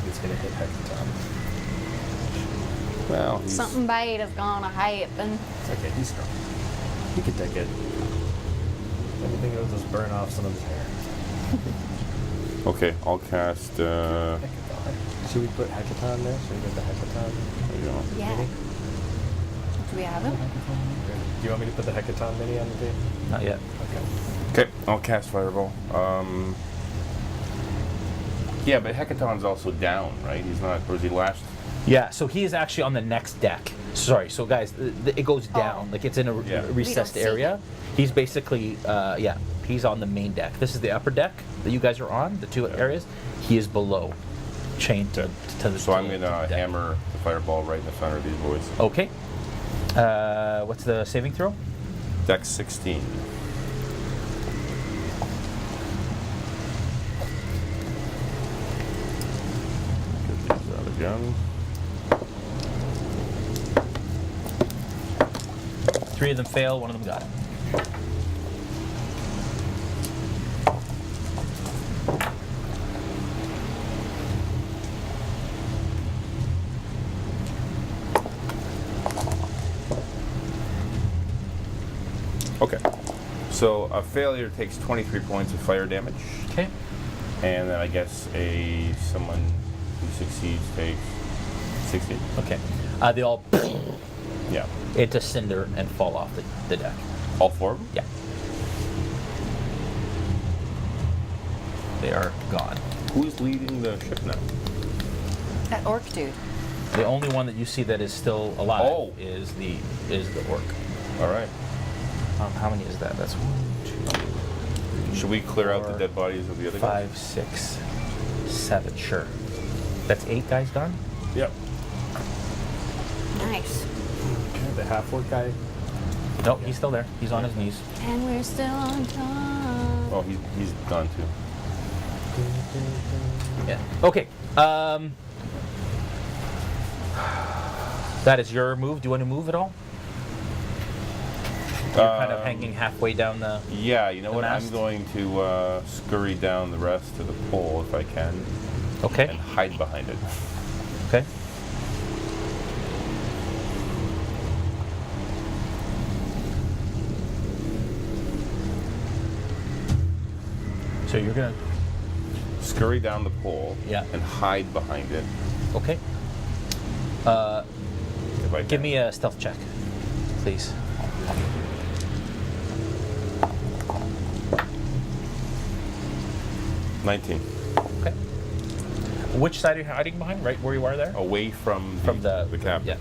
It's gonna hit Hekaton. Well, he's, Something bad is gonna happen. It's okay, he's strong. He can take it. Anything will just burn off some of his hair. okay. I'll cast. Hekaton. Should we put Hekaton there? Should we get the Hekaton? Yeah. Mini? Do we have him? Do you want me to put the Hekaton mini on the team? Not yet. Okay. Okay, I'll cast Fireball. Yeah, but Hekaton's also down, right? He's not, or is he lashed? Yeah. So he is actually on the next deck. Sorry. So guys, it goes down. Like it's in a Yeah. recessed We don't see area. He's basically yeah. He's on the main deck. This is the upper deck that you guys are on. The two areas. He is below, chained to the. So I'm to gonna the deck. hammer the Fireball right in the center of these boys. Okay. What's the saving throw? Dex 16. Get these out again. 3 of them fail. 1 of them got it. Okay. So a failure takes 23 points of fire damage, Okay. and then I guess someone who succeeds takes 16. Okay. They all Yeah. into cinder and fall off the deck. All 4 of them? Yeah. They are gone. Who's leading the ship now? That orc dude. The only one that you see that is still alive Oh. is the orc. All right. How many is that? That's 1, 2, Should we clear out the 4, dead bodies of the other guys? 5, 6, 7. Sure. That's 8 guys done. Yep. Nice. Okay, the half-orc guy. Nope, he's still there. He's on his knees. And we're still on top. Oh, he's gone too. Yeah. Okay. That is your move. Do you want to move at all? You're kind of hanging halfway down the. Yeah, you know the what? mast? I'm going to scurry down the rest of the pole if I can, and Okay. hide behind it. Okay. So you're gonna. Scurry down the pole. Yeah. And hide behind it Okay. if I can. Give me a stealth check, please. $19. Okay. Which side are you hiding behind? Right where you are there? Away from the captain. Yeah.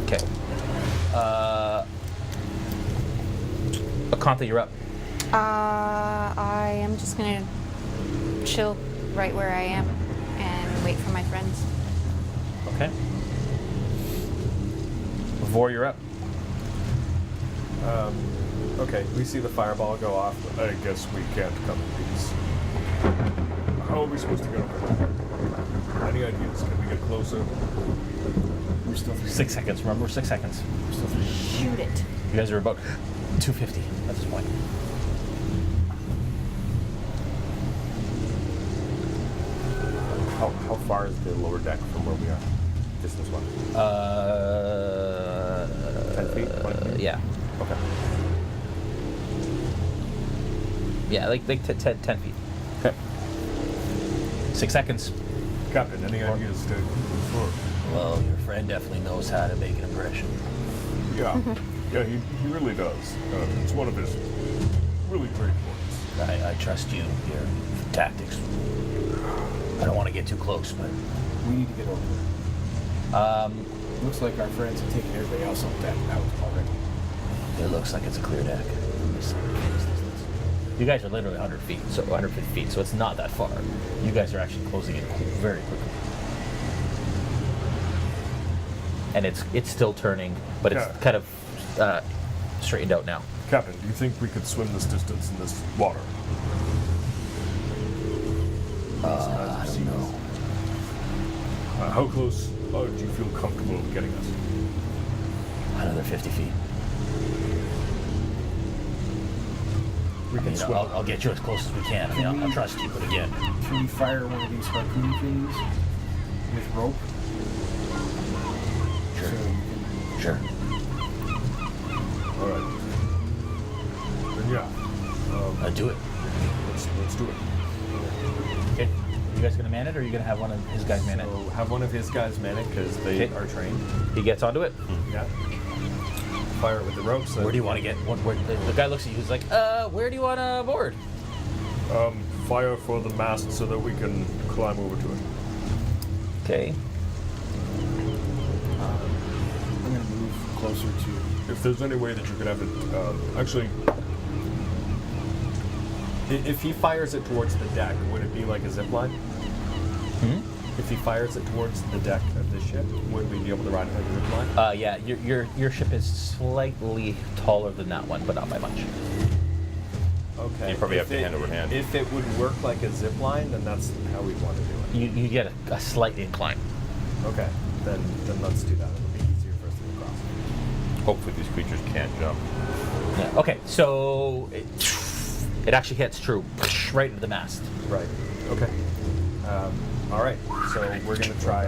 Okay. Akantha, you're up. I am just gonna chill right where I am and wait for my friends. Okay. Vor, you're up. Okay, we see the fireball go off. I guess we can't come in peace. How are we supposed to get over there? Any ideas? Can we get closer? We're still 300. 6 seconds. Remember, 6 seconds. We're still 300. Shoot it. You guys are about 250 at this point. How far is the lower deck from where we are? Distance-wise? 10 feet? 20 feet? Yeah. Okay. Yeah, like 10 feet. Okay. 6 seconds. Captain, any ideas to move forward? Well, your friend definitely knows how to make an impression. Yeah. Yeah, he really does. It's one of his really great points. I trust you, your tactics. I don't want to get too close, but We need to get over there. Looks like our friends have taken everybody else on deck out already. it looks like it's a clear deck. You guys are literally 100 feet, so 150 feet, so it's not that far. You guys are actually closing in very quickly. And it's still turning, but it's kind of straightened out now. Captain, do you think we could swim this distance in this water? I don't know. How close do you feel comfortable getting us? Another 50 feet. We can swim. I'll get you as close as we can. I mean, I'll trust you, but again. Can we fire one of these harpoon things with rope? Sure. So you Sure. All right. Then yeah, Do it. let's do it. Okay. You guys gonna man it, or are you gonna have one of his guys man it? So have one of his guys man it because they Okay. are trained. He gets onto it. Yeah. Fire it with the ropes. Where do you want to get? The guy looks at you. He's like, where do you want to board? Fire for the mast so that we can climb over to it. Okay. I'm going to move closer to... If there's any way that you could have it, actually, If he fires it towards the deck, would it be like a zip line? Hmm? If he fires it towards the deck of this ship, would we be able to ride it like a zip line? Yeah. Your ship is slightly taller than that one, but not by much. Okay. You probably If have to hand over hand. If it would work like a zip line, then that's how we'd want to do it. You get a slight incline. Okay. Then let's do that. It'll be easier for us to go across. Hopefully these creatures can't jump. Yeah. Okay. So it actually hits true right into the mast. Right. Okay. All right. So we're gonna try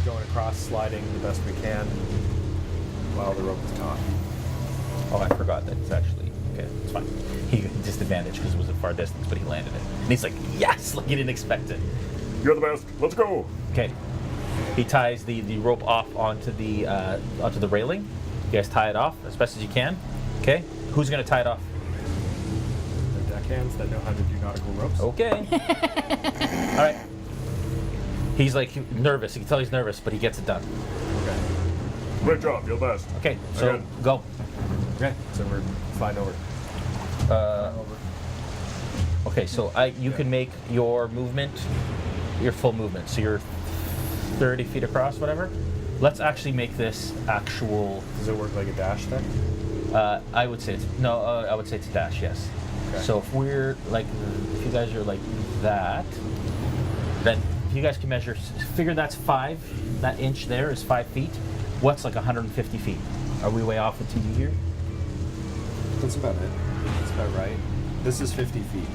going across, sliding the best we can while the rope is taut. Oh, I forgot that it's actually okay. It's fine. He disadvantaged because it was a far distance, but he landed it. And he's like, yes, like he didn't expect it. you're the best. Let's go. Okay. He ties the rope off onto the railing. You guys tie it off as best as you can. Okay. Who's gonna tie it off? The deckhands that know how to do nautical ropes. Okay. All right. He's like nervous. You can tell he's nervous, but he gets it done. Okay. Great job. You're the best. Okay. So Again. go. Okay. So we're flying over. Okay. So you can make your movement, your full movement. So you're 30 feet across, whatever. Let's actually make this actual. Does it work like a dash then? I would say it's no. I would say it's a dash. Yes. Okay. So if we're like, if you guys are like that, then if you guys can measure, figure that's 5. That inch there is 5 feet. What's like 150 feet? Are we way off with TV here? That's about it. That's about right. This is 50 feet.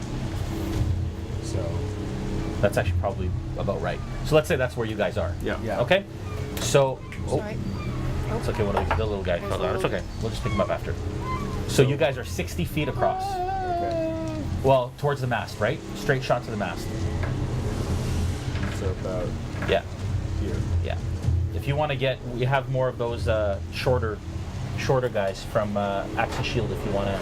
So. That's actually probably about right. So let's say that's where you guys are. Yeah. Okay. So. Sorry. It's okay. One of the little guy fell down. It's okay. We'll just pick him up after. So you guys are 60 feet across. Okay. Well, towards the mast, right? Straight shot to the mast. So about Yeah. here. Yeah. If you want to get, we have more of those shorter guys from Axe and Shield. If you want to.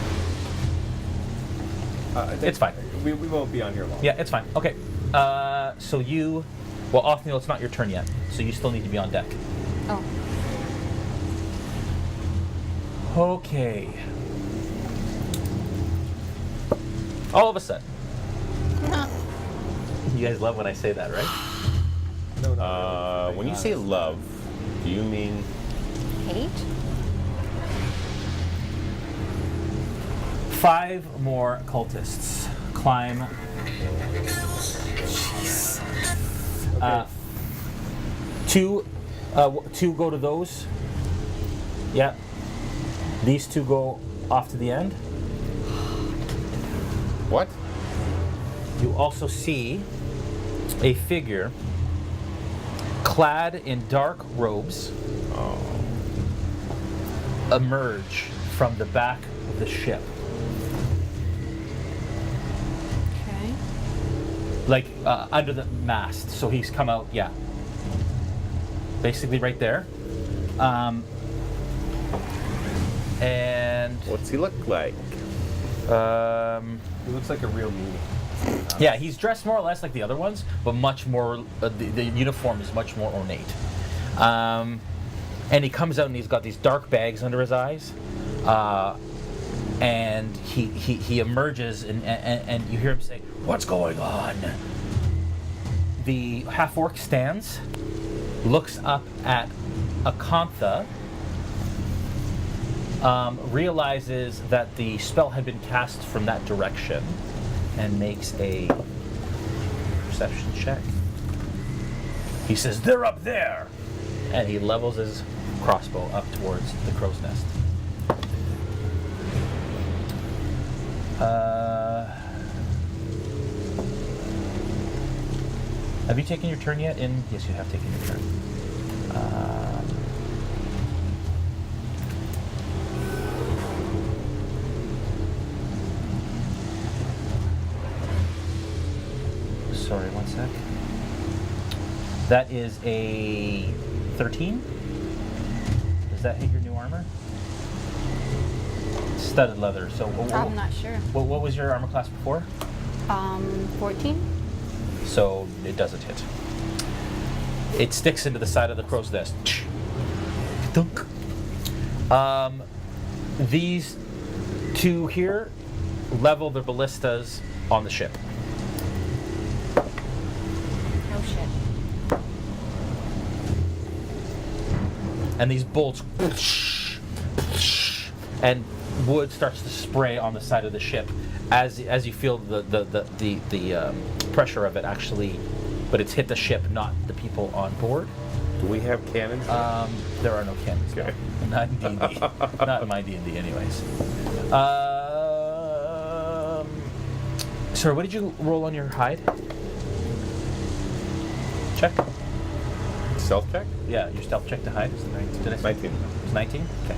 I think It's fine. We won't be on here long. Yeah, it's fine. Okay. So you, well, Othniel, it's not your turn yet, so you still need to be on deck. Oh. Okay. All of a sudden. You guys love when I say that, right? No, not really. When you say love, do you mean Hate? 5 more cultists climb. Jeez. Two go to those. Yeah. These 2 go off to the end. what? You also see a figure clad in dark robes emerge from the back of the ship. Okay. Like under the mast. So he's come out, yeah. Basically right there. And What's he look like? He looks like a real meanie. Yeah, he's dressed more or less like the other ones, but much more. The uniform is much more ornate. And he comes out and he's got these dark bags under his eyes, and he emerges and you hear him say, "What's going on?" The half-orc stands, looks up at Akantha, realizes that the spell had been cast from that direction, and makes a perception check. He says, "They're up there!" And he levels his crossbow up towards the crow's nest. Have you taken your turn yet? Yes, you have taken your turn. Sorry, one sec. That is a 13. Does that hit your new armor? Studded leather. So I'm not sure. what was your armor class before? 14. So it doesn't hit. It sticks into the side of the crow's nest. Dunk. These two here level their ballistas on the ship. Oh shit. And these bolts, and wood starts to spray on the side of the ship as you feel the pressure of it actually, but it's hit the ship, not the people on board. Do we have cannons? There are no cannons. Okay. No. Not in D&D. Not in my D&D, anyways. Sorry, what did you roll on your hide? Check. Stealth check? Yeah, your stealth check to hide is 19. Did I say 19. It's 19? Okay.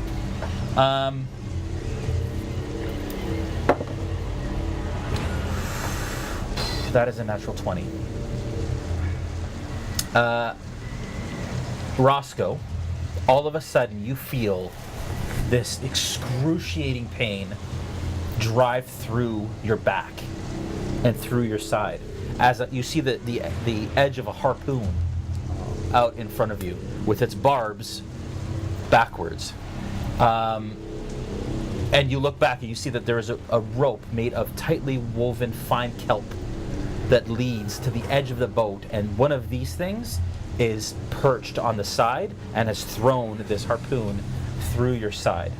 That is a natural 20. Roscoe, all of a sudden you feel this excruciating pain drive through your back and through your side as you see the edge of a harpoon out in front of you with its barbs backwards. And you look back and you see that there is a rope made of tightly woven fine kelp that leads to the edge of the boat, and one of these things is perched on the side and has thrown this harpoon through your side.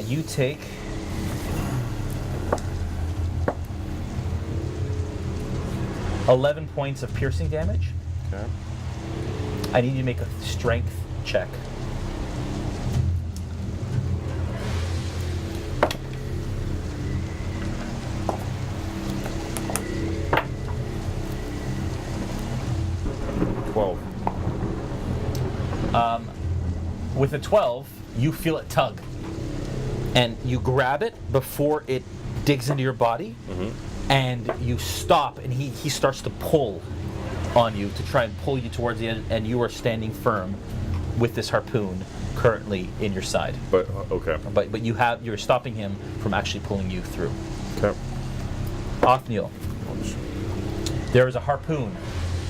You take 11 points of piercing damage. Okay. I need you to make a strength check. With a 12, you feel it tug, and you grab it before it digs into your body, and you stop, and he starts to pull on you to try and pull you towards the end, and you are standing firm with this harpoon currently in your side. But okay. But you're stopping him from actually pulling you through. Okay. Othniel, there is a harpoon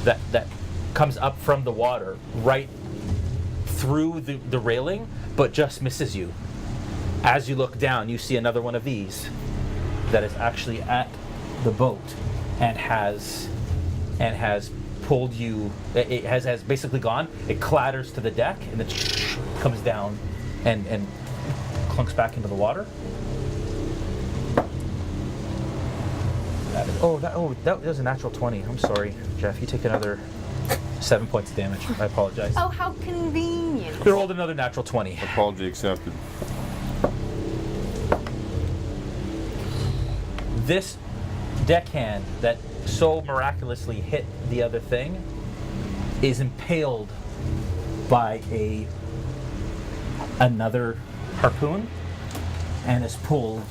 that comes up from the water right through the railing, but just misses you. As you look down, you see another one of these that is actually at the boat and has pulled you. It has basically gone. It clatters to the deck and then comes down and clunks back into the water. That was a natural 20. I'm sorry, Jeff. You take another 7 points of damage. I apologize. Oh, how convenient. You rolled another natural 20. Apology accepted. This deckhand that so miraculously hit the other thing is impaled by another harpoon and is pulled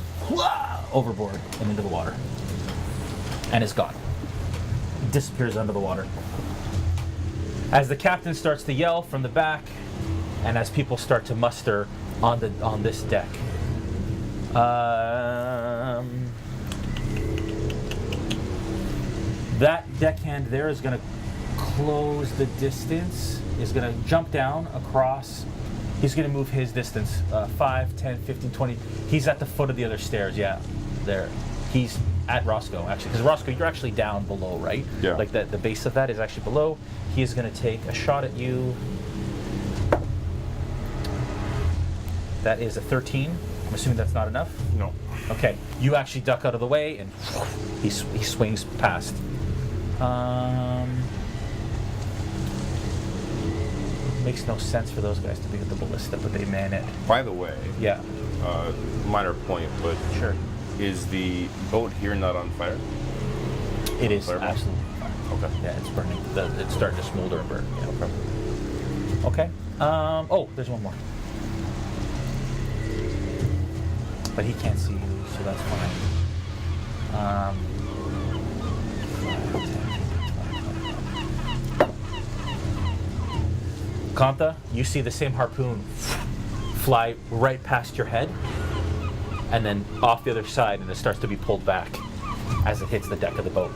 overboard and into the water and is gone. Disappears under the water. As the captain starts to yell from the back, and as people start to muster on this deck, That deckhand there is going to close the distance, is going to jump down across. He's going to move his distance 5, 10, 15, 20. He's at the foot of the other stairs, yeah, there. He's at Roscoe, actually, because Roscoe, you're actually down below, right? Yeah. Like the base of that is actually below. He is going to take a shot at you. That is a 13. I'm assuming that's not enough? No. Okay, you actually duck out of the way, and he swings past. Makes no sense for those guys to be with the ballista, but they man it. By the way, Yeah, minor point, but sure. is the boat here not on fire? It is Fireball? absolutely fine. Okay. Yeah, it's burning. It's starting to smolder and burn. Yeah. Okay. Oh, there's one more. But he can't see you, so that's fine. 5, 10, 20. Kanta, you see the same harpoon fly right past your head and then off the other side, and it starts to be pulled back as it hits the deck of the boat,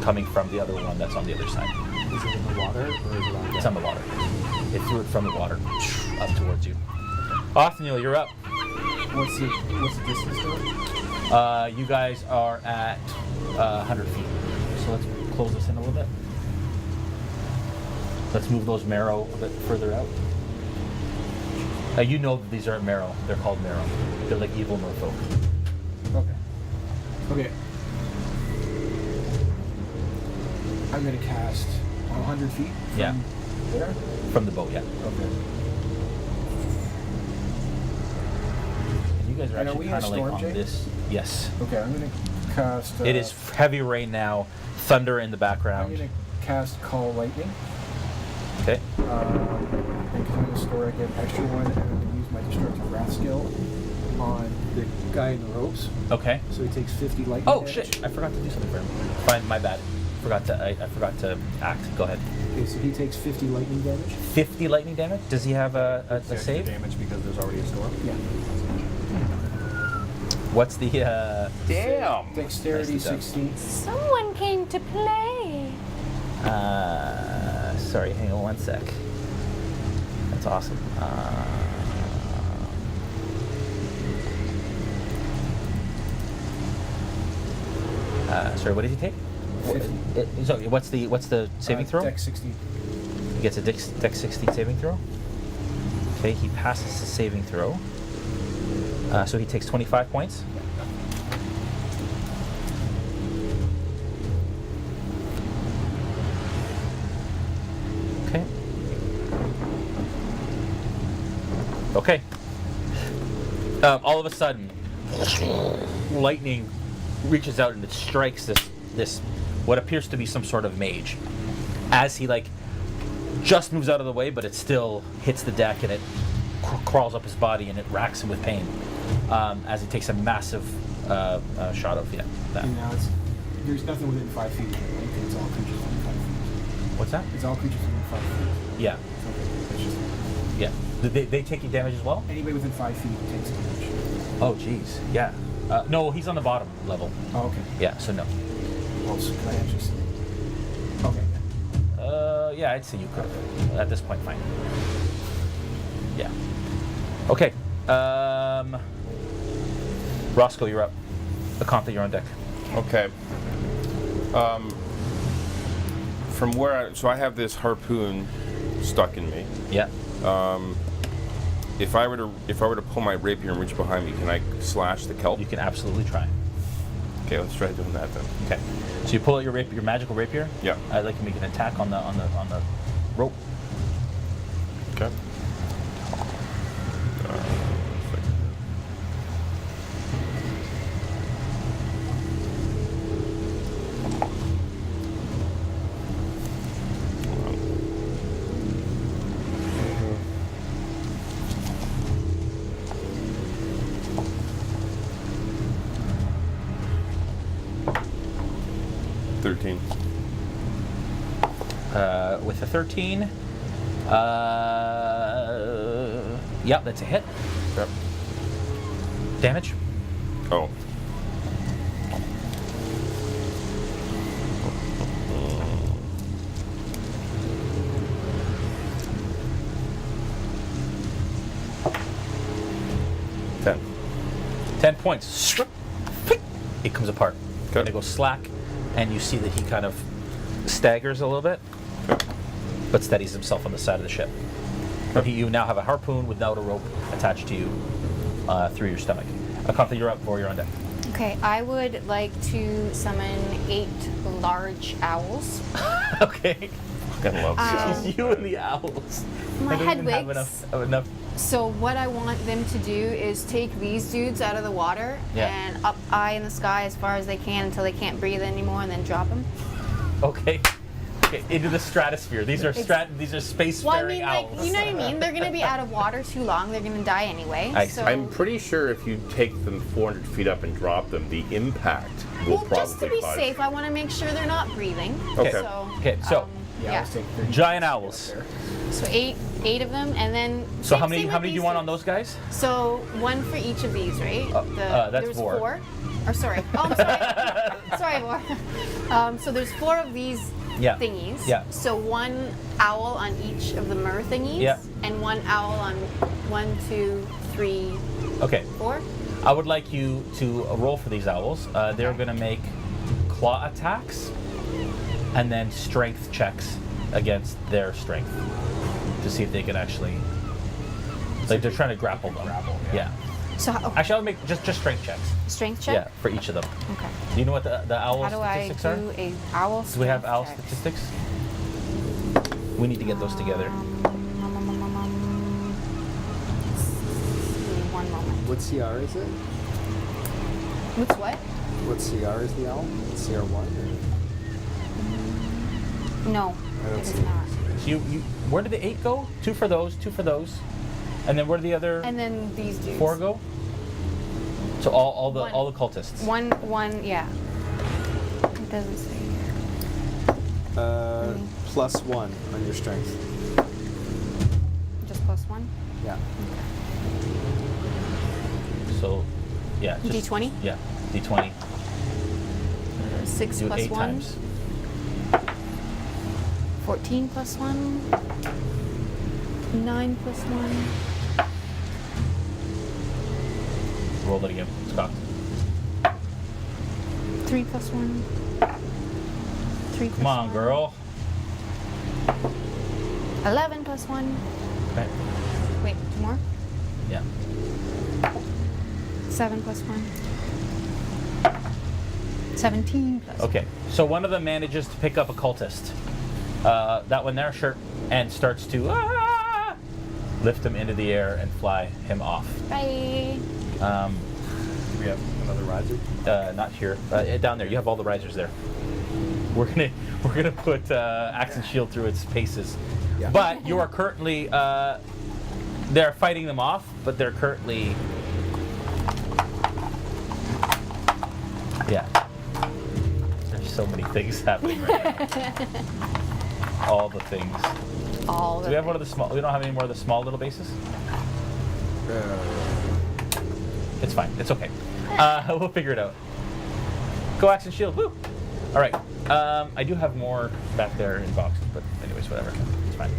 coming from the other one that's on the other side. Is it in the water or is it on It's on the water. It threw it from the water up towards you. Othniel, you're up. What's the distance to it? You guys are at 100 feet. So let's close this in a little bit. Let's move those marrow a bit further out. You know that these aren't marrow. They're called marrow. They're like evil merfolk. Okay. I'm gonna cast 100 feet from Yeah. there. From the boat, yeah. Okay. And you guys are And are actually we in a kind of like storm, on Jay? this. Yes. Okay, I'm gonna cast. It is heavy rain now. Thunder in the I'm background. gonna cast Call Lightning. Okay. And because I'm gonna store, I get an extra one, and I'm gonna use my Destructive Wrath skill on the guy in the ropes. Okay. So he takes 50 lightning Oh damage. shit! I forgot to do something for him. Fine, my bad. I forgot to act. Go ahead. Okay, so he takes 50 lightning damage. 50 lightning damage. Does he have a Extra save? damage because there's already a storm. Yeah. What's the Damn! Dexterity Nicely done. 16. Someone came to play. Sorry, hang on one sec. That's awesome. Sorry, what did he take? 50. So what's the saving throw? Dex 16. He gets a Dex 16 saving throw. Okay, he passes the saving throw. So he takes 25 points. Okay. Okay. All of a sudden, lightning reaches out and it strikes this what appears to be some sort of mage. As he just moves out of the way, but it still hits the deck and it crawls up his body and it racks him with pain as he takes a massive shot of that. And now there's nothing within 5 feet. Right? It's all creatures within 5 feet. What's that? It's all creatures within 5 feet. Yeah, Okay. It's just yeah. They take damage as well? anybody within 5 feet takes damage. Oh, jeez. Yeah. No, he's on the bottom level. Oh, okay. Yeah, so no. Well, so can I actually see? Okay. Yeah, I'd say you could. At this point, fine. Yeah. Okay. Roscoe, you're up. Akanta, you're on deck. Okay. From where so I have this harpoon stuck in me. Yeah. If I were to pull my rapier and reach behind me, can I slash the kelp? You can absolutely try. Okay, let's try doing that then. Okay. So you pull out your rapier, your magical rapier. Yeah. I'd like to make an attack on the rope. Okay. With a 13. Yep, that's a hit. Yep. Damage. Oh. 10 points. It comes apart. Okay. And it goes slack, and you see that he kind of staggers a little bit, but steadies himself on the side of the ship. But you now have a harpoon without a rope attached to you through your stomach. Akantha, you're up, or you're on deck. Okay, I would like to summon 8 large owls. Okay. Fucking love It's you and the owls. My I don't head even have wigs. enough. So what I want them to do is take these dudes out of the water Yeah. and up high in the sky as far as they can until they can't breathe anymore, and then drop them. Okay. Okay, into the stratosphere. These are these are spacefaring Well, I mean, like, owls. you know what I mean? They're gonna be out of water too long. They're gonna die anyway. I see. So, I'm pretty sure if you take them 400 feet up and drop them, the impact will well, probably just to be cause. safe, I want to make sure they're not breathing. Okay. So, Okay, so yeah. giant owls. So eight of them, and then. So same- how many same how with many do you these want on dudes. those guys? So one for each of these, right? that's there's Vor. 4. Or sorry. Oh, I'm sorry. Sorry, Vor. So there's 4 of these Yeah. thingies. Yeah. So one owl on each of the mer thingies. Yeah. And one owl on 1, 2, 3, Okay. 4. I would like you to roll for these owls. They're going to make claw attacks and then strength checks against their strength to see if they can actually. Like they're trying to grapple them. Yeah. So Actually, I'll make just strength checks. strength check. Yeah, for each of them. Okay. Do you know what the owl How do I statistics do are? a owl? Do we have strength owl check? statistics? We need to get those together. Give me 1 moment. What CR is it? What's what? What CR is the owl? CR1? No, I don't it is see it. not. So you where did the 8 go? 2 for those, 2 for those, and then where did the other And then these dudes. 4 go? So all the One. cultists. One, yeah. It doesn't say here. +1 on your strength. Just +1. Yeah. So yeah. D20? Yeah, D20. 6 Do it plus 8 1. times. 14 plus 1. 9 plus 1. Roll it again. It's cocked. 3 plus 1. 3 plus Come on, 1. girl. 11 plus 1. Okay. Wait, 2 more? Yeah. 7 plus 1. 17 plus Okay. So one of them manages to pick up a cultist. That one there, sure, and starts to lift him into the air and fly him off. 1. Bye. Do we have another riser? Not here. Down there. You have all the risers there. We're gonna put Axe and Shield through its paces. Yeah. But you are currently they're fighting them off, but they're currently yeah. There's so many things happening right now. All the things. All Do we have one of the small? We don't have any more of the small little bases. It's fine. It's okay. We'll figure it out. Go Axe and Shield. Woo! All right. I do have more back there in boxes, but anyways, whatever. It's fine.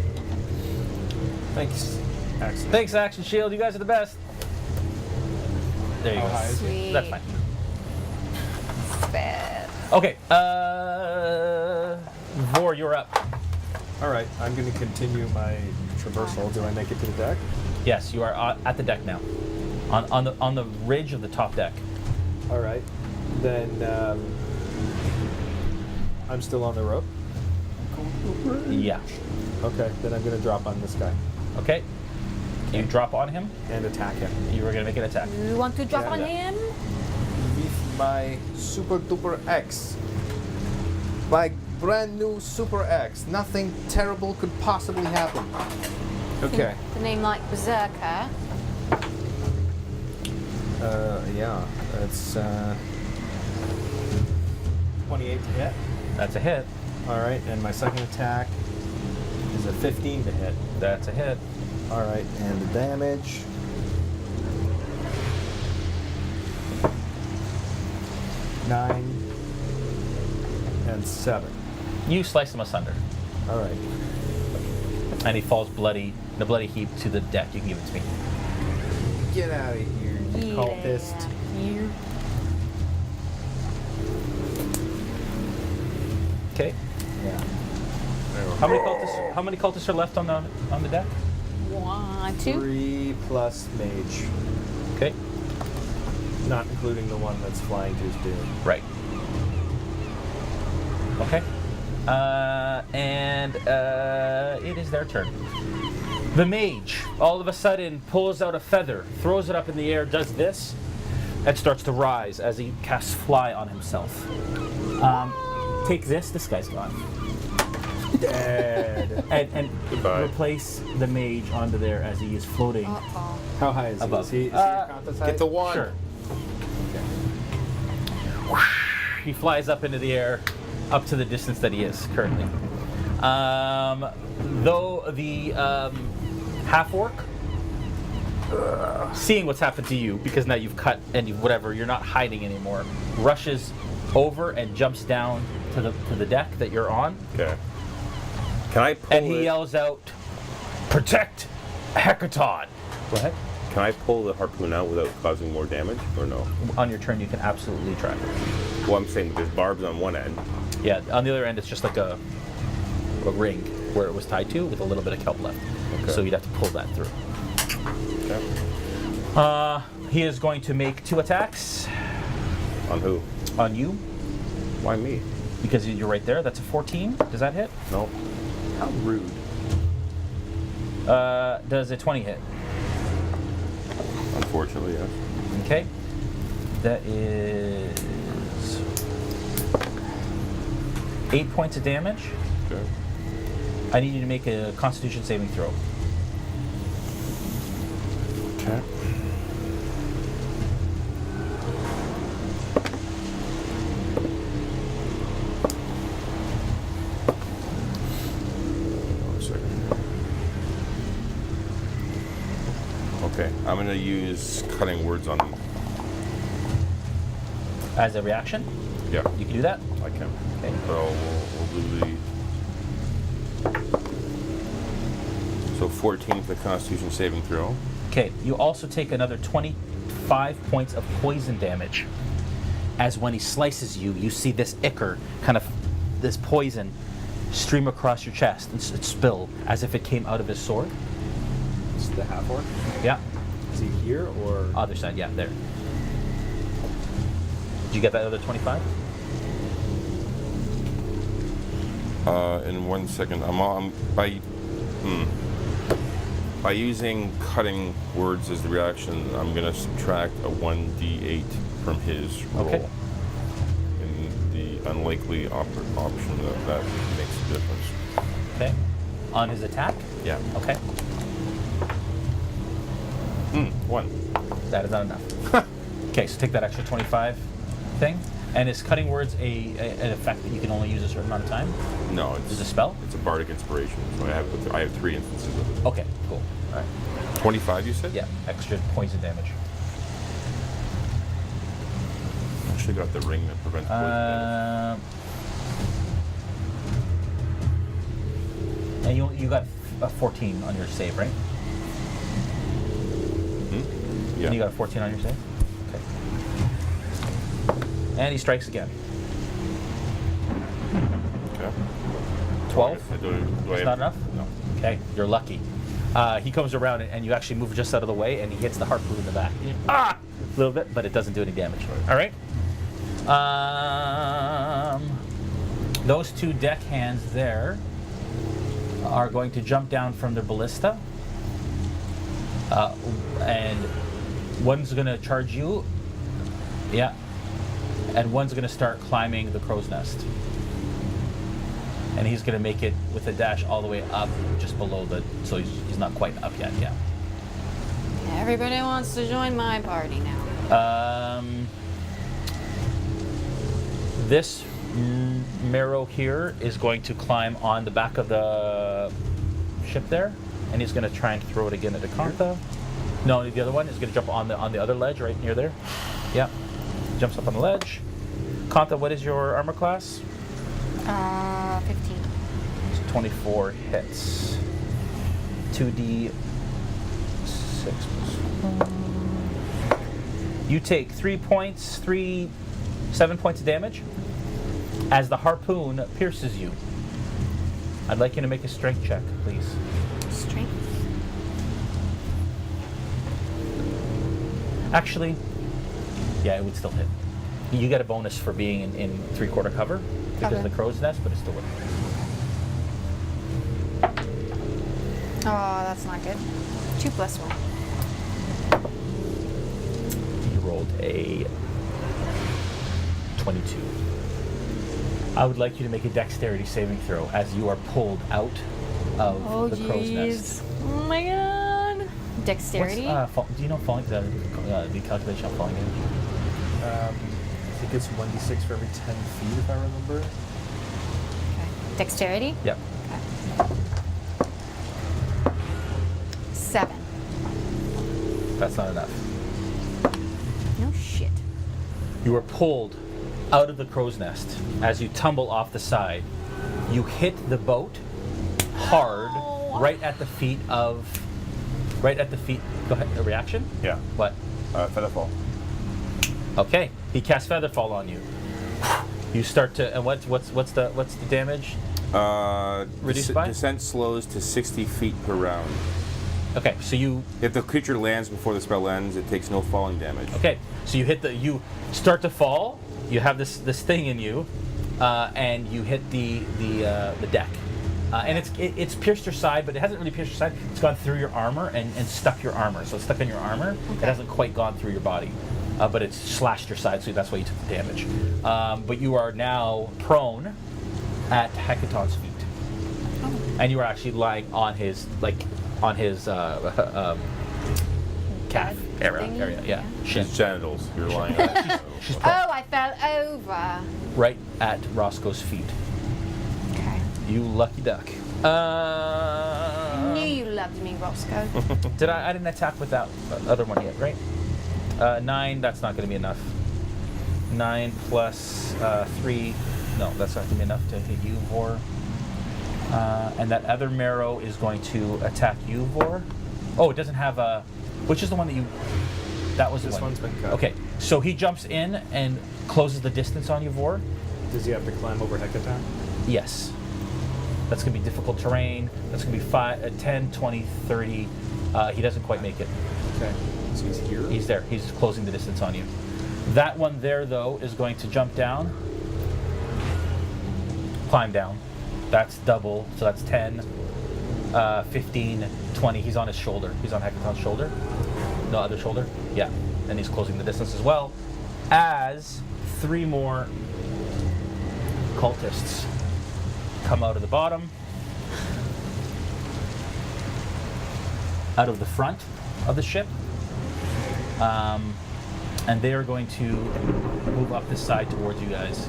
Thanks. Excellent. Thanks, Axe and Shield. You guys are the best. There you How go. high is it? Sweet. That's fine. Bad. Okay. Vor, you're up. All right, I'm going to continue my traversal. Do I make it to the deck? Yes, you are at the deck now, on the ridge of the top deck. All right, then I'm still on the rope. Yeah. Okay, then I'm going to drop on this guy Okay. You drop on him. and attack him You were gonna make an attack. You want to drop Yeah, on yeah. him? with my Super Duper X. My brand new Super X. Nothing terrible could possibly happen. Okay. The name like Berserker. Yeah, that's 28 to hit. That's a hit. All right, and my second attack is a 15 to hit. That's a hit. All right, and the damage. Nine and 7. You slice him asunder, All right. and he falls bloody in a bloody heap to the deck. You can give it to me. Get out of here, you cultist. You. Okay. Yeah. How many cultists are left on the deck? 1, 2. 3 plus mage. Okay. Not including the one that's flying to his doom. Right. Okay. And it is their turn. The mage all of a sudden pulls out a feather, throws it up in the air, does this, and starts to rise as he casts fly on himself. Take this. This guy's gone. Dead. And Goodbye. replace the mage onto there as he is floating. Uh-oh. How high is Above. he? Is he Kanta's height? Get the wand. Sure. He flies up into the air, up to the distance that he is currently. Though the half-orc, seeing what's happened to you, because now you've cut and you've whatever, you're not hiding anymore, rushes over and jumps down to the deck that you're on, Okay. Can I pull and he yells out, "Protect Hekaton!" Go ahead. Can I pull the harpoon out without causing more damage, or no? On your turn, you can absolutely try. Well, I'm saying there's barbs on one end. Yeah, on the other end, it's just like a ring where it was tied to with a little bit of kelp left. Okay. So you'd have to pull that through. Okay. He is going to make 2 attacks On who? on you Why me? because you're right there. That's a 14. Does that hit? No. How rude. Does a 20 hit? Unfortunately, yes. Okay. That is 8 points of damage. Okay. I need you to make a Constitution saving throw. Okay. One second. Okay, I'm going to use cutting words on. As a reaction, Yeah, you can do that. I can. Okay. So we'll do the. So 14 for the Constitution saving throw. Okay, you also take another 25 points of poison damage. As when he slices you, you see this ichor, kind of this poison, stream across your chest and spill as if it came out of his sword. It's the half orc. Yeah, Is he here or? other side, yeah, there. Did you get that other 25? In 1 second, by using cutting words as the reaction, I'm going to subtract a 1d8 from his roll. Okay. In the unlikely option that makes a difference. Okay. On his attack? Yeah. Okay. 1. That is not enough. Okay, so take that extra 25 thing. And is cutting words an effect that you can only use a certain amount of time? No, Is it a it's spell? It's a bardic inspiration, so I have 3 instances of it. Okay, cool. All right. 25, you said? Yeah, extra poison damage. I actually got the ring that prevents poison damage. And you got a 14 on your save, right? Yeah. And you got a 14 on your save? Okay. And he strikes again. Okay. 12? Do I It's have- not enough? No. Okay, you're lucky. He comes around and you actually move just out of the way and he hits the harpoon in the back. A little bit, but it doesn't do any damage. All right? Those 2 deckhands there are going to jump down from their ballista. And one's going to charge you. Yeah. And one's going to start climbing the crow's nest. And he's going to make it with a dash all the way up, just below so he's not quite up yet, yeah. Everybody wants to join my party now. This Marrow here is going to climb on the back of the ship there, and he's going to try and throw it again at Akantha. No, the other one is going to jump on the other ledge right near there. Yeah, jumps up on the ledge. Kantha, what is your armor class? 15. 24 hits. 2d6 plus 1. You take 7 points of damage as the harpoon pierces you. I'd like you to make a strength check, please. Strength. Actually, yeah, it would still hit. You get a bonus for being in three-quarter cover because of the crow's nest, but it still would. Oh, that's not good. 2 + 1. You rolled a 22. I would like you to make a dexterity saving throw as you are pulled out of the crow's nest. Oh my god. Dexterity? Do you know falling the calculation of falling damage? I think it's 1d6 for every 10 feet, if I remember. Okay. Dexterity? Yep. Okay. 7. That's not enough. No shit. You are pulled out of the crow's nest as you tumble off the side. You hit the boat hard, right at the feet. Go ahead. A reaction? Yeah. What? Featherfall. Okay. He casts Featherfall on you. You start to, and what's the damage? Reduced by? Descent slows to 60 feet per round. Okay, so If the creature lands before the spell ends, it takes no falling damage. Okay, so you start to fall. You have this thing in you, and you hit the deck, and it's pierced your side, but it hasn't really pierced your side. It's gone through your armor and stuck your armor. So it's stuck in your armor. Okay. It hasn't quite gone through your body, but it's slashed your side. So that's why you took the damage. But you are now prone at Hekaton's feet, and you are actually lying on his calf area. Yeah. His genitals. You're lying on it. She's prone. Oh, I fell over. Right at Roscoe's feet. Okay. You lucky duck. I knew you loved me, Roscoe. I didn't attack with that other one yet, right? 9, that's not going to be enough. 9 plus 3, no, that's not going to be enough to hit you, Vor. And that other marrow is going to attack you, Vor. Oh, it doesn't have a... Which is the one that you... That was the one. This one's been cut. Okay, so he jumps in and closes the distance on you, Vor. Does he have to climb over Hekaton? Yes. That's going to be difficult terrain. That's going to be 10, 20, 30. He doesn't quite make it. Okay. So he's here? He's there. He's closing the distance on you. That one there, though, is going to jump down. Climb down. That's double. So that's 10, 15, 20. He's on his shoulder. He's on Hekaton's shoulder. No, other shoulder. Yeah. And he's closing the distance as well. As 3 more cultists come out of the bottom, out of the front of the ship, and they are going to move up this side towards you guys.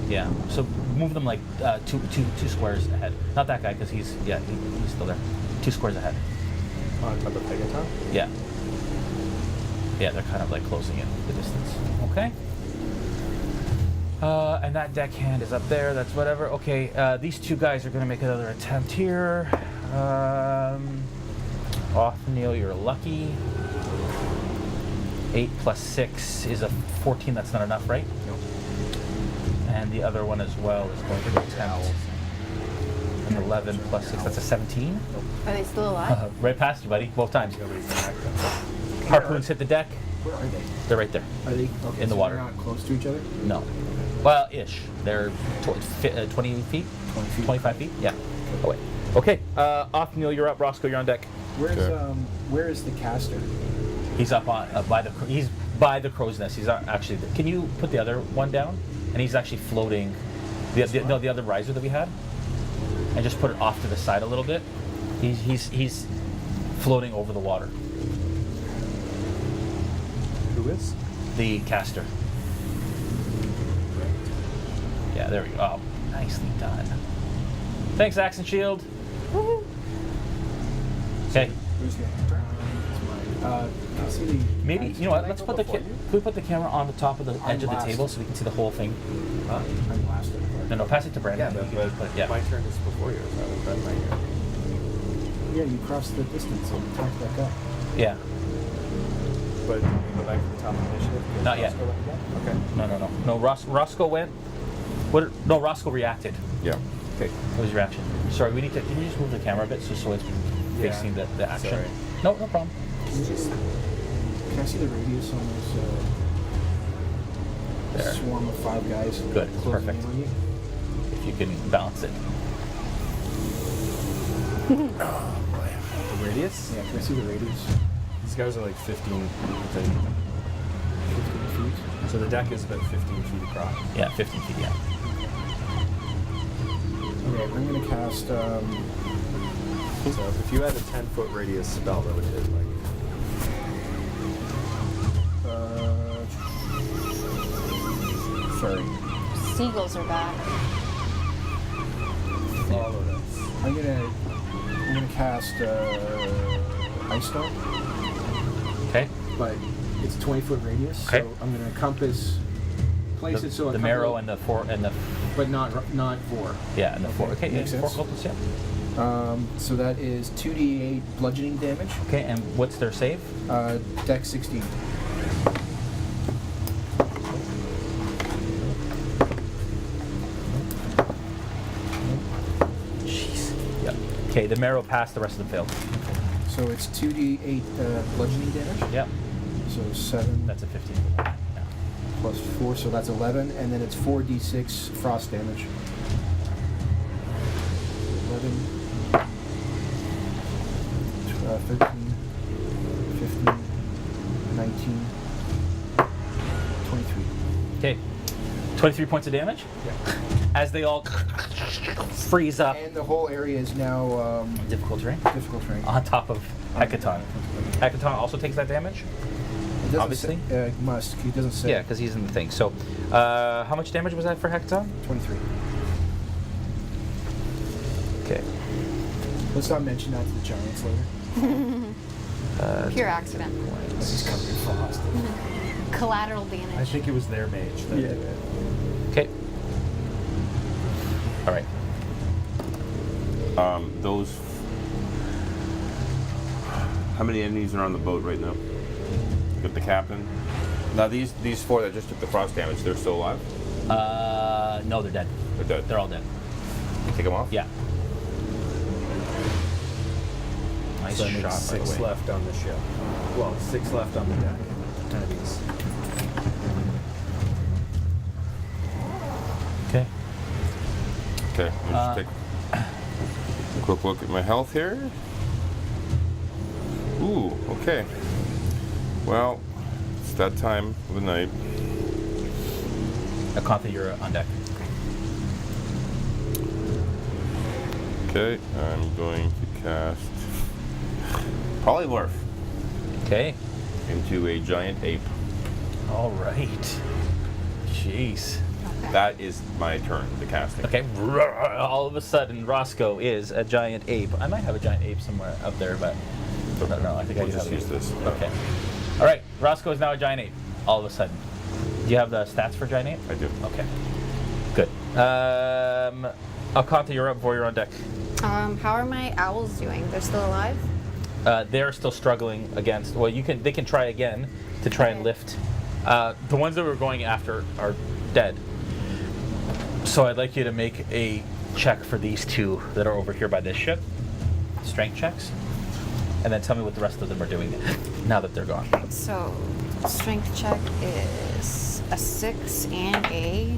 Yeah, so move them like two squares ahead. Not that guy because he's still there. 2 squares ahead. On top of Hekaton? Yeah. Yeah, they're kind of like closing in the distance. Okay. And that deckhand is up there. That's whatever. Okay, these 2 guys are going to make another attempt here. Othniel, you're lucky. 8 plus 6 is a 14. That's not enough, right? Nope. And the other one as well is going to attempt. And 11 plus 6, that's a 17. Are they still alive? Right past you, buddy. Both times. Harpoons hit the deck. Where are they? They're right there. Are they okay, In the so water. They're not close to each other? No. Well, ish. They're 20 feet? 20 feet. 25 feet? Yeah. Oh, wait. Okay. Othniel, you're up. Roscoe, you're on deck. Where is the caster? He's up on he's by the crow's nest. He's not actually. Can you put the other one down? And he's actually floating. The other riser that we had, and just put it off to the side a little bit. He's floating over the water. Who is? The caster. Yeah, there we go. Oh, nicely done. Thanks, Axe and Shield. Okay. Who's the Can I see the... Maybe, you know what, let's put can we put the camera on the top of the edge of the table so we can see the whole thing? I'm last. No, pass it to Brandon. Yeah, my turn is before yours. That's my turn. Yeah, you crossed the distance on top of that guy. Yeah. But we can go back to the top of the initiative. Not yet. Roscoe went again? Okay. No. Roscoe went. What? No, Roscoe reacted. Yeah. Okay. What was your reaction? Sorry, we need to. Can you just move the camera a bit so it's facing the action? Sorry. No problem. Can I see the radius on this There. swarm of 5 guys? Good, closing perfect. in on you? If you can balance it. The radius? Yeah, can I see the radius? These guys are like 15 feet. 15 feet. So the deck is about 15 feet across. Yeah, 15 feet. Yeah. Okay, I'm gonna cast. So if you had a 10-foot radius spell, that would hit like. Sorry. Seagulls are back. Follow this. I'm gonna cast Ice Storm, Okay. but it's a 20-foot radius. Okay. So I'm gonna place it so The it marrow covers- and the but not 4. yeah and the 4. Okay. Makes Yeah, 4 sense. cultists. Yeah. So that is 2d8 bludgeoning damage. Okay. And what's their save? Dex 16. Jeez. Yep. Okay. The marrow passed. The rest of them failed. So it's 2d8 bludgeoning damage. Yep. So 7 That's a 15. Yeah. plus 4, so that's 11, and then it's 4d6 frost damage. 11, 13, 15, 19, 23. Okay. 23 points of damage. Yeah. As they all freeze up. And the whole area is now Difficult terrain. difficult terrain. On top of Hekaton. Hekaton also takes that damage? It doesn't obviously. Say, must. He doesn't say. Yeah, because he's in the thing. So, how much damage was that for Hekaton? 23. Okay. Let's not mention that to the Giants later. Pure accident. This is covered in frost. Collateral I damage. think it was their mage that Yeah. did it. Okay. All right. Those. How many enemies are on the boat right now? Got the captain. Now these 4 that just took the frost damage, they're still alive? No, they're dead. They're dead. They're all dead. Take them off? Yeah. Nice So that shot, makes by the 6 way. left on the ship. Well, 6 left on the deck. Enemies. Okay. Okay, let me just take a quick look at my health here. Ooh, okay. Well, it's that time of the night. Akantha, you're on deck. Okay, I'm going to cast Polymorph Okay. into a giant ape. All right. Jeez. That is my turn, the casting. Okay. All of a sudden, Roscoe is a giant ape. I might have a giant ape somewhere up there, but no, I think I We'll do just have use it. this. Okay. All right. Roscoe is now a giant ape. All of a sudden. Do you have the stats for giant ape? I do. Okay. Good. Akantha, you're up before you're on deck. How are my owls doing? They're still alive? They're still struggling against. Well, they can try again to try and Okay. lift. The ones that we're going after are dead. So I'd like you to make a check for these 2 that are over here by this ship. Strength checks, and then tell me what the rest of them are doing now that they're gone. So, strength check is a 6 and a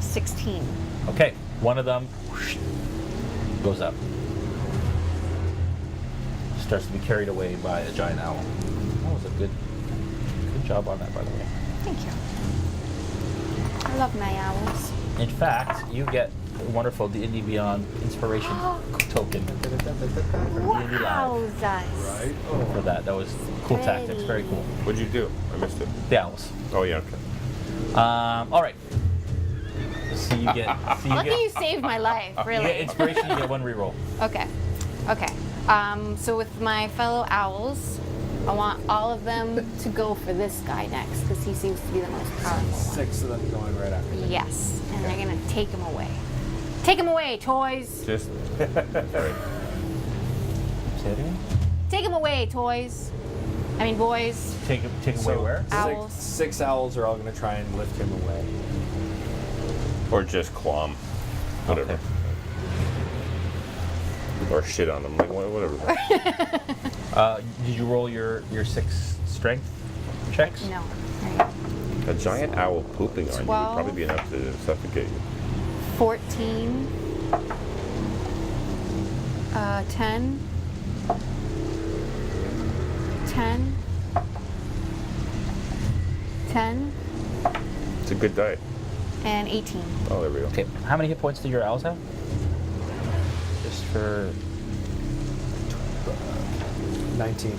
16. Okay, one of them goes up. Starts to be carried away by a giant owl. That was a good job on that, by the way. Thank you. I love my owls. In fact, you get the wonderful D&D Beyond inspiration token from D&D Live Wowzers. for that. That was cool tactics. Very cool. What'd you do? I missed it. The owls. Oh, yeah, okay. All right. So you get. Lucky you saved my life, You get really. inspiration. You get 1 reroll. Okay. Okay. So with my fellow owls, I want all of them to go for this guy next because he seems to be the most powerful. 6 of them going right after me. Yes, and they're gonna take him away. Take him away, toys. Just. Sorry. Say it again. Take him away, toys. I mean, boys, Take away where? owls. Six owls are all going to try and lift him away. Or just claw him. Whatever. Okay. Or shit on him. Like, whatever. Did you roll your 6 strength checks? No. Right. A giant owl pooping on you would 12. probably be enough to suffocate you. 14. 10. 10. 10. It's a good diet. And 18. Oh, there we go. Okay. How many hit points do your owls have? Just for 19.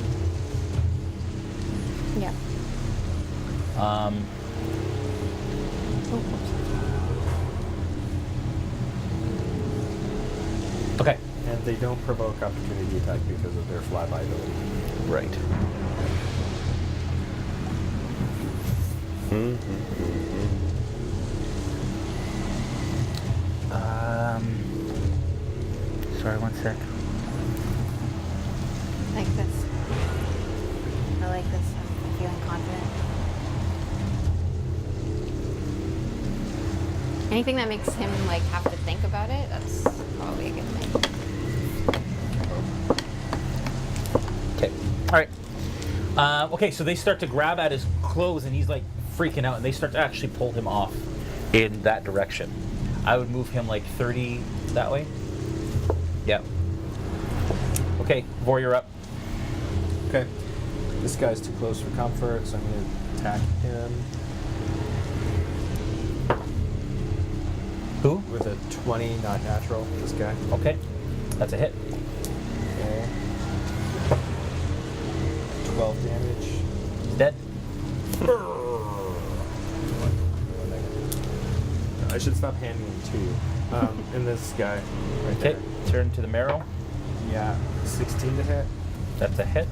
Yeah. um. Okay. And they don't provoke opportunity attack because of their flyby ability. Right. Sorry, one sec. Like this. I like this. I'm feeling confident. Anything that makes him like have to think about it, that's probably a good thing. Okay. All right. Okay, so they start to grab at his clothes, and he's like freaking out, and they start to actually pull him off in that direction. I would move him like 30 that way. Yeah. Okay, Vor, you're up. Okay. This guy's too close for comfort, so I'm going to attack him Who? with a 20, not natural. This guy. Okay, that's a hit. Okay. 12 damage. He's dead. I should stop handing him to you. And this guy right Okay, there. turn to the marrow. Yeah, 16 to hit That's a hit.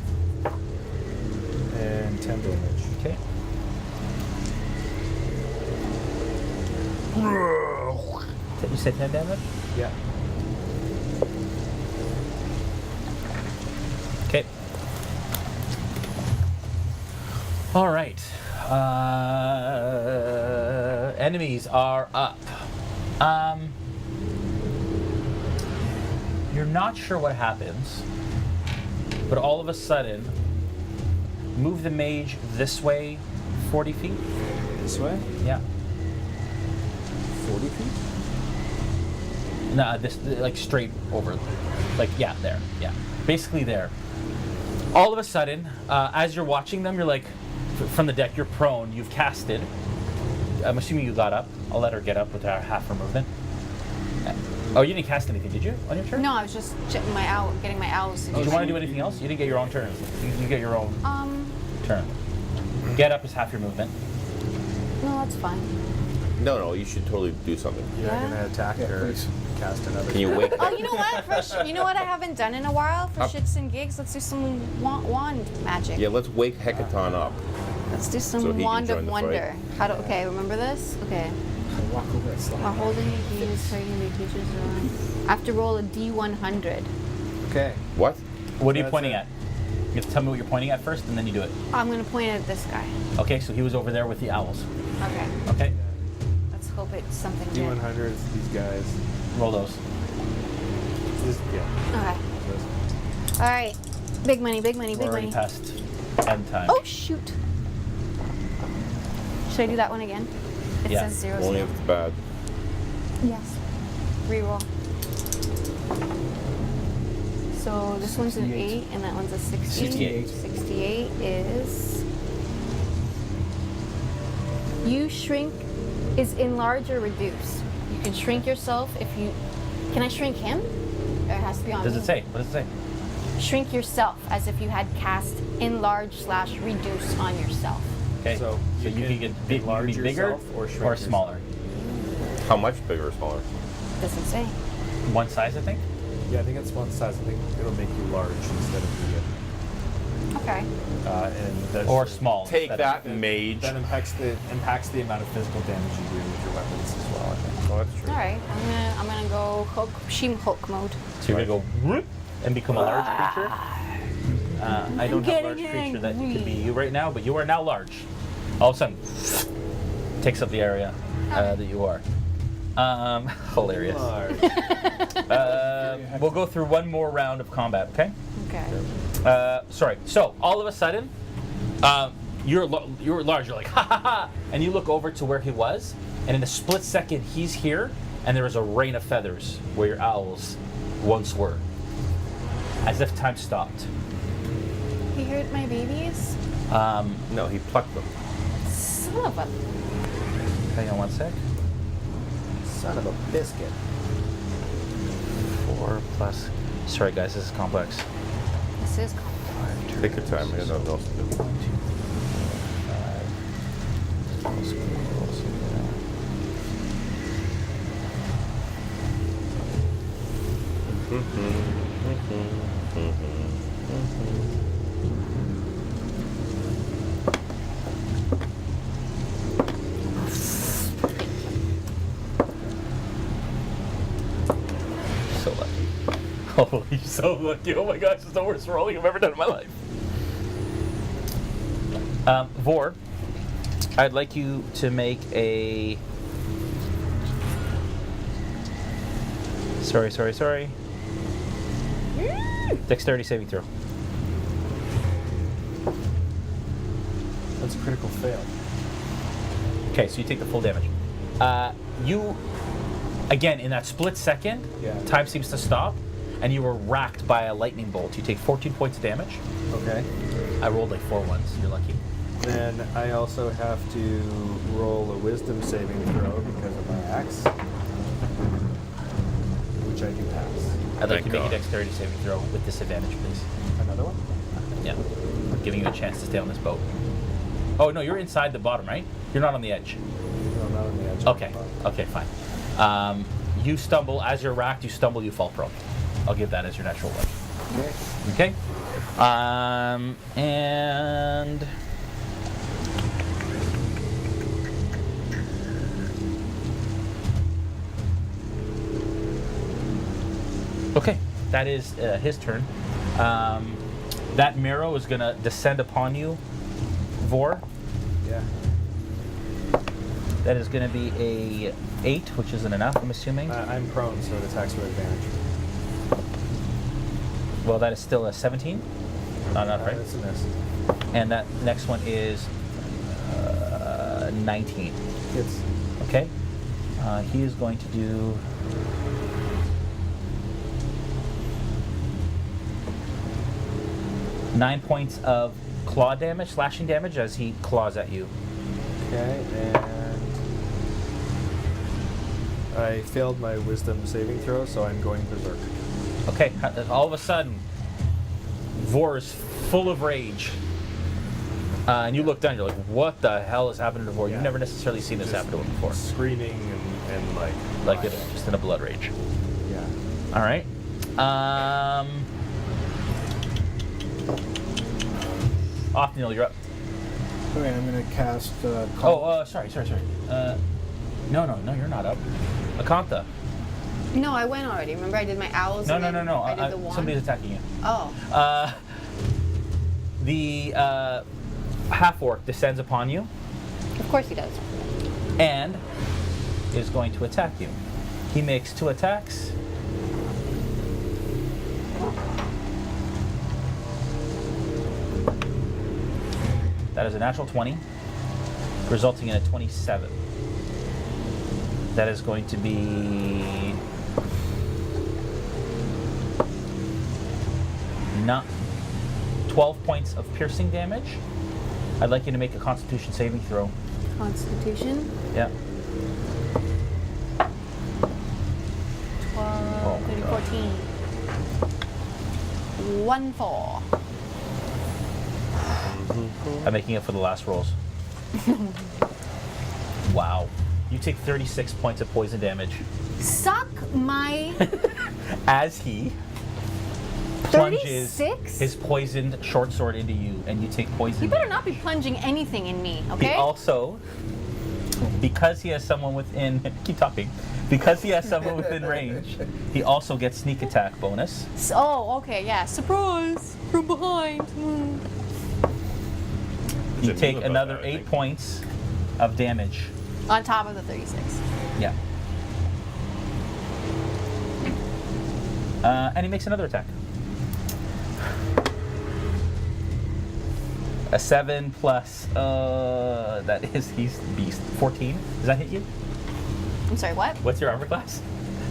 and 10 damage. Okay. You said 10 damage? Yeah. Okay. All right. Enemies are up. You're not sure what happens, but all of a sudden, move the mage this way 40 feet. This way? Yeah. 40 feet? Nah, this like straight over, like yeah, there, yeah, basically there. All of a sudden, as you're watching them, you're like, from the deck, you're prone. You've casted. I'm assuming you got up. I'll let her get up with her half her movement. Oh, you didn't cast anything, did you, on your turn? No, I was just checking my owl, getting my owls. Did you want to do anything else? You didn't get your own turn. You get your own turn. Mm-hmm. Get up is half your movement. No, that's fine. No, you should totally do something. You're Yeah. going to attack or please. cast another. Can you wake? Oh, you know what? You know what I haven't done in a while for Up. shits and gigs? Let's do some wand magic. Yeah, let's wake Hekaton up. Let's do some So he can wand join of the wonder. How do? Okay, remember this? Okay. Walk over it slowly. While holding the keys, targeting the creatures around. I have to roll a D100. Okay. What? What are you That's pointing it. at? You have to tell me what you're pointing at first, and then you do it. I'm gonna point at this guy. Okay, so he was over there with the owls. Okay. Okay, Let's hope it's something good. D100s, these guys. roll those. This, yeah. Okay. This. All right. Big money. Big money. We're Big already money. past end time. Oh shoot. Should I do that one again? It Yeah. says 0, Only 0. if it's bad. Yes. Reroll. So this one's an 8 and that one's a 60. 68. 68 is. You shrink is enlarge or reduce. You can shrink yourself if you. Can I shrink him? Or it has to be on Does me? it say? What does it say? Shrink yourself as if you had cast enlarge/reduce on yourself. Okay, So you you can can get big, you can enlarge be bigger yourself or shrink or yourself. smaller. How much bigger or smaller? Doesn't say. One size, I think. Yeah, I think it's one size. I think it'll make you large instead of medium. Okay. And that's, Or small. Take instead of- that, mage. that impacts the amount of physical damage you do with your weapons as well. I think. Oh, that's true. All right. I'm gonna go Hulk mode. So you're gonna go whoop and become a large creature. I don't have a large creature that could be you right now, but you are now large. All of a sudden, takes up the area that you are. Hilarious. We'll go through one more round of combat, okay? Okay. Sorry. So all of a sudden, you're large. You're like ha ha ha, and you look over to where he was, and in a split second, he's here, and there is a rain of feathers where your owls once were, as if time stopped. He hurt my babies? No, he plucked them. Son of a... Hang on one sec. Son of a biscuit. 4 plus. Sorry guys, this is complex. This is complex. Take your time. I don't know what else to do. 5. So lucky. Oh, you're so lucky. Oh my gosh, it's the worst rolling I've ever done in my life. Vor, I'd like you to make a... Sorry. Dexterity saving throw. That's a critical fail. Okay, so you take the full damage. You, again, in that split second, time seems to stop, and you were racked by a lightning bolt. You take 14 points of damage. Okay. I rolled like 4 ones. You're lucky. Then I also have to roll a wisdom saving throw because of my axe, which I do pass. I'd like Thank you to make a God. dexterity saving throw with disadvantage, please. Another one? Yeah. I'm giving you a chance to stay on this boat. Oh, no, you're inside the bottom, right? You're not on the edge. No, not on the edge. Okay. Okay, fine. You stumble. As you're racked, you stumble, you fall prone. I'll give that as your natural one. Okay. Okay? And... Okay, that is his turn. That marrow is going to descend upon you, Vor. Yeah. That is going to be a 8, which isn't enough, I'm assuming. I'm prone, so it attacks with advantage. Well, that is still a 17. Not right. That's a miss. And that next one is 19. Hits. Okay. He is going to do... Nine points of claw damage, slashing damage, as he claws at you. Okay, and I failed my wisdom saving throw, so I'm going berserk. Okay, all of a sudden, Vor is full of rage. And you look down, you're like, what the hell is happening to Vor? You've never necessarily seen this happen to him before. Screaming and Like it, just in a blood rage. Yeah. All right. Othniel, you're up. Okay, I'm gonna cast. Sorry. No, you're not up. Akantha. No, I went already. Remember I did my owls? No. and then I did the wand? Somebody's attacking you. Oh. The half-orc descends upon you Of course he does. and is going to attack you. He makes 2 attacks. That is a natural 20, resulting in a 27. That is going to be not 12 points of piercing damage. I'd like you to make a Constitution saving throw. Constitution. Yeah. 12, 13, 14. 1, 4. I'm making it for the last rolls. Wow. You take 36 points of poison damage Suck my as he plunges 36? his poisoned short sword into you, and you take poison. You better damage. not be plunging anything in me, He okay? also, because he has someone within, keep talking, because he has someone within range, he also gets sneak attack bonus. Oh, okay, yeah. Surprise! from behind. You It's a take move about another that, I 8 think. points of damage. On top of the 36. Yeah. And he makes another attack. A 7 plus, that is, he's beast. 14. Does that hit you? I'm sorry, what? What's your armor class?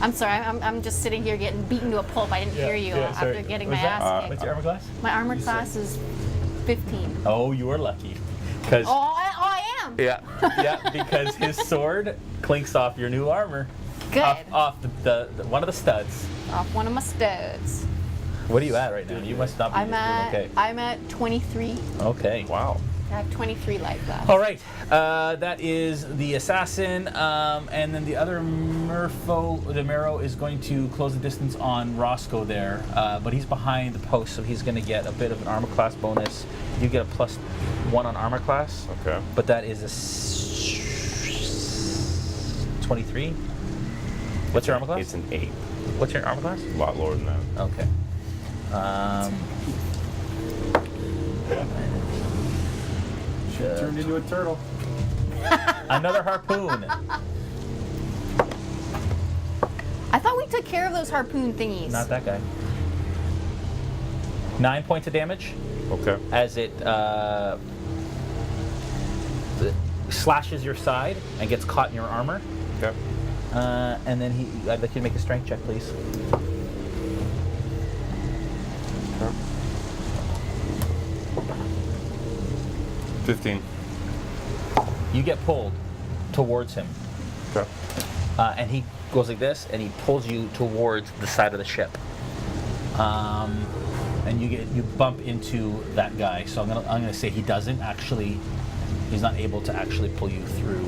I'm sorry, I'm just sitting here getting beaten to a pulp. I didn't hear you after getting my What's that? ass kicked. What's your armor class? My armor class is 15. Oh, you are lucky. Because I am. yeah, because his sword clinks off your new armor. Good. Off the one of the studs. Off one of my studs. What are you at right now? You must not be I'm doing at okay. I'm at 23. Okay. Wow. I have 23 life left. All right, that is the assassin, and then the other Demero is going to close the distance on Roscoe there, but he's behind the post, so he's going to get a bit of an armor class bonus. You get a +1 on armor class, Okay. but that is a 23. What's your armor class? It's an 8. What's your armor class? A lot lower than that. Okay. Turned into a turtle. Another harpoon. I thought we took care of those harpoon thingies. Not that guy. 9 points of damage. Okay. As it slashes your side and gets caught in your armor. Okay. And then I'd like you to make a strength check, please. Okay. 15. You get pulled towards him. Okay. And he goes like this, and he pulls you towards the side of the ship. And you bump into that guy. So I'm gonna say he doesn't actually. He's not able to actually pull you through,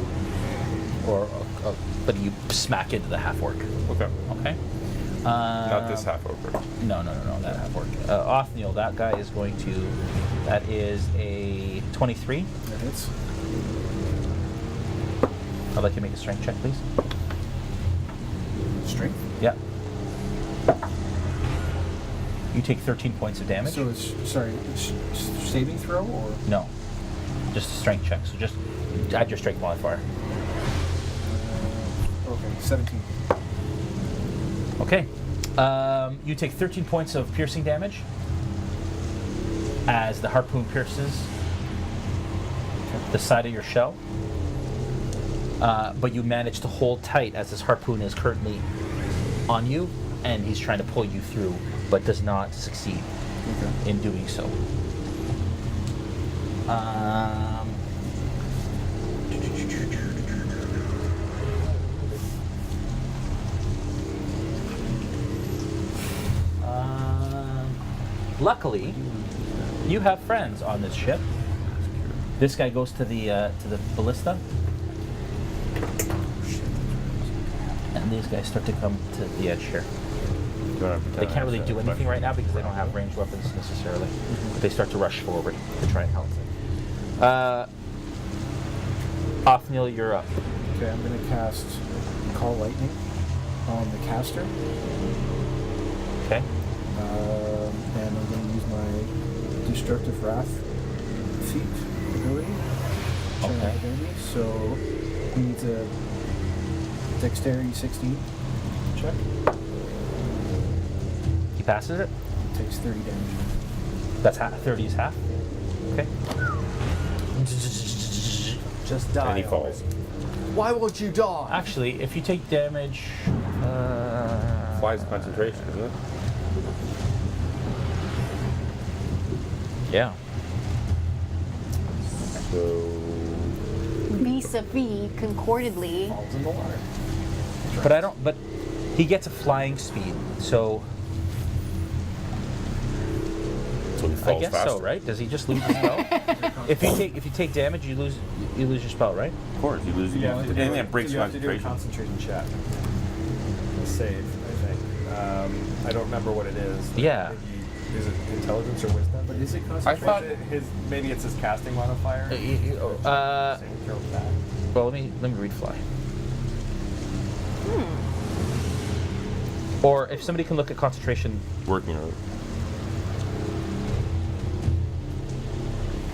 but you smack into the half orc. Okay. Okay. Not this half over. No, that half orc. Othniel, that guy is going to. That is a 23. That hits. I'd like you to make a strength check, please. Strength. Yeah. You take 13 points of damage. So it's saving throw or No, just a strength check. So just add your strength modifier. okay, 17. Okay. You take 13 points of piercing damage as the harpoon pierces the side of your shell. But you manage to hold tight as this harpoon is currently on you, and he's trying to pull you through, but does not succeed in doing so. Luckily, you have friends on this ship. This guy goes to the ballista, and these guys start to come to the edge here. They can't really do anything right now because they don't have ranged weapons necessarily. But they start to rush forward to try and help. Othniel, you're up. Okay, I'm gonna cast Call Lightning on the caster. Okay. And I'm going to use my Destructive Wrath feat ability. Okay. So he needs a Dexterity 16 check. He passes it. Takes 30 damage. That's half. 30 is half. Okay. Just die. And he falls. Why won't you die? Actually, if you take damage, Flies concentration, isn't it? yeah. So Vis-a-vis, concordedly. Falls in the water. But I don't. But he gets a flying speed, so he I falls guess faster. so, right? Does he just lose the spell? If you take damage, you lose your spell, right? Of course, you lose. Anything that breaks you have to do a concentration. concentration check. Save, I think. I don't remember what it is. Yeah. Maybe, is it intelligence or wisdom? But is it I concentration? thought. Maybe it's his casting modifier. Saving throw back. Well, let me read fly. Or if somebody can look at concentration. Working on it.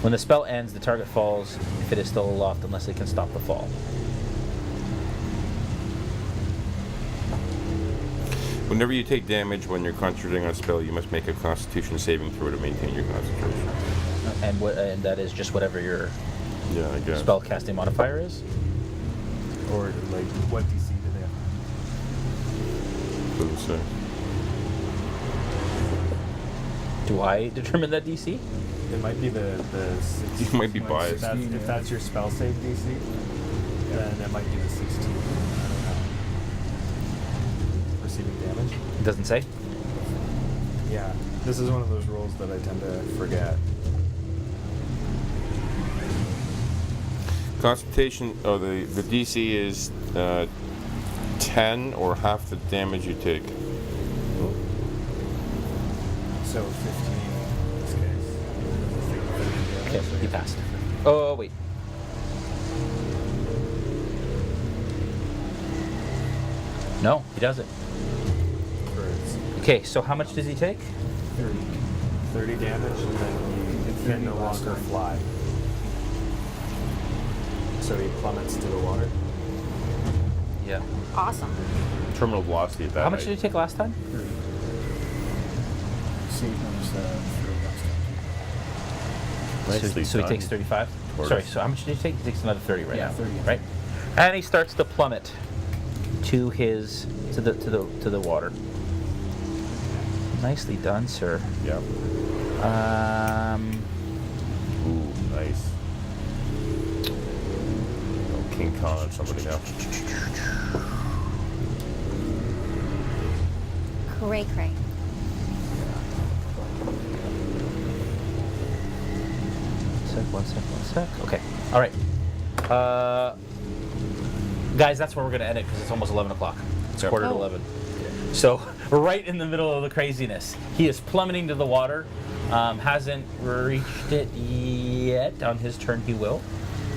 When the spell ends, the target falls if it is still aloft unless it can stop the fall. Whenever you take damage when you're concentrating on a spell, you must make a Constitution saving throw to maintain your concentration. And that is just whatever your Yeah, I guess. spell casting modifier is. Or like, what DC do they have? Doesn't say. Do I determine that DC? It might be the You might be biased. If that's your spell save DC, then it might be the 16. I don't know. Receiving damage? It doesn't say. Yeah. This is one of those rules that I tend to forget. Constitution, the DC is 10 or half the damage you take. So 15 in this case. Okay, he passed. Oh, wait. No, he doesn't. Okay, so how much does he take? 30 damage, and then he can no longer fly. So he plummets to the water. Yeah. Awesome. Terminal velocity at that How much height. did he take last time? See, notice Nicely So he done. takes 35. Tortoise. Sorry. So how much did he take? He takes another 30 right Yeah, now. 30. Right. And he starts to plummet to the water. Nicely done, sir. Yeah. Ooh, nice. Oh, King Kong on somebody now. Cray cray. One sec. Okay. All right. Guys, that's where we're going to end it because it's almost 11 o'clock. It's Yep. quarter to Oh. 11. So right in the middle of the craziness. He is plummeting to the water. Hasn't reached it yet. On his turn, he will.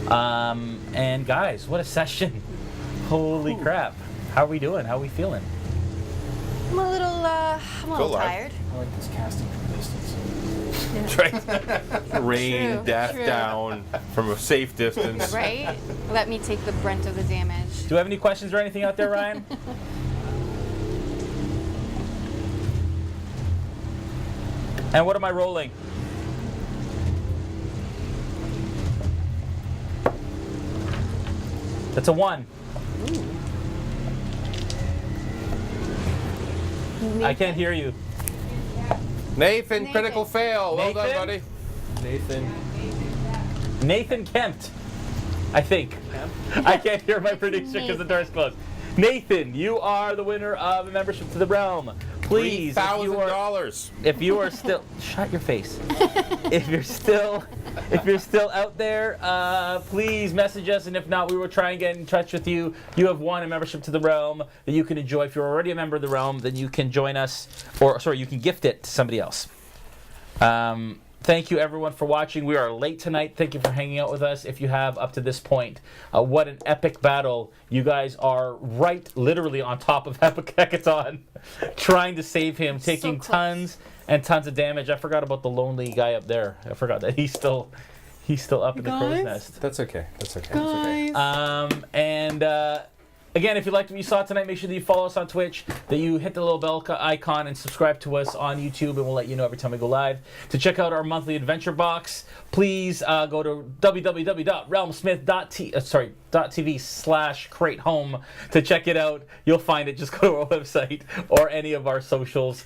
And guys, what a session. Holy crap. How are we doing? How are we feeling? I'm a little live. tired. I like this casting from a distance. Rain, True, death true. down from a safe distance. Right? Let me take the brunt of the damage. Do you have any questions or anything out there, Ryan? And what am I rolling? That's a 1. I can't hear you. Nathan, critical fail. Well done, Nathan? buddy. Nathan. Nathan Kempt, I think. I can't hear my prediction because the door's closed. Nathan, you are the winner of a membership to the realm. Please, $3,000. if you are still, shut your face. If you're still out there, please message us, and if not, we will try and get in touch with you. You have won a membership to the realm that you can enjoy. If you're already a member of the realm, then you can join us, or sorry, you can gift it to somebody else. Thank you, everyone, for watching. We are late tonight. Thank you for hanging out with us. If you have up to this point, what an epic battle. You guys are right, literally on top of Hekaton, trying to save him, taking close. tons and tons of damage. I forgot about the lonely guy up there. I forgot that he's still up in the crow's nest. That's okay. That's okay. Again, if you liked what you saw tonight, make sure that you follow us on Twitch, that you hit the little bell icon and subscribe to us on YouTube, and we'll let you know every time we go live. To check out our monthly adventure box, please go to www.realmsmith.tv/createhome to check it out. You'll find it. Just go to our website or any of our socials.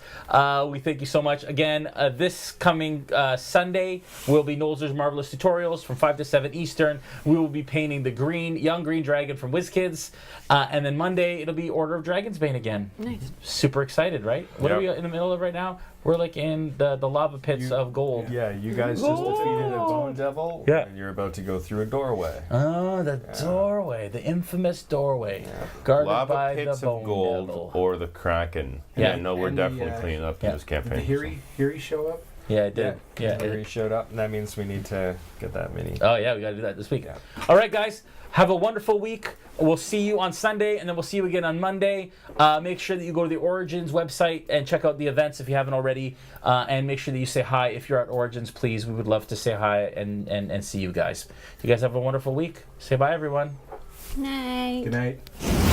We thank you so much. Again, this coming Sunday will be Nolzer's Marvelous Tutorials from 5 to 7 Eastern. We will be painting the young green dragon from WizKids. And then Monday, it'll be Order of Dragonsbane again. Nice. Super excited, right? What are we in the middle of right now? We're like in the lava pits of gold. Yeah, you guys just defeated a bone devil. Yeah. And you're about to go through a doorway. Oh, the doorway, the infamous doorway, guarded Lava by pits the bone of gold devil. or the Kraken. Yeah. Yeah, no, we're And definitely cleaning up in this Did campaign. the Hiri show up? Yeah, it did. Yeah. He showed up, and that means we need to get that mini. Oh yeah, we gotta do that this week. All right, guys, have a wonderful week. We'll see you on Sunday, and then we'll see you again on Monday. Make sure that you go to the Origins website and check out the events if you haven't already, and make sure that you say hi if you're at Origins, please. We would love to say hi and see you guys. You guys have a wonderful week. Say bye, everyone. Night. Good night.